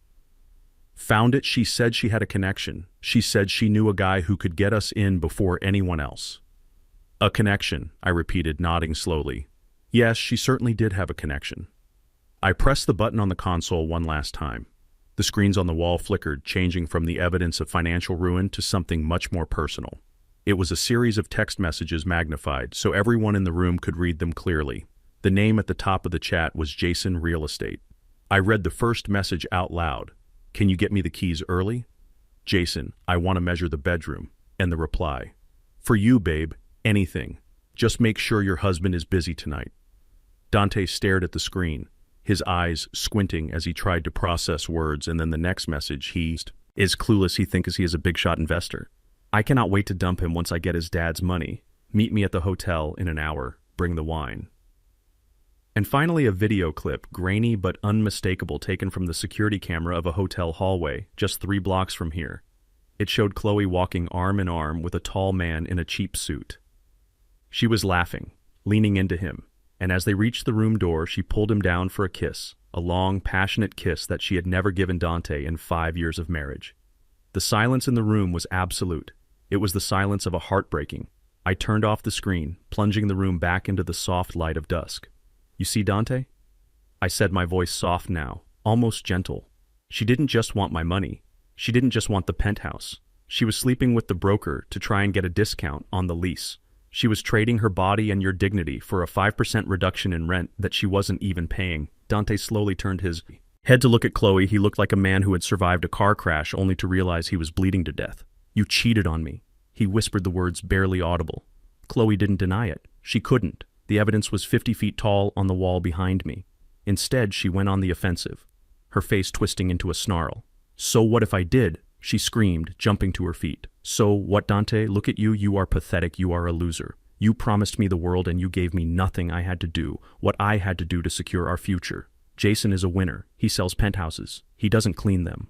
Found it. She said she had a connection. She said she knew a guy who could get us in before anyone else. A connection, I repeated, nodding slowly. Yes, she certainly did have a connection. I pressed the button on the console one last time. The screens on the wall flickered, changing from the evidence of financial ruin to something much more personal. It was a series of text messages magnified, so everyone in the room could read them clearly. The name at the top of the chat was Jason Real Estate. I read the first message out loud. Can you get me the keys early? Jason, I want to measure the bedroom. And the reply. For you, babe, anything. Just make sure your husband is busy tonight. Dante stared at the screen, his eyes squinting as he tried to process words, and then the next message, he is clueless. He thinks he is a big-shot investor. I cannot wait to dump him once I get his dad's money. Meet me at the hotel in an hour. Bring the wine. And finally, a video clip, grainy but unmistakable, taken from the security camera of a hotel hallway, just 3 blocks from here. It showed Chloe walking arm in arm with a tall man in a cheap suit. She was laughing, leaning into him, and as they reached the room door, she pulled him down for a kiss, a long, passionate kiss that she had never given Dante in 5 years of marriage. The silence in the room was absolute. It was the silence of a heartbreaking. I turned off the screen, plunging the room back into the soft light of dusk. You see, Dante? I said, my voice soft now, almost gentle. She didn't just want my money. She didn't just want the penthouse. She was sleeping with the broker to try and get a discount on the lease. She was trading her body and your dignity for a 5% reduction in rent that she wasn't even paying. Dante slowly turned his head to look at Chloe. He looked like a man who had survived a car crash only to realize he was bleeding to death. You cheated on me. He whispered the words barely audible. Chloe didn't deny it. She couldn't. The evidence was 50 feet tall on the wall behind me. Instead, she went on the offensive, her face twisting into a snarl. So what if I did? She screamed, jumping to her feet. So what, Dante? Look at you. You are pathetic. You are a loser. You promised me the world and you gave me nothing. I had to do what I had to do to secure our future. Jason is a winner. He sells penthouses. He doesn't clean them.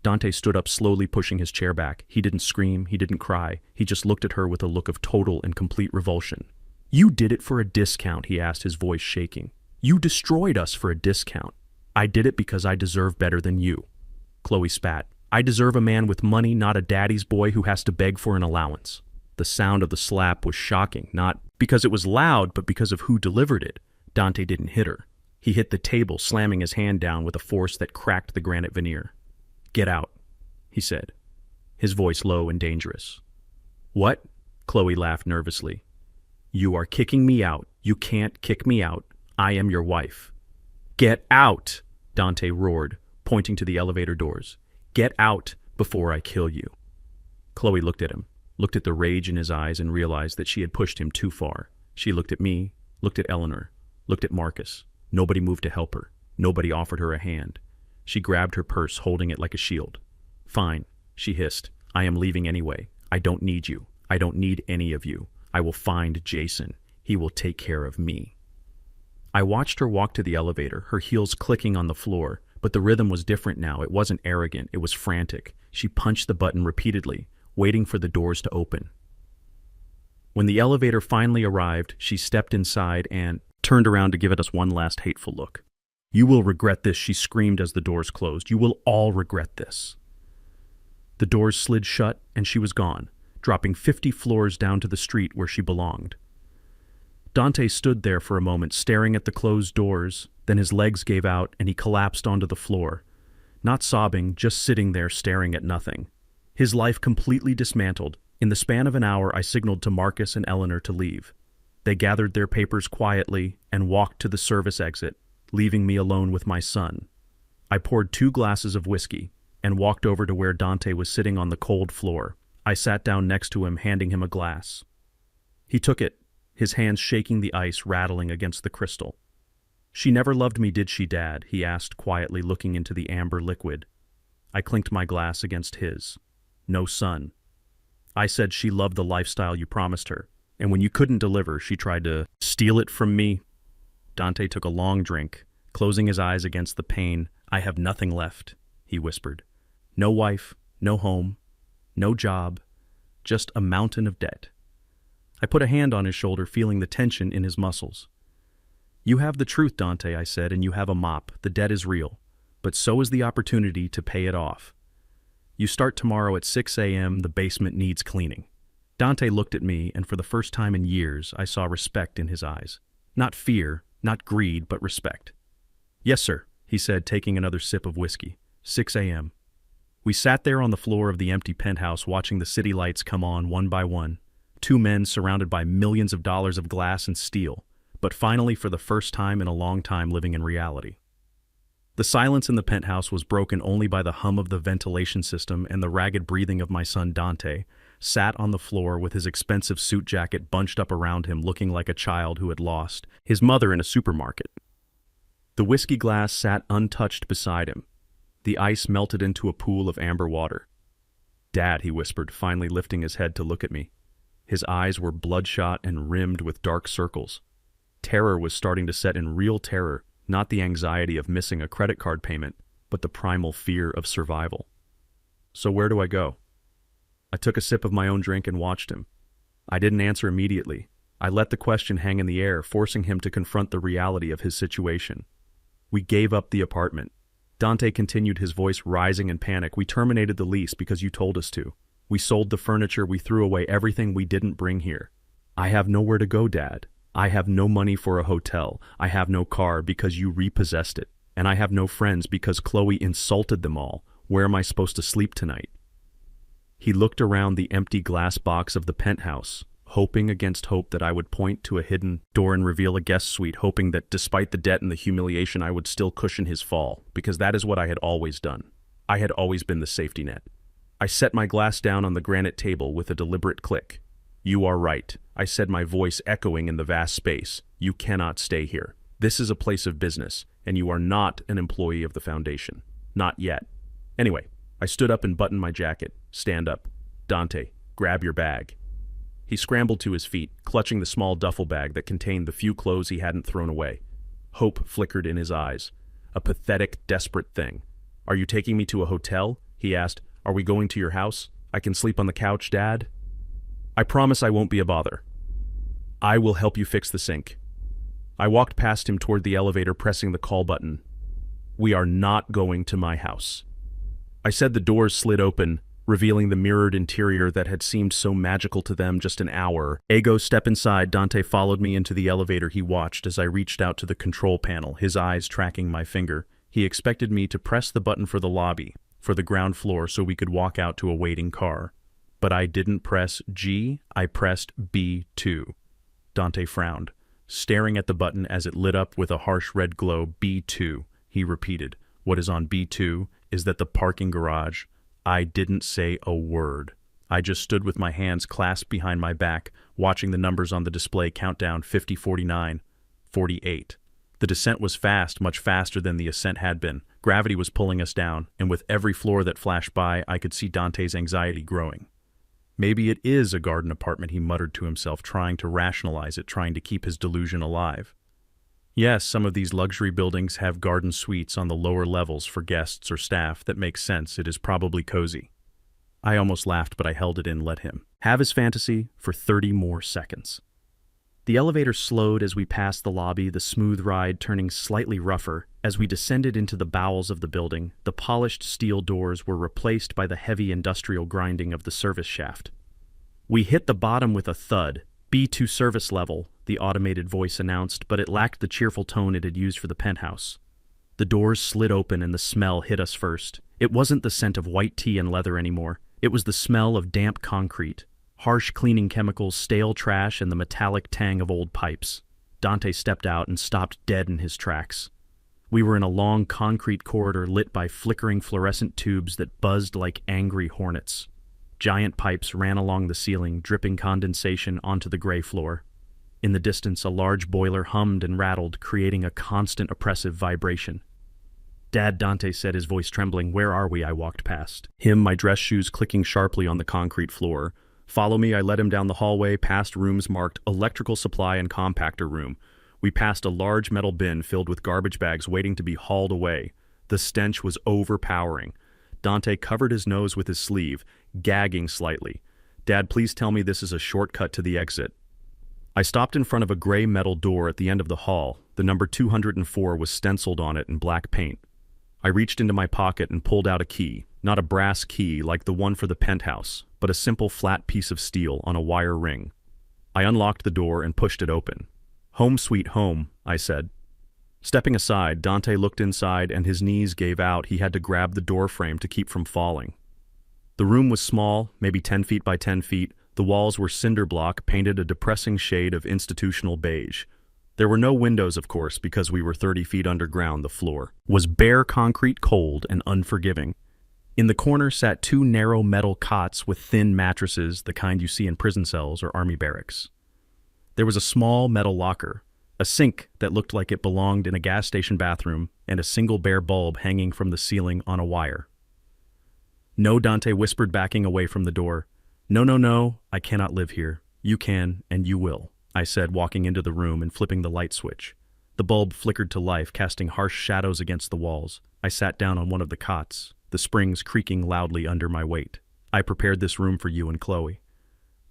Dante stood up, slowly pushing his chair back. He didn't scream. He didn't cry. He just looked at her with a look of total and complete revulsion. You did it for a discount, he asked, his voice shaking. You destroyed us for a discount. I did it because I deserve better than you. Chloe spat. I deserve a man with money, not a daddy's boy who has to beg for an allowance. The sound of the slap was shocking, not because it was loud, but because of who delivered it. Dante didn't hit her. He hit the table, slamming his hand down with a force that cracked the granite veneer. "Get out," he said, his voice low and dangerous. "What?" Chloe laughed nervously. "You are kicking me out. You can't kick me out. I am your wife." "Get out!" Dante roared, pointing to the elevator doors. "Get out before I kill you." Chloe looked at him, looked at the rage in his eyes, and realized that she had pushed him too far. She looked at me, looked at Eleanor, looked at Marcus. Nobody moved to help her. Nobody offered her a hand. She grabbed her purse, holding it like a shield. "Fine," she hissed. "I am leaving anyway. I don't need you. I don't need any of you. I will find Jason. He will take care of me." I watched her walk to the elevator, her heels clicking on the floor, but the rhythm was different now. It wasn't arrogant, it was frantic. She punched the button repeatedly, waiting for the doors to open. When the elevator finally arrived, she stepped inside and turned around to give us one last hateful look. "You will regret this," she screamed as the doors closed. "You will all regret this." The doors slid shut, and she was gone, dropping 50 floors down to the street where she belonged. Dante stood there for a moment, staring at the closed doors, then his legs gave out and he collapsed onto the floor. Not sobbing, just sitting there staring at nothing. His life completely dismantled. In the span of an hour, I signaled to Marcus and Eleanor to leave. They gathered their papers quietly and walked to the service exit, leaving me alone with my son. I poured 2 glasses of whiskey and walked over to where Dante was sitting on the cold floor. I sat down next to him, handing him a glass. He took it, his hands shaking the ice, rattling against the crystal. "She never loved me, did she, Dad?" he asked quietly, looking into the amber liquid. I clinked my glass against his. "No, son. I said she loved the lifestyle you promised her, and when you couldn't deliver, she tried to steal it from me." Dante took a long drink, closing his eyes against the pain. "I have nothing left," he whispered. "No wife, no home, no job, just a mountain of debt." I put a hand on his shoulder, feeling the tension in his muscles. "You have the truth, Dante," I said, "and you have a mop. The debt is real, but so is the opportunity to pay it off. You start tomorrow at 6 a.m. The basement needs cleaning." Dante looked at me, and for the first time in years, I saw respect in his eyes. Not fear, not greed, but respect. "Yes, sir," he said, taking another sip of whiskey. 6 a.m. We sat there on the floor of the empty penthouse, watching the city lights come on one by one. 2 men surrounded by millions of dollars of glass and steel, but finally, for the first time in a long time, living in reality. The silence in the penthouse was broken only by the hum of the ventilation system and the ragged breathing of my son Dante, sat on the floor with his expensive suit jacket bunched up around him, looking like a child who had lost his mother in a supermarket. The whiskey glass sat untouched beside him. The ice melted into a pool of amber water. "Dad," he whispered, finally lifting his head to look at me. His eyes were bloodshot and rimmed with dark circles. Terror was starting to set in, real terror, not the anxiety of missing a credit card payment, but the primal fear of survival. "So where do I go?" I took a sip of my own drink and watched him. I didn't answer immediately. I let the question hang in the air, forcing him to confront the reality of his situation. "We gave up the apartment." Dante continued, his voice rising in panic. "We terminated the lease because you told us to. We sold the furniture, we threw away everything we didn't bring here. I have nowhere to go, Dad. I have no money for a hotel. I have no car because you repossessed it. And I have no friends because Chloe insulted them all. Where am I supposed to sleep tonight?" He looked around the empty glass box of the penthouse, hoping against hope that I would point to a hidden door and reveal a guest suite, hoping that despite the debt and the humiliation, I would still cushion his fall, because that is what I had always done. I had always been the safety net. I set my glass down on the granite table with a deliberate click. "You are right," I said, my voice echoing in the vast space. "You cannot stay here. This is a place of business, and you are not an employee of the foundation. Not yet. Anyway," I stood up and buttoned my jacket. "Stand up. Dante, grab your bag." He scrambled to his feet, clutching the small duffel bag that contained the few clothes he hadn't thrown away. Hope flickered in his eyes. A pathetic, desperate thing. "Are you taking me to a hotel?" he asked. "Are we going to your house? I can sleep on the couch, Dad." "I promise I won't be a bother. I will help you fix the sink." I walked past him toward the elevator, pressing the call button. "We are not going to my house." I said. The doors slid open, revealing the mirrored interior that had seemed so magical to them just an hour. Ego, step inside. Dante followed me into the elevator. He watched as I reached out to the control panel, his eyes tracking my finger. He expected me to press the button for the lobby, for the ground floor, so we could walk out to a waiting car. But I didn't press G, I pressed B2. Dante frowned, staring at the button as it lit up with a harsh red glow. B2, he repeated. What is on B2 is that the parking garage. I didn't say a word. I just stood with my hands clasped behind my back, watching the numbers on the display count down 50, 49, 48. The descent was fast, much faster than the ascent had been. Gravity was pulling us down, and with every floor that flashed by, I could see Dante's anxiety growing. Maybe it is a garden apartment, he muttered to himself, trying to rationalize it, trying to keep his delusion alive. Yes, some of these luxury buildings have garden suites on the lower levels for guests or staff. That makes sense. It is probably cozy. I almost laughed, but I held it in, let him have his fantasy for 30 more seconds. The elevator slowed as we passed the lobby, the smooth ride turning slightly rougher. As we descended into the bowels of the building, the polished steel doors were replaced by the heavy industrial grinding of the service shaft. We hit the bottom with a thud. B2 service level, the automated voice announced, but it lacked the cheerful tone it had used for the penthouse. The doors slid open and the smell hit us first. It wasn't the scent of white tea and leather anymore. It was the smell of damp concrete, harsh cleaning chemicals, stale trash, and the metallic tang of old pipes. Dante stepped out and stopped dead in his tracks. We were in a long concrete corridor lit by flickering fluorescent tubes that buzzed like angry hornets. Giant pipes ran along the ceiling, dripping condensation onto the gray floor. In the distance, a large boiler hummed and rattled, creating a constant oppressive vibration. "Dad," Dante said, his voice trembling. "Where are we?" I walked past him, my dress shoes clicking sharply on the concrete floor. "Follow me." I led him down the hallway, past rooms marked electrical supply and compactor room. We passed a large metal bin filled with garbage bags waiting to be hauled away. The stench was overpowering. Dante covered his nose with his sleeve, gagging slightly. "Dad, please tell me this is a shortcut to the exit." I stopped in front of a gray metal door at the end of the hall. The number 204 was stenciled on it in black paint. I reached into my pocket and pulled out a key, not a brass key like the one for the penthouse, but a simple flat piece of steel on a wire ring. I unlocked the door and pushed it open. "Home sweet home," I said. Stepping aside, Dante looked inside and his knees gave out. He had to grab the door frame to keep from falling. The room was small, maybe 10 feet by 10 feet. The walls were cinder block, painted a depressing shade of institutional beige. There were no windows, of course, because we were 30 feet underground. The floor was bare concrete, cold and unforgiving. In the corner sat two narrow metal cots with thin mattresses, the kind you see in prison cells or army barracks. There was a small metal locker, a sink that looked like it belonged in a gas station bathroom, and a single bare bulb hanging from the ceiling on a wire. "No," Dante whispered, backing away from the door. "No, no, no, I cannot live here. You can, and you will," I said, walking into the room and flipping the light switch. The bulb flickered to life, casting harsh shadows against the walls. I sat down on one of the cots, the springs creaking loudly under my weight. "I prepared this room for you and Chloe,"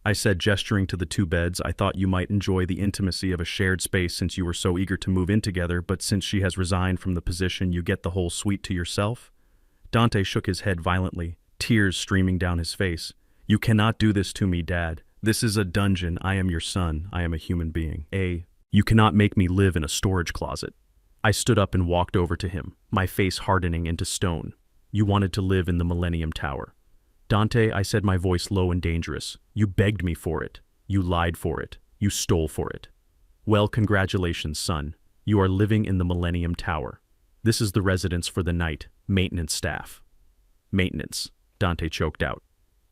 I said, gesturing to the two beds. "I thought you might enjoy the intimacy of a shared space since you were so eager to move in together, but since she has resigned from the position, you get the whole suite to yourself." Dante shook his head violently, tears streaming down his face. "You cannot do this to me, Dad. This is a dungeon. I am your son. I am a human being. You cannot make me live in a storage closet." I stood up and walked over to him, my face hardening into stone. "You wanted to live in the Millennium Tower." "Dante," I said, my voice low and dangerous, "you begged me for it. You lied for it. You stole for it. Well, congratulations, son. You are living in the Millennium Tower. This is the residence for the night. Maintenance staff." "Maintenance," Dante choked out.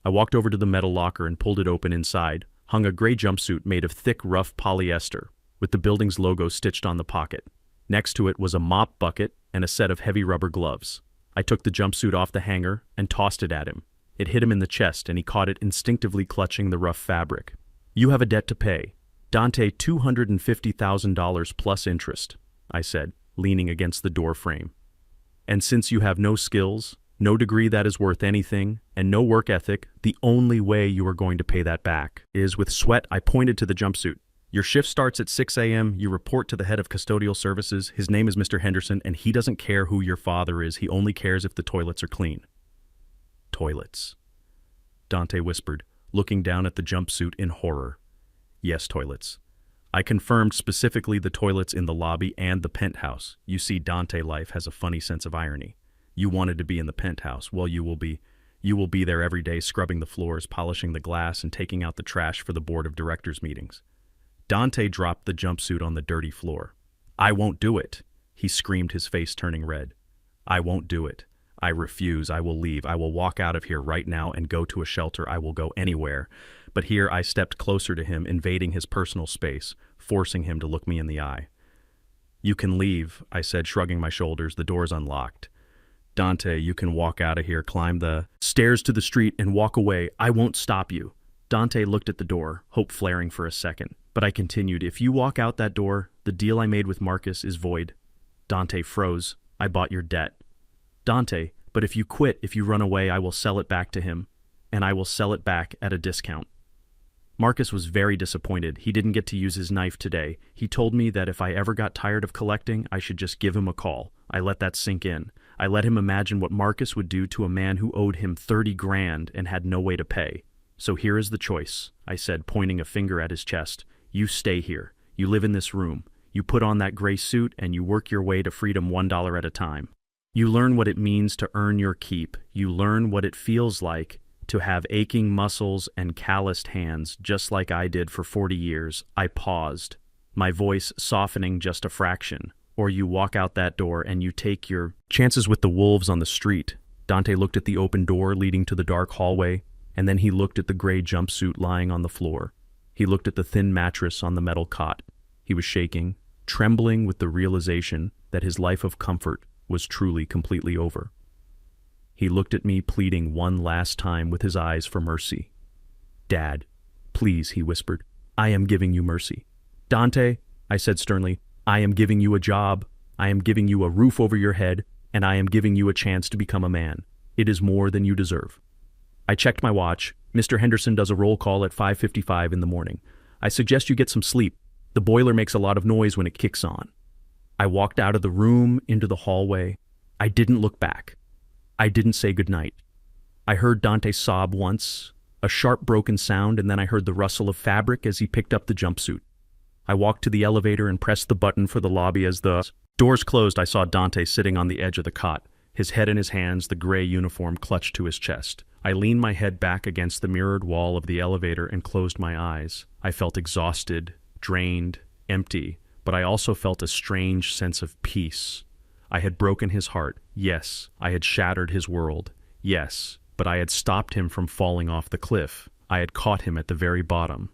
I walked over to the metal locker and pulled it open. Inside hung a gray jumpsuit made of thick, rough polyester, with the building's logo stitched on the pocket. Next to it was a mop bucket and a set of heavy rubber gloves. I took the jumpsuit off the hanger and tossed it at him. It hit him in the chest, and he caught it, instinctively clutching the rough fabric. "You have a debt to pay. Dante, $250,000 plus interest," I said, leaning against the door frame. "And since you have no skills, no degree that is worth anything, and no work ethic, the only way you are going to pay that back is with sweat." I pointed to the jumpsuit. "Your shift starts at 6 a.m. You report to the head of custodial services. His name is Mr. Henderson, and he doesn't care who your father is. He only cares if the toilets are clean." Toilets. Dante whispered, looking down at the jumpsuit in horror. Yes, toilets. I confirmed specifically the toilets in the lobby and the penthouse. You see, Dante life has a funny sense of irony. You wanted to be in the penthouse. Well, you will be. You will be there every day scrubbing the floors, polishing the glass, and taking out the trash for the board of directors meetings. Dante dropped the jumpsuit on the dirty floor. I won't do it, he screamed, his face turning red. I won't do it. I refuse. I will leave. I will walk out of here right now and go to a shelter. I will go anywhere. But here I stepped closer to him, invading his personal space, forcing him to look me in the eye. You can leave, I said, shrugging my shoulders. The door's unlocked. Dante, you can walk out of here, climb the stairs to the street, and walk away. I won't stop you. Dante looked at the door, hope flaring for a second. But I continued, if you walk out that door, the deal I made with Marcus is void. Dante froze. I bought your debt. Dante, but if you quit, if you run away, I will sell it back to him, and I will sell it back at a discount. Marcus was very disappointed. He didn't get to use his knife today. He told me that if I ever got tired of collecting, I should just give him a call. I let that sink in. I let him imagine what Marcus would do to a man who owed him 30 grand and had no way to pay. So here is the choice, I said, pointing a finger at his chest. You stay here. You live in this room. You put on that gray suit and you work your way to freedom $1 at a time. You learn what it means to earn your keep. You learn what it feels like to have aching muscles and calloused hands, just like I did for 40 years. I paused, my voice softening just a fraction. Or you walk out that door and you take your chances with the wolves on the street. Dante looked at the open door leading to the dark hallway, and then he looked at the gray jumpsuit lying on the floor. He looked at the thin mattress on the metal cot. He was shaking, trembling with the realization that his life of comfort was truly completely over. He looked at me, pleading one last time with his eyes for mercy. Dad, please, he whispered. I am giving you mercy. Dante, I said sternly, I am giving you a job. I am giving you a roof over your head, and I am giving you a chance to become a man. It is more than you deserve. I checked my watch. Mr. Henderson does a roll call at 5:55 in the morning. I suggest you get some sleep. The boiler makes a lot of noise when it kicks on. I walked out of the room into the hallway. I didn't look back. I didn't say goodnight. I heard Dante sob once, a sharp broken sound, and then I heard the rustle of fabric as he picked up the jumpsuit. I walked to the elevator and pressed the button for the lobby. As the doors closed, I saw Dante sitting on the edge of the cot, his head in his hands, the gray uniform clutched to his chest. I leaned my head back against the mirrored wall of the elevator and closed my eyes. I felt exhausted, drained, empty, but I also felt a strange sense of peace. I had broken his heart. Yes, I had shattered his world. Yes, but I had stopped him from falling off the cliff. I had caught him at the very bottom.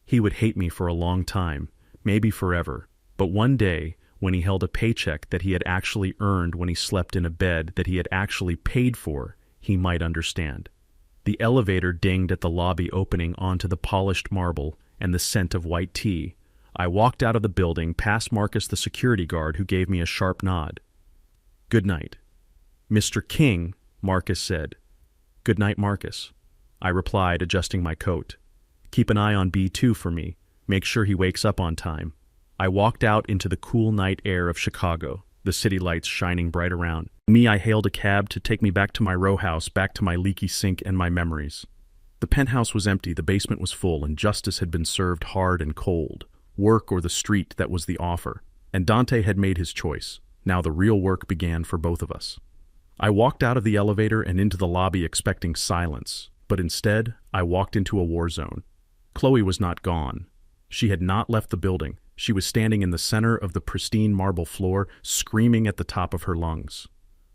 He would hate me for a long time, maybe forever, but one day, when he held a paycheck that he had actually earned, when he slept in a bed that he had actually paid for, he might understand. The elevator dinged at the lobby opening onto the polished marble and the scent of white tea. I walked out of the building, past Marcus the security guard, who gave me a sharp nod. Good night. Mr. King, Marcus said. Good night, Marcus. I replied, adjusting my coat. Keep an eye on B2 for me. Make sure he wakes up on time. I walked out into the cool night air of Chicago, the city lights shining bright around. I hailed a cab to take me back to my row house, back to my leaky sink and my memories. The penthouse was empty, the basement was full, and justice had been served hard and cold. Work or the street, that was the offer. And Dante had made his choice. Now the real work began for both of us. I walked out of the elevator and into the lobby expecting silence, but instead I walked into a war zone. Chloe was not gone. She had not left the building. She was standing in the center of the pristine marble floor, screaming at the top of her lungs,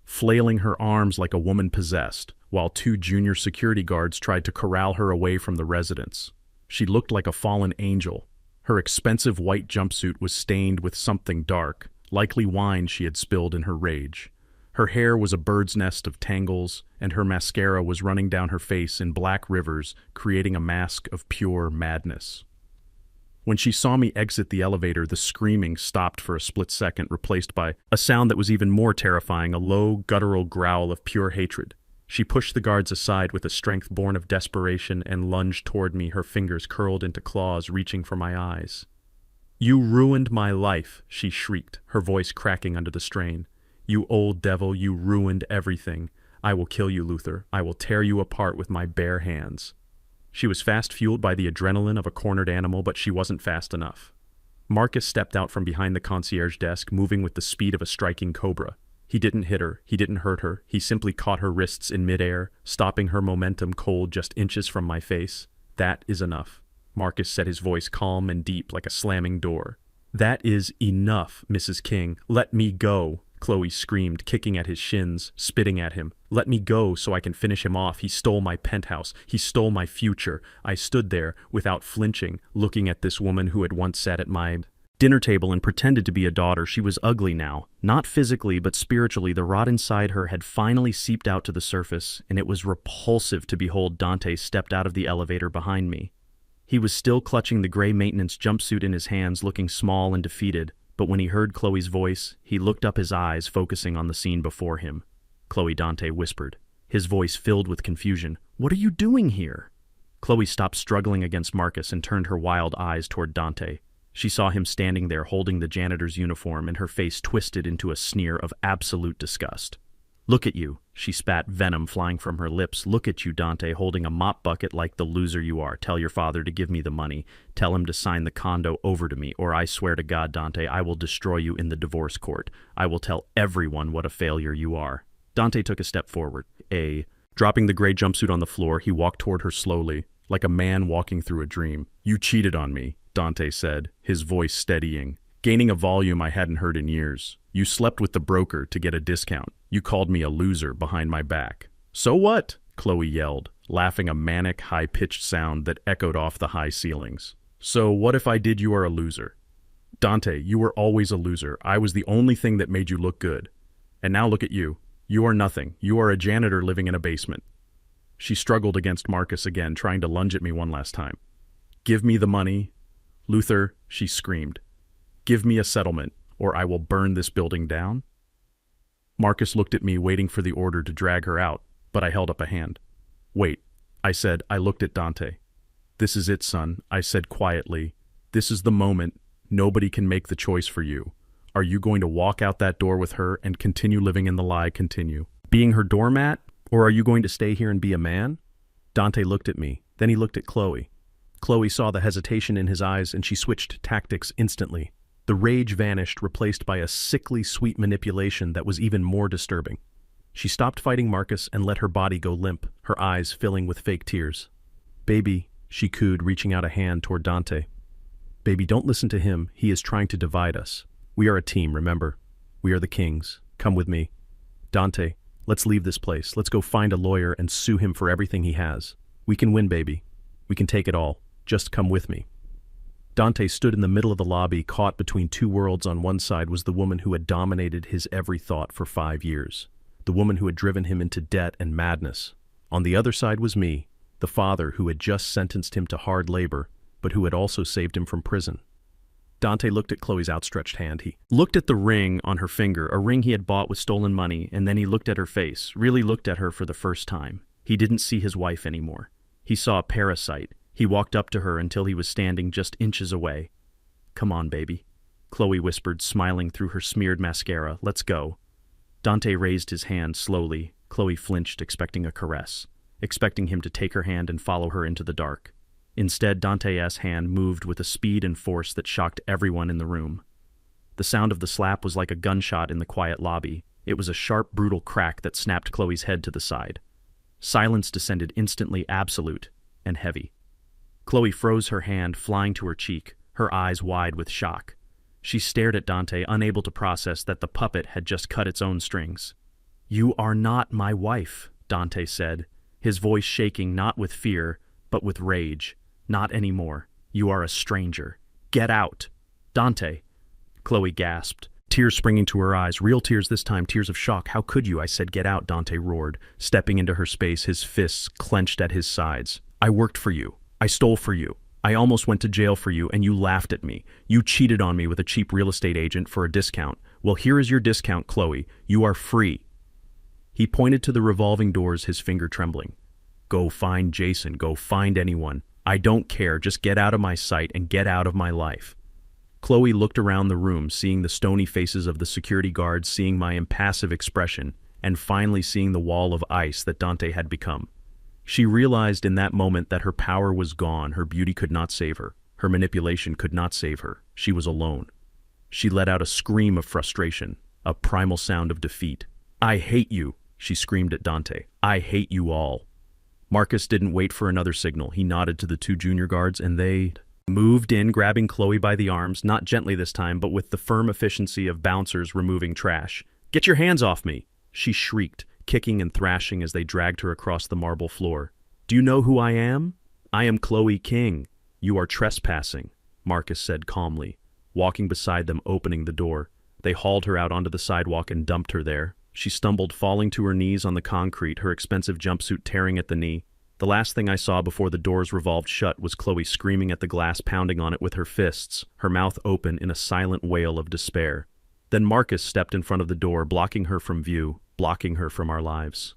flailing her arms like a woman possessed, while 2 junior security guards tried to corral her away from the residence. She looked like a fallen angel. Her expensive white jumpsuit was stained with something dark, likely wine she had spilled in her rage. Her hair was a bird's nest of tangles, and her mascara was running down her face in black rivers, creating a mask of pure madness. When she saw me exit the elevator, the screaming stopped for a split second, replaced by a sound that was even more terrifying, a low, guttural growl of pure hatred. She pushed the guards aside with a strength born of desperation and lunged toward me, her fingers curled into claws reaching for my eyes. You ruined my life, she shrieked, her voice cracking under the strain. You old devil, you ruined everything. I will kill you, Luther. I will tear you apart with my bare hands. She was fast, fueled by the adrenaline of a cornered animal, but she wasn't fast enough. Marcus stepped out from behind the concierge desk, moving with the speed of a striking cobra. He didn't hit her, he didn't hurt her, he simply caught her wrists in midair, stopping her momentum cold just inches from my face. That is enough. Marcus said, his voice calm and deep like a slamming door. That is enough, Mrs. King. Let me go, Chloe screamed, kicking at his shins, spitting at him. Let me go so I can finish him off. He stole my penthouse. He stole my future. I stood there, without flinching, looking at this woman who had once sat at my dinner table and pretended to be a daughter. She was ugly now. Not physically, but spiritually. The rot inside her had finally seeped out to the surface, and it was repulsive to behold. Dante stepped out of the elevator behind me. He was still clutching the gray maintenance jumpsuit in his hands, looking small and defeated, but when he heard Chloe's voice, he looked up, his eyes focusing on the scene before him. Chloe, Dante whispered, his voice filled with confusion. What are you doing here? Chloe stopped struggling against Marcus and turned her wild eyes toward Dante. She saw him standing there holding the janitor's uniform, and her face twisted into a sneer of absolute disgust. Look at you, she spat, venom flying from her lips. Look at you, Dante, holding a mop bucket like the loser you are. Tell your father to give me the money. Tell him to sign the condo over to me, or I swear to God, Dante, I will destroy you in the divorce court. I will tell everyone what a failure you are. Dante took a step forward. Dropping the gray jumpsuit on the floor, he walked toward her slowly, like a man walking through a dream. You cheated on me, Dante said, his voice steadying, gaining a volume I hadn't heard in years. You slept with the broker to get a discount. You called me a loser behind my back. So what? Chloe yelled, laughing, a manic, high-pitched sound that echoed off the high ceilings. So what if I did? You are a loser. Dante, you were always a loser. I was the only thing that made you look good. And now look at you. You are nothing. You are a janitor living in a basement. She struggled against Marcus again, trying to lunge at me one last time. Give me the money. Luther, she screamed. Give me a settlement, or I will burn this building down. Marcus looked at me, waiting for the order to drag her out, but I held up a hand. Wait, I said. I looked at Dante. This is it, son, I said quietly. This is the moment. Nobody can make the choice for you. Are you going to walk out that door with her and continue living in the lie, being her doormat, or are you going to stay here and be a man? Dante looked at me, then he looked at Chloe. Chloe saw the hesitation in his eyes, and she switched tactics instantly. The rage vanished, replaced by a sickly sweet manipulation that was even more disturbing. She stopped fighting Marcus and let her body go limp, her eyes filling with fake tears. Baby, she cooed, reaching out a hand toward Dante. Baby, don't listen to him. He is trying to divide us. We are a team, remember? We are the kings. Come with me. Dante, let's leave this place. Let's go find a lawyer and sue him for everything he has. We can win, baby. We can take it all. Just come with me. Dante stood in the middle of the lobby, caught between two worlds. On one side was the woman who had dominated his every thought for 5 years, the woman who had driven him into debt and madness. On the other side was me, the father who had just sentenced him to hard labor, but who had also saved him from prison. Dante looked at Chloe's outstretched hand. He looked at the ring on her finger, a ring he had bought with stolen money, and then he looked at her face, really looked at her for the first time. He didn't see his wife anymore. He saw a parasite. He walked up to her until he was standing just inches away. Come on, baby, Chloe whispered, smiling through her smeared mascara. Let's go. Dante raised his hand slowly. Chloe flinched, expecting a caress, expecting him to take her hand and follow her into the dark. Instead, Dante's hand moved with a speed and force that shocked everyone in the room. The sound of the slap was like a gunshot in the quiet lobby. It was a sharp, brutal crack that snapped Chloe's head to the side. Silence descended instantly, absolute and heavy. Chloe froze, her hand flying to her cheek, her eyes wide with shock. She stared at Dante, unable to process that the puppet had just cut its own strings. You are not my wife, Dante said, his voice shaking not with fear, but with rage. Not anymore. You are a stranger. Get out. Dante. Chloe gasped, tears springing to her eyes, real tears this time, tears of shock. How could you? I said, get out, Dante roared, stepping into her space, his fists clenched at his sides. I worked for you. I stole for you. I almost went to jail for you, and you laughed at me. You cheated on me with a cheap real estate agent for a discount. Well, here is your discount, Chloe. You are free. He pointed to the revolving doors, his finger trembling. Go find Jason. Go find anyone. I don't care. Just get out of my sight and get out of my life. Chloe looked around the room, seeing the stony faces of the security guards, seeing my impassive expression, and finally seeing the wall of ice that Dante had become. She realized in that moment that her power was gone, her beauty could not save her, her manipulation could not save her, she was alone. She let out a scream of frustration, a primal sound of defeat. "I hate you," she screamed at Dante. "I hate you all." Marcus didn't wait for another signal. He nodded to the two junior guards, and they moved in, grabbing Chloe by the arms, not gently this time, but with the firm efficiency of bouncers removing trash. "Get your hands off me!" she shrieked, kicking and thrashing as they dragged her across the marble floor. "Do you know who I am? I am Chloe King. You are trespassing," Marcus said calmly, walking beside them, opening the door. They hauled her out onto the sidewalk and dumped her there. She stumbled, falling to her knees on the concrete, her expensive jumpsuit tearing at the knee. The last thing I saw before the doors revolved shut was Chloe screaming at the glass, pounding on it with her fists, her mouth open in a silent wail of despair. Then Marcus stepped in front of the door, blocking her from view, blocking her from our lives.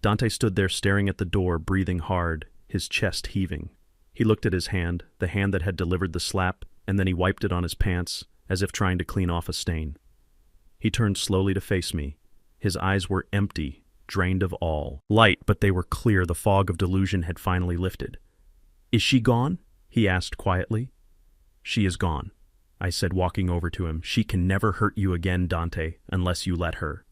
Dante stood there staring at the door, breathing hard, his chest heaving. He looked at his hand, the hand that had delivered the slap, and then he wiped it on his pants, as if trying to clean off a stain. He turned slowly to face me. His eyes were empty, drained of all light, but they were clear. The fog of delusion had finally lifted. "Is she gone?" he asked quietly. "She is gone," I said, walking over to him. "She can never hurt you again, Dante, unless you let her."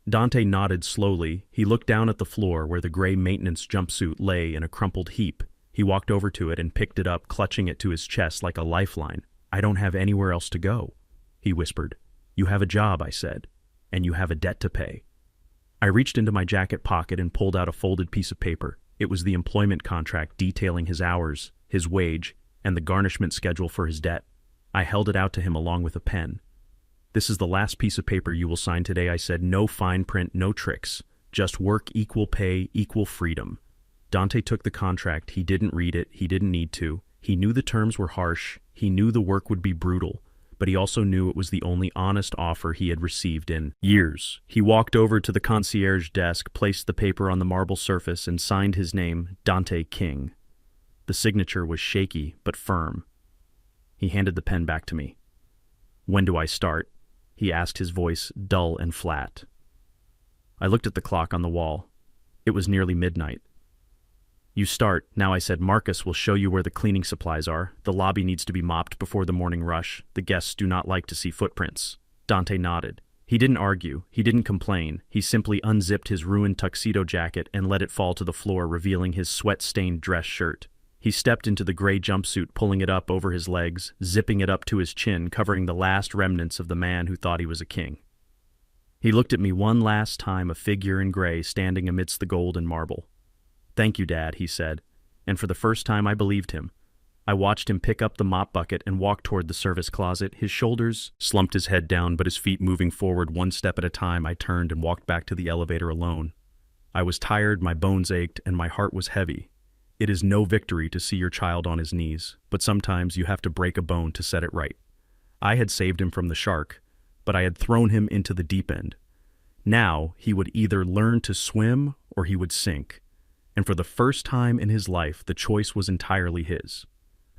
Dante nodded slowly. He looked down at the floor where the gray maintenance jumpsuit lay in a crumpled heap. He walked over to it and picked it up, clutching it to his chest like a lifeline. "I don't have anywhere else to go," he whispered. "You have a job," I said, "and you have a debt to pay." I reached into my jacket pocket and pulled out a folded piece of paper. It was the employment contract detailing his hours, his wage, and the garnishment schedule for his debt. I held it out to him along with a pen. "This is the last piece of paper you will sign today," I said. "No fine print, no tricks. Just work, equal pay, equal freedom." Dante took the contract. He didn't read it. He didn't need to. He knew the terms were harsh. He knew the work would be brutal. But he also knew it was the only honest offer he had received in years. He walked over to the concierge desk, placed the paper on the marble surface, and signed his name, Dante King. The signature was shaky but firm. He handed the pen back to me. "When do I start?" he asked, his voice dull and flat. I looked at the clock on the wall. It was nearly midnight. "You start," now I said. "Marcus will show you where the cleaning supplies are. The lobby needs to be mopped before the morning rush. The guests do not like to see footprints." Dante nodded. He didn't argue. He didn't complain. He simply unzipped his ruined tuxedo jacket and let it fall to the floor, revealing his sweat-stained dress shirt. He stepped into the gray jumpsuit, pulling it up over his legs, zipping it up to his chin, covering the last remnants of the man who thought he was a king. He looked at me one last time, a figure in gray standing amidst the gold and marble. "Thank you, Dad," he said, and for the first time I believed him. I watched him pick up the mop bucket and walk toward the service closet. His shoulders slumped, his head down, but his feet moving forward one step at a time. I turned and walked back to the elevator alone. I was tired, my bones ached, and my heart was heavy. It is no victory to see your child on his knees, but sometimes you have to break a bone to set it right. I had saved him from the shark, but I had thrown him into the deep end. Now he would either learn to swim or he would sink. And for the first time in his life, the choice was entirely his.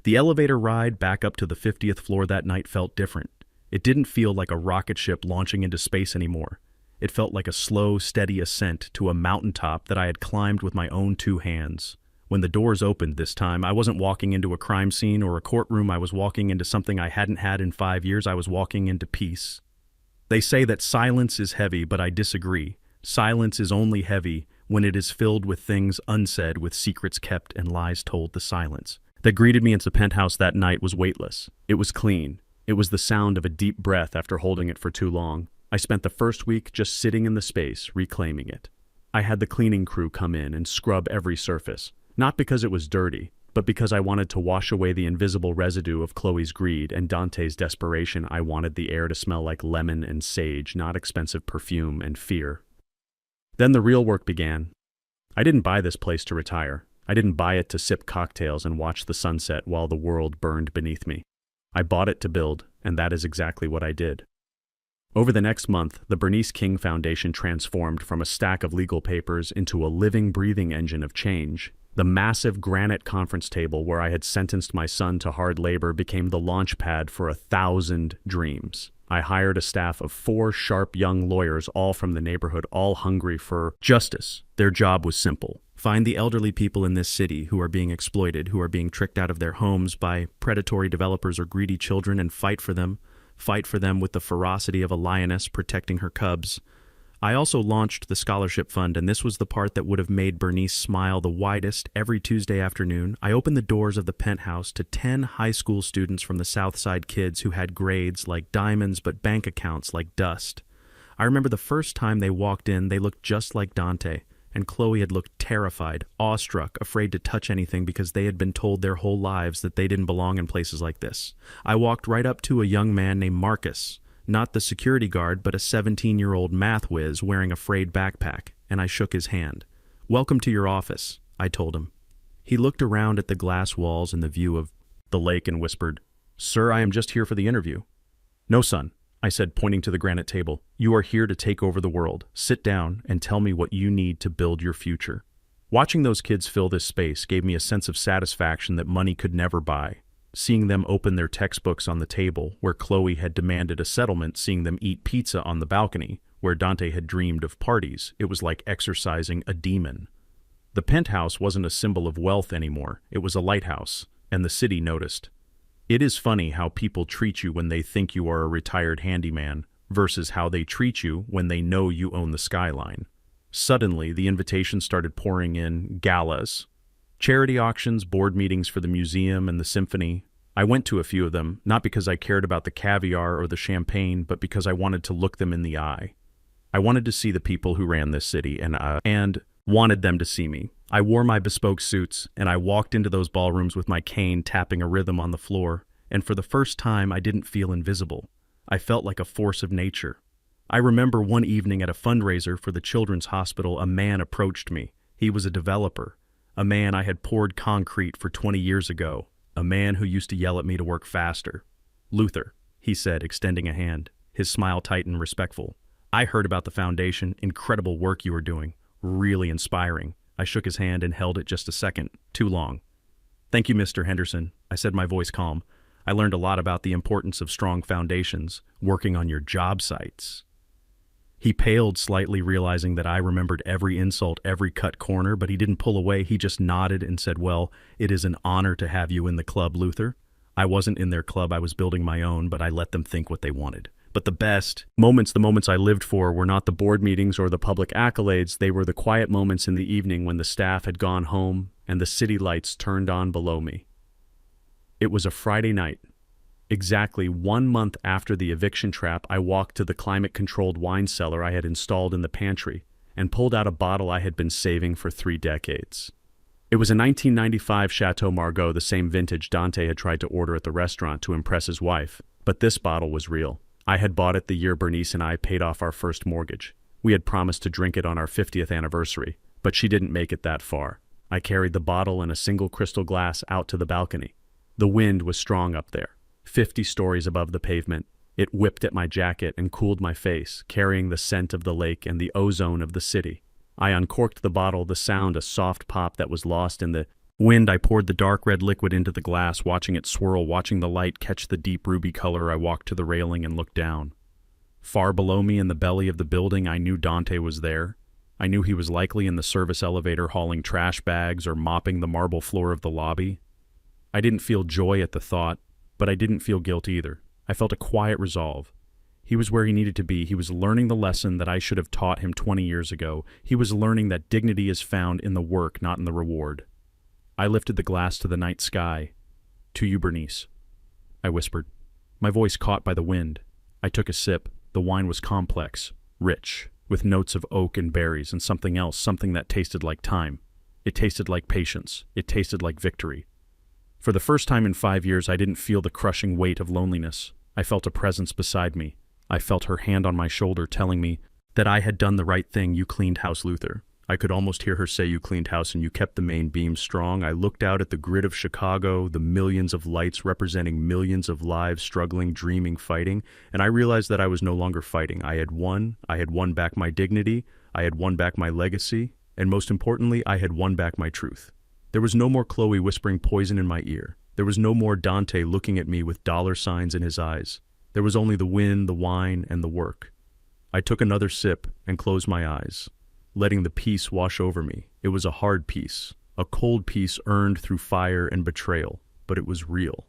The elevator ride back up to the 50th floor that night felt different. It didn't feel like a rocket ship launching into space anymore. It felt like a slow, steady ascent to a mountaintop that I had climbed with my own two hands. When the doors opened this time, I wasn't walking into a crime scene or a courtroom. I was walking into something I hadn't had in 5 years. I was walking into peace. They say that silence is heavy, but I disagree. Silence is only heavy when it is filled with things unsaid, with secrets kept and lies told. The silence that greeted me into the penthouse that night was weightless. It was clean. It was the sound of a deep breath after holding it for too long. I spent the first week just sitting in the space, reclaiming it. I had the cleaning crew come in and scrub every surface, not because it was dirty, but because I wanted to wash away the invisible residue of Chloe's greed and Dante's desperation. I wanted the air to smell like lemon and sage, not expensive perfume and fear. Then the real work began. I didn't buy this place to retire. I didn't buy it to sip cocktails and watch the sunset while the world burned beneath me. I bought it to build, and that is exactly what I did. Over the next month, the Bernice King Foundation transformed from a stack of legal papers into a living, breathing engine of change. The massive granite conference table where I had sentenced my son to hard labor became the launch pad for 1,000 dreams. I hired a staff of 4 sharp young lawyers, all from the neighborhood, all hungry for justice. Their job was simple. Find the elderly people in this city who are being exploited, who are being tricked out of their homes by predatory developers or greedy children, and fight for them. Fight for them with the ferocity of a lioness protecting her cubs. I also launched the scholarship fund, and this was the part that would have made Bernice smile the widest. Every Tuesday afternoon, I opened the doors of the Penthouse to 10 high school students from the South Side kids who had grades like diamonds but bank accounts like dust. I remember the first time they walked in, they looked just like Dante, and Chloe had looked terrified, awestruck, afraid to touch anything because they had been told their whole lives that they didn't belong in places like this. I walked right up to a young man named Marcus, not the security guard, but a 17-year-old math whiz wearing a frayed backpack, and I shook his hand. "Welcome to your office," I told him. He looked around at the glass walls and the view of the lake and whispered, "Sir, I am just here for the interview." "No, son," I said, pointing to the granite table. "You are here to take over the world. Sit down and tell me what you need to build your future." Watching those kids fill this space gave me a sense of satisfaction that money could never buy. Seeing them open their textbooks on the table, where Chloe had demanded a settlement, seeing them eat pizza on the balcony, where Dante had dreamed of parties, it was like exorcising a demon. The Penthouse wasn't a symbol of wealth anymore, it was a lighthouse, and the city noticed. It is funny how people treat you when they think you are a retired handyman, versus how they treat you when they know you own the skyline. Suddenly, the invitations started pouring in: galas, charity auctions, board meetings for the museum and the symphony. I went to a few of them, not because I cared about the caviar or the champagne, but because I wanted to look them in the eye. I wanted to see the people who ran this city, and wanted them to see me. I wore my bespoke suits, and I walked into those ballrooms with my cane tapping a rhythm on the floor, and for the first time I didn't feel invisible. I felt like a force of nature. I remember one evening at a fundraiser for the Children's Hospital, a man approached me. He was a developer. A man I had poured concrete for 20 years ago. A man who used to yell at me to work faster. "Luther," he said, extending a hand. His smile tight and respectful. "I heard about the foundation. Incredible work you are doing. Really inspiring." I shook his hand and held it just a second. Too long. "Thank you, Mr. Henderson," I said, my voice calm. "I learned a lot about the importance of strong foundations, working on your job sites." He paled slightly, realizing that I remembered every insult, every cut corner, but he didn't pull away. He just nodded and said, "Well, it is an honor to have you in the club, Luther." I wasn't in their club, I was building my own, but I let them think what they wanted. But the best moments, the moments I lived for, were not the board meetings or the public accolades. They were the quiet moments in the evening when the staff had gone home and the city lights turned on below me. It was a Friday night. Exactly 1 month after the eviction trap, I walked to the climate-controlled wine cellar I had installed in the pantry and pulled out a bottle I had been saving for 3 decades. It was a 1995 Chateau Margaux, the same vintage Dante had tried to order at the restaurant to impress his wife. But this bottle was real. I had bought it the year Bernice and I paid off our first mortgage. We had promised to drink it on our 50th anniversary, but she didn't make it that far. I carried the bottle in a single crystal glass out to the balcony. The wind was strong up there. 50 stories above the pavement. It whipped at my jacket and cooled my face, carrying the scent of the lake and the ozone of the city. I uncorked the bottle, the sound a soft pop that was lost in the wind. I poured the dark red liquid into the glass, watching it swirl, watching the light catch the deep ruby color. I walked to the railing and looked down. Far below me in the belly of the building, I knew Dante was there. I knew he was likely in the service elevator hauling trash bags or mopping the marble floor of the lobby. I didn't feel joy at the thought, but I didn't feel guilt either. I felt a quiet resolve. He was where he needed to be. He was learning the lesson that I should have taught him 20 years ago. He was learning that dignity is found in the work, not in the reward. I lifted the glass to the night sky. "To you, Bernice," I whispered, my voice caught by the wind. I took a sip. The wine was complex, rich, with notes of oak and berries and something else, something that tasted like time. It tasted like patience. It tasted like victory. For the first time in 5 years, I didn't feel the crushing weight of loneliness. I felt a presence beside me. I felt her hand on my shoulder telling me that I had done the right thing. "You cleaned house, Luther." I could almost hear her say, "You cleaned house and you kept the main beam strong." I looked out at the grid of Chicago, the millions of lights representing millions of lives struggling, dreaming, fighting, and I realized that I was no longer fighting. I had won. I had won back my dignity. I had won back my legacy. And most importantly, I had won back my truth. There was no more Chloe whispering poison in my ear. There was no more Dante looking at me with dollar signs in his eyes. There was only the wind, the wine, and the work. I took another sip and closed my eyes, letting the peace wash over me. It was a hard peace, a cold peace earned through fire and betrayal, but it was real.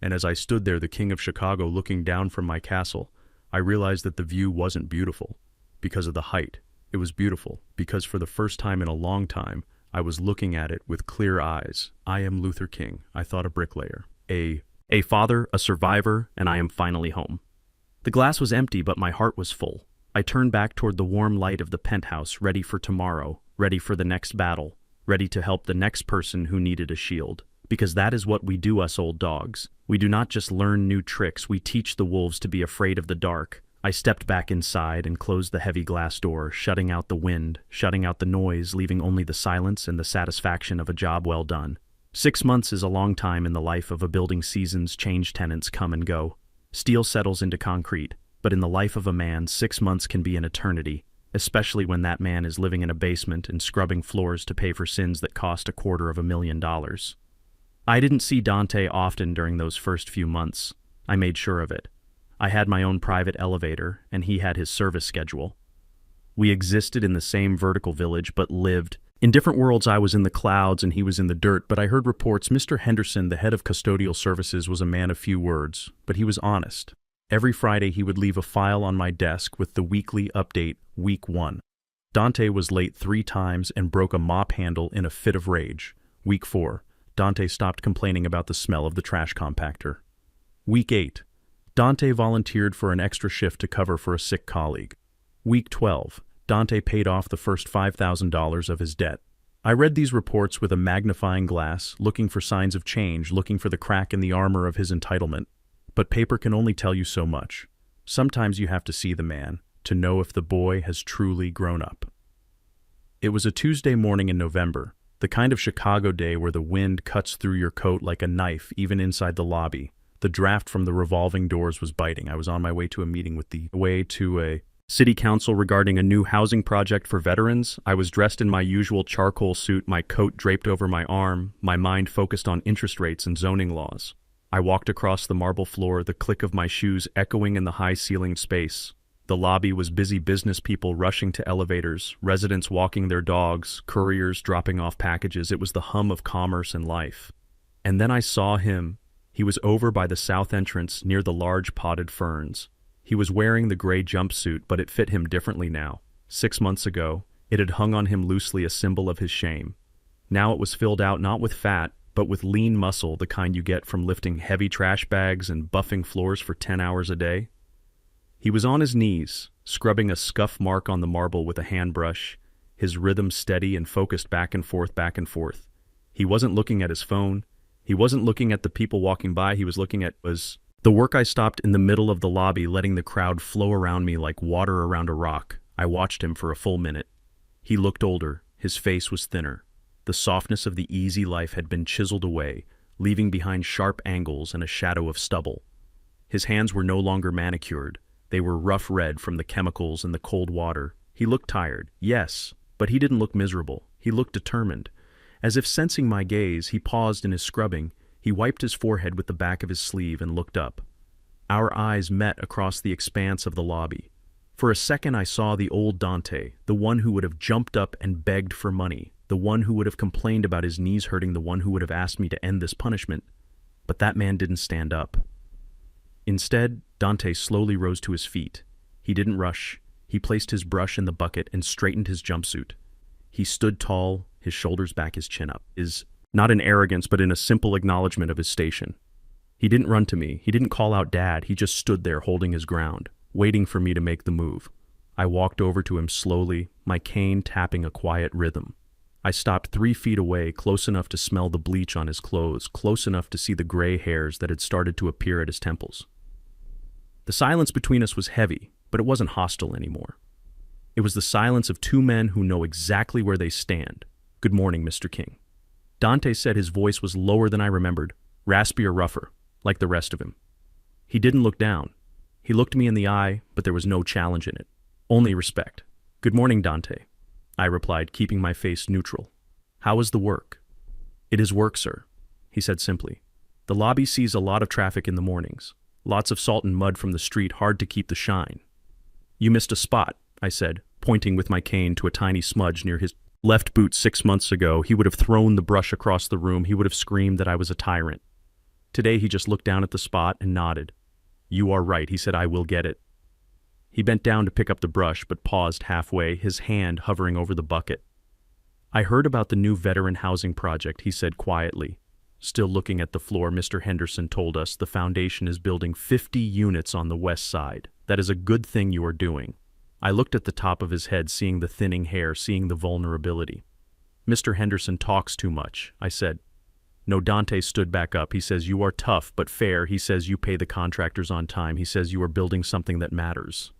And as I stood there, the king of Chicago, looking down from my castle, I realized that the view wasn't beautiful because of the height. It was beautiful because for the first time in a long time, I was looking at it with clear eyes. I am Luther King, I thought, a bricklayer. A father, a survivor, and I am finally home. The glass was empty, but my heart was full. I turned back toward the warm light of the penthouse, ready for tomorrow, ready for the next battle, ready to help the next person who needed a shield. Because that is what we do, us old dogs. We do not just learn new tricks, we teach the wolves to be afraid of the dark. I stepped back inside and closed the heavy glass door, shutting out the wind, shutting out the noise, leaving only the silence and the satisfaction of a job well done. 6 months is a long time in the life of a building. Seasons change, tenants come and go. Steel settles into concrete, but in the life of a man, 6 months can be an eternity, especially when that man is living in a basement and scrubbing floors to pay for sins that cost $250,000. I didn't see Dante often during those first few months. I made sure of it. I had my own private elevator, and he had his service schedule. We existed in the same vertical village, but lived in different worlds. I was in the clouds, and he was in the dirt, but I heard reports Mr. Henderson, the head of custodial services, was a man of few words, but he was honest. Every Friday, he would leave a file on my desk with the weekly update, Week 1. Dante was late 3 times and broke a mop handle in a fit of rage. Week 4. Dante stopped complaining about the smell of the trash compactor. Week 8. Dante volunteered for an extra shift to cover for a sick colleague. Week 12. Dante paid off the first $5,000 of his debt. I read these reports with a magnifying glass, looking for signs of change, looking for the crack in the armor of his entitlement. But paper can only tell you so much. Sometimes you have to see the man to know if the boy has truly grown up. It was a Tuesday morning in November, the kind of Chicago day where the wind cuts through your coat like a knife even inside the lobby. The draft from the revolving doors was biting. I was on my way to a meeting with a city council regarding a new housing project for veterans. I was dressed in my usual charcoal suit, my coat draped over my arm, my mind focused on interest rates and zoning laws. I walked across the marble floor, the click of my shoes echoing in the high-ceilinged space. The lobby was busy, business people rushing to elevators, residents walking their dogs, couriers dropping off packages. It was the hum of commerce and life. And then I saw him. He was over by the south entrance near the large potted ferns. He was wearing the gray jumpsuit, but it fit him differently now. 6 months ago, it had hung on him loosely, a symbol of his shame. Now it was filled out not with fat, but with lean muscle, the kind you get from lifting heavy trash bags and buffing floors for 10 hours a day. He was on his knees, scrubbing a scuff mark on the marble with a hand brush, his rhythm steady and focused back and forth, back and forth. He wasn't looking at his phone. He wasn't looking at the people walking by. He was looking at the work. I stopped in the middle of the lobby, letting the crowd flow around me like water around a rock. I watched him for a full minute. He looked older. His face was thinner. The softness of the easy life had been chiseled away, leaving behind sharp angles and a shadow of stubble. His hands were no longer manicured. They were rough red from the chemicals and the cold water. He looked tired, yes, but he didn't look miserable. He looked determined. As if sensing my gaze, he paused in his scrubbing. He wiped his forehead with the back of his sleeve and looked up. Our eyes met across the expanse of the lobby. For a second I saw the old Dante, the one who would have jumped up and begged for money, the one who would have complained about his knees hurting, the one who would have asked me to end this punishment. But that man didn't stand up. Instead, Dante slowly rose to his feet. He didn't rush. He placed his brush in the bucket and straightened his jumpsuit. He stood tall, his shoulders back, his chin up. Not in arrogance, but in a simple acknowledgement of his station. He didn't run to me. He didn't call out Dad. He just stood there holding his ground, waiting for me to make the move. I walked over to him slowly, my cane tapping a quiet rhythm. I stopped 3 feet away, close enough to smell the bleach on his clothes, close enough to see the gray hairs that had started to appear at his temples. The silence between us was heavy, but it wasn't hostile anymore. It was the silence of 2 men who know exactly where they stand. "Good morning, Mr. King." Dante said. His voice was lower than I remembered, raspier, rougher, like the rest of him. He didn't look down. He looked me in the eye, but there was no challenge in it, only respect. "Good morning, Dante," I replied, keeping my face neutral. "How is the work?" "It is work, sir," he said simply. "The lobby sees a lot of traffic in the mornings. Lots of salt and mud from the street, hard to keep the shine. You missed a spot, I said, pointing with my cane to a tiny smudge near his left boot 6 months ago. He would have thrown the brush across the room. He would have screamed that I was a tyrant. Today he just looked down at the spot and nodded. You are right, he said, I will get it. He bent down to pick up the brush, but paused halfway, his hand hovering over the bucket. I heard about the new veteran housing project, he said quietly. Still looking at the floor, Mr. Henderson told us the foundation is building 50 units on the west side. That is a good thing you are doing. I looked at the top of his head, seeing the thinning hair, seeing the vulnerability. Mr. Henderson talks too much, I said. No, Dante stood back up. He says, you are tough but fair. He says you pay the contractors on time. He says you are building something that matters.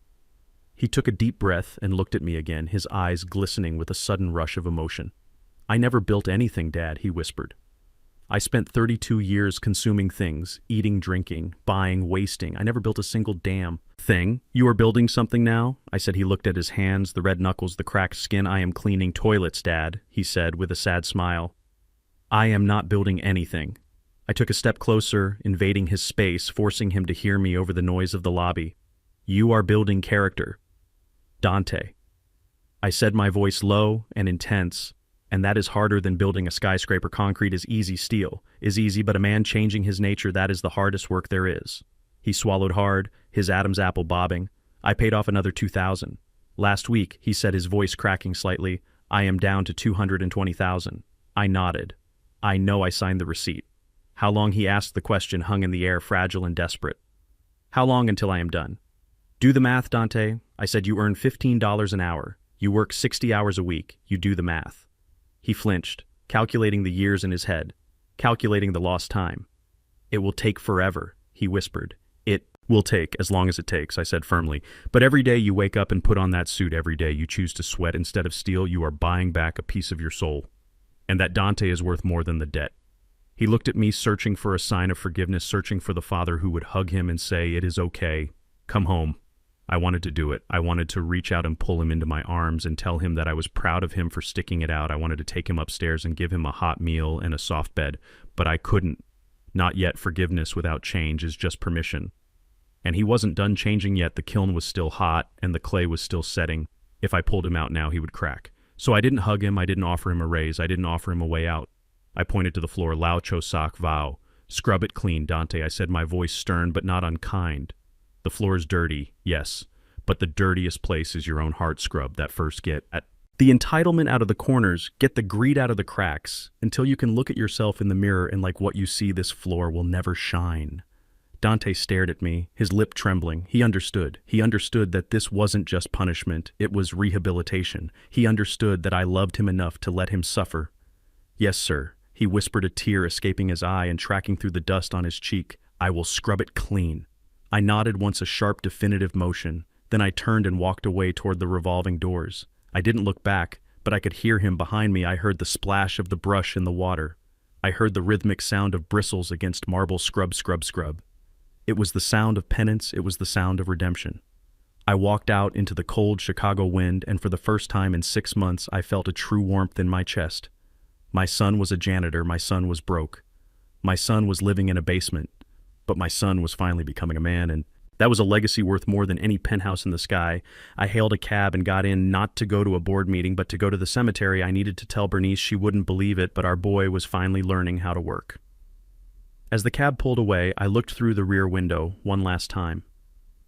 He took a deep breath and looked at me again, his eyes glistening with a sudden rush of emotion. I never built anything, Dad, he whispered. I spent 32 years consuming things, eating, drinking, buying, wasting. I never built a single damn thing. You are building something now? I said. He looked at his hands, the red knuckles, the cracked skin. I am cleaning toilets, Dad, he said with a sad smile. I am not building anything. I took a step closer, invading his space, forcing him to hear me over the noise of the lobby. You are building character. Dante. I said, my voice low and intense, and that is harder than building a skyscraper. Concrete is easy, steel is easy, but a man changing his nature, that is the hardest work there is. He swallowed hard, his Adam's apple bobbing. I paid off another $2,000. Last week, he said, his voice cracking slightly, I am down to $220,000. I nodded. I know I signed the receipt. How long, he asked. The question hung in the air, fragile and desperate. How long until I am done? Do the math, Dante. I said, you earn $15 an hour. You work 60 hours a week. You do the math. He flinched, calculating the years in his head, calculating the lost time. It will take forever, he whispered. It will take as long as it takes, I said firmly. But every day you wake up and put on that suit, every day you choose to sweat instead of steal, you are buying back a piece of your soul. And that Dante is worth more than the debt. He looked at me, searching for a sign of forgiveness, searching for the father who would hug him and say, it is okay, come home. I wanted to do it. I wanted to reach out and pull him into my arms and tell him that I was proud of him for sticking it out. I wanted to take him upstairs and give him a hot meal and a soft bed, but I couldn't. Not yet. Forgiveness without change is just permission. And he wasn't done changing yet. The kiln was still hot and the clay was still setting. If I pulled him out now, he would crack. So I didn't hug him. I didn't offer him a raise. I didn't offer him a way out. I pointed to the floor. Lao cho sak vow. Scrub it clean, Dante, I said, my voice stern but not unkind. The floor is dirty, yes, but the dirtiest place is your own heart. Scrub that first. Get at the entitlement out of the corners, get the greed out of the cracks, until you can look at yourself in the mirror and like what you see, this floor will never shine. Dante stared at me, his lip trembling. He understood. He understood that this wasn't just punishment, it was rehabilitation. He understood that I loved him enough to let him suffer. Yes, sir, he whispered, a tear escaping his eye and tracking through the dust on his cheek. I will scrub it clean. I nodded once, a sharp, definitive motion. Then I turned and walked away toward the revolving doors. I didn't look back, but I could hear him behind me. I heard the splash of the brush in the water. I heard the rhythmic sound of bristles against marble. Scrub, scrub, scrub. It was the sound of penance. It was the sound of redemption. I walked out into the cold Chicago wind, and for the first time in 6 months, I felt a true warmth in my chest. My son was a janitor. My son was broke. My son was living in a basement. But my son was finally becoming a man, and that was a legacy worth more than any penthouse in the sky. I hailed a cab and got in, not to go to a board meeting, but to go to the cemetery. I needed to tell Bernice. She wouldn't believe it, but our boy was finally learning how to work. As the cab pulled away, I looked through the rear window one last time.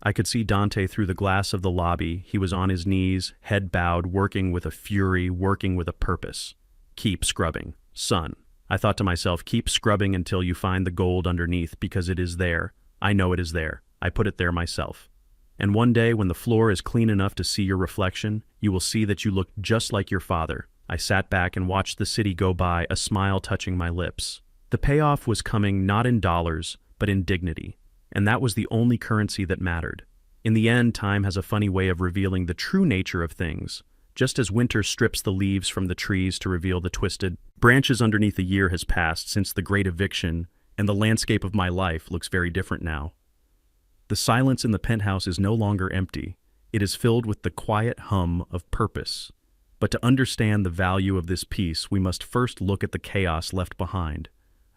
I could see Dante through the glass of the lobby. He was on his knees, head bowed, working with a fury, working with a purpose. Keep scrubbing, son. I thought to myself, keep scrubbing until you find the gold underneath, because it is there. I know it is there. I put it there myself. And one day, when the floor is clean enough to see your reflection, you will see that you look just like your father. I sat back and watched the city go by, a smile touching my lips. The payoff was coming not in dollars, but in dignity. And that was the only currency that mattered. In the end, time has a funny way of revealing the true nature of things. Just as winter strips the leaves from the trees to reveal the twisted branches underneath, a year has passed since the great eviction, and the landscape of my life looks very different now. The silence in the penthouse is no longer empty. It is filled with the quiet hum of purpose. But to understand the value of this piece, we must first look at the chaos left behind.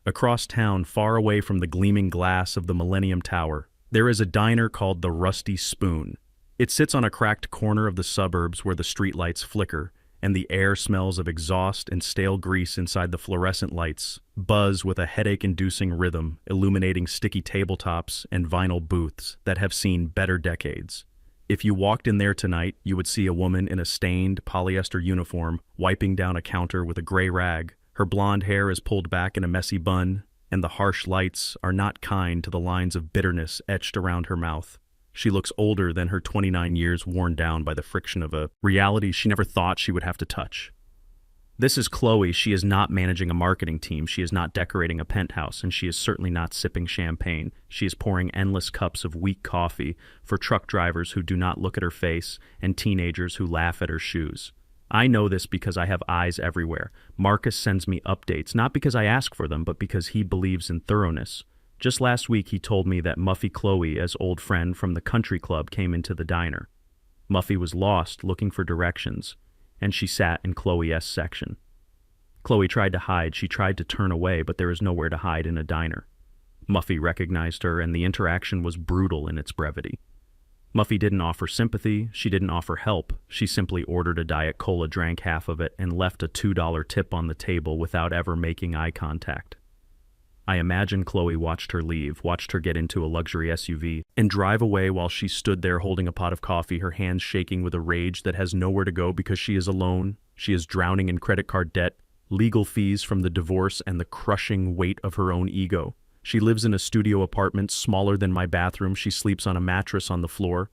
Across town, far away from the gleaming glass of the Millennium Tower, There is a diner called the Rusty Spoon. It sits on a cracked corner of the suburbs where the streetlights flicker, and the air smells of exhaust and stale grease inside the fluorescent lights buzz with a headache-inducing rhythm, illuminating sticky tabletops and vinyl booths that have seen better decades. If you walked in there tonight, you would see a woman in a stained polyester uniform wiping down a counter with a gray rag. Her blonde hair is pulled back in a messy bun, and the harsh lights are not kind to the lines of bitterness etched around her mouth. She looks older than her 29 years, worn down by the friction of a reality she never thought she would have to touch. This is Chloe. She is not managing a marketing team. She is not decorating a penthouse, and she is certainly not sipping champagne. She is pouring endless cups of weak coffee for truck drivers who do not look at her face and teenagers who laugh at her shoes. I know this because I have eyes everywhere. Marcus sends me updates, not because I ask for them, but because he believes in thoroughness. Just last week, he told me that Muffy Chloe, as old friend from the country club, came into the diner. Muffy was lost, looking for directions, and she sat in Chloe's section. Chloe tried to hide. She tried to turn away, but there is nowhere to hide in a diner. Muffy recognized her, and the interaction was brutal in its brevity. Muffy didn't offer sympathy. She didn't offer help. She simply ordered a Diet Cola, drank half of it, and left a $2 tip on the table without ever making eye contact. I imagine Chloe watched her leave, watched her get into a luxury SUV, and drive away while she stood there holding a pot of coffee, her hands shaking with a rage that has nowhere to go because she is alone. She is drowning in credit card debt, legal fees from the divorce, and the crushing weight of her own ego. She lives in a studio apartment smaller than my bathroom. She sleeps on a mattress on the floor,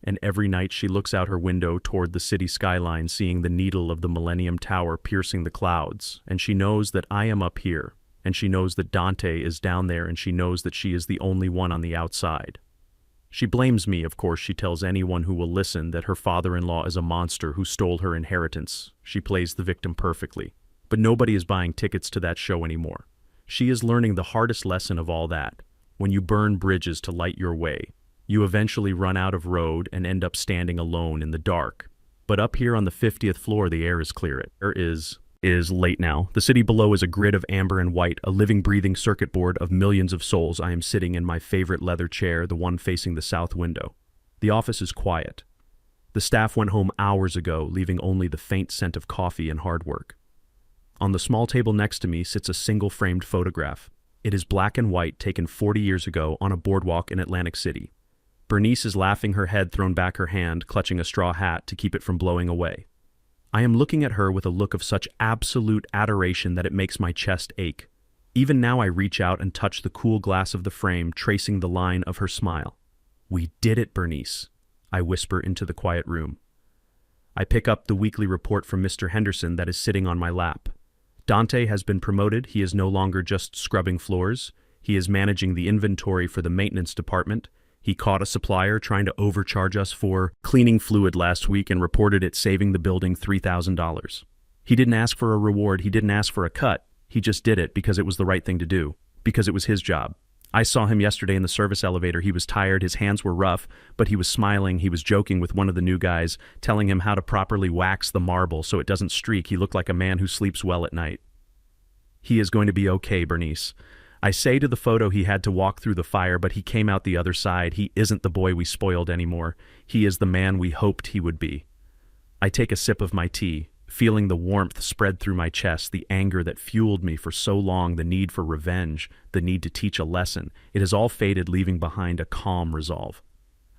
and every night she looks out her window toward the city skyline, seeing the needle of the Millennium Tower piercing the clouds, and she knows that I am up here. And she knows that Dante is down there, and she knows that she is the only one on the outside. She blames me, of course. She tells anyone who will listen that her father-in-law is a monster who stole her inheritance. She plays the victim perfectly. But nobody is buying tickets to that show anymore. She is learning the hardest lesson of all that. When you burn bridges to light your way, you eventually run out of road and end up standing alone in the dark. But up here on the 50th floor, the air is clear. Is late now. The city below is a grid of amber and white, a living, breathing circuit board of millions of souls. I am sitting in my favorite leather chair, the one facing the south window. The office is quiet. The staff went home hours ago, leaving only the faint scent of coffee and hard work. On the small table next to me sits a single-framed photograph. It is black and white, taken 40 years ago on a boardwalk in Atlantic City. Bernice is laughing, her head thrown back, her hand clutching a straw hat to keep it from blowing away. I am looking at her with a look of such absolute adoration that it makes my chest ache. Even now I reach out and touch the cool glass of the frame, tracing the line of her smile. "We did it, Bernice," I whisper into the quiet room. I pick up the weekly report from Mr. Henderson that is sitting on my lap. Dante has been promoted. He is no longer just scrubbing floors. He is managing the inventory for the maintenance department. He caught a supplier trying to overcharge us for cleaning fluid last week and reported it saving the building $3,000. He didn't ask for a reward. He didn't ask for a cut. He just did it because it was the right thing to do, because it was his job. I saw him yesterday in the service elevator. He was tired. His hands were rough, but he was smiling. He was joking with one of the new guys, telling him how to properly wax the marble so it doesn't streak. He looked like a man who sleeps well at night. He is going to be okay, Bernice. I say to the photo he had to walk through the fire, but he came out the other side. He isn't the boy we spoiled anymore. He is the man we hoped he would be. I take a sip of my tea, feeling the warmth spread through my chest, the anger that fueled me for so long, the need for revenge, the need to teach a lesson. It has all faded, leaving behind a calm resolve.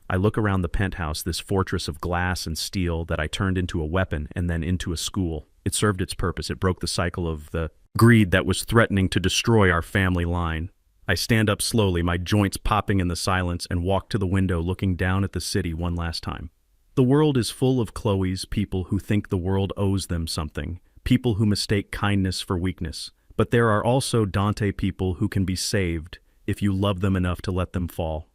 I look around the penthouse, this fortress of glass and steel that I turned into a weapon and then into a school. It served its purpose. It broke the cycle of the greed that was threatening to destroy our family line. I stand up slowly, my joints popping in the silence, and walk to the window, looking down at the city one last time. The world is full of Chloe's, people who think the world owes them something, people who mistake kindness for weakness. But there are also Dante people who can be saved if you love them enough to let them fall.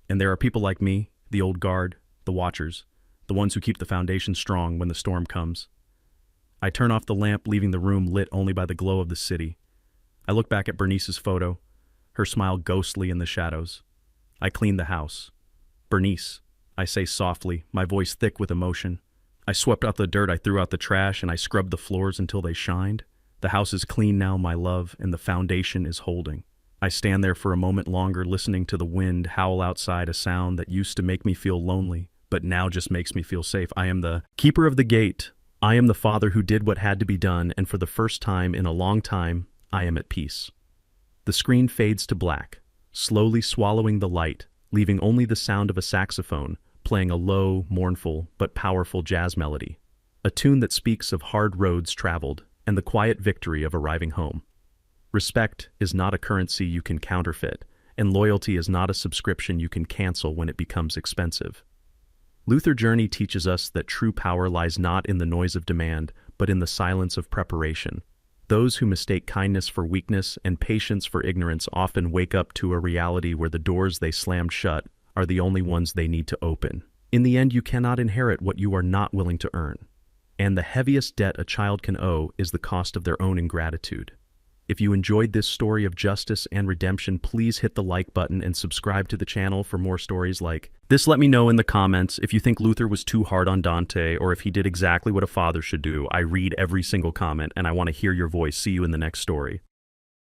And there are people like me, the old guard, the watchers, the ones who keep the foundation strong when the storm comes. I turn off the lamp, leaving the room lit only by the glow of the city. I look back at Bernice's photo, her smile ghostly in the shadows. I clean the house. "Bernice," I say softly, my voice thick with emotion. I swept out the dirt, I threw out the trash, and I scrubbed the floors until they shined. The house is clean now, my love, and the foundation is holding. I stand there for a moment longer, listening to the wind howl outside, a sound that used to make me feel lonely, but now just makes me feel safe. I am the keeper of the gate. I am the father who did what had to be done, and for the first time in a long time, I am at peace. The screen fades to black, slowly swallowing the light, leaving only the sound of a saxophone playing a low, mournful, but powerful jazz melody, a tune that speaks of hard roads traveled and the quiet victory of arriving home. Respect is not a currency you can counterfeit, and loyalty is not a subscription you can cancel when it becomes expensive. Luther Journey teaches us that true power lies not in the noise of demand, but in the silence of preparation. Those who mistake kindness for weakness and patience for ignorance often wake up to a reality where the doors they slammed shut are the only ones they need to open. In the end, you cannot inherit what you are not willing to earn. And the heaviest debt a child can owe is the cost of their own ingratitude. If you enjoyed this story of justice and redemption, please hit the like button and subscribe to the channel for more stories like this. Let me know in the comments if you think Luther was too hard on Dante or if he did exactly what a father should do. I read every single comment and I want to hear your voice. See you in the next story.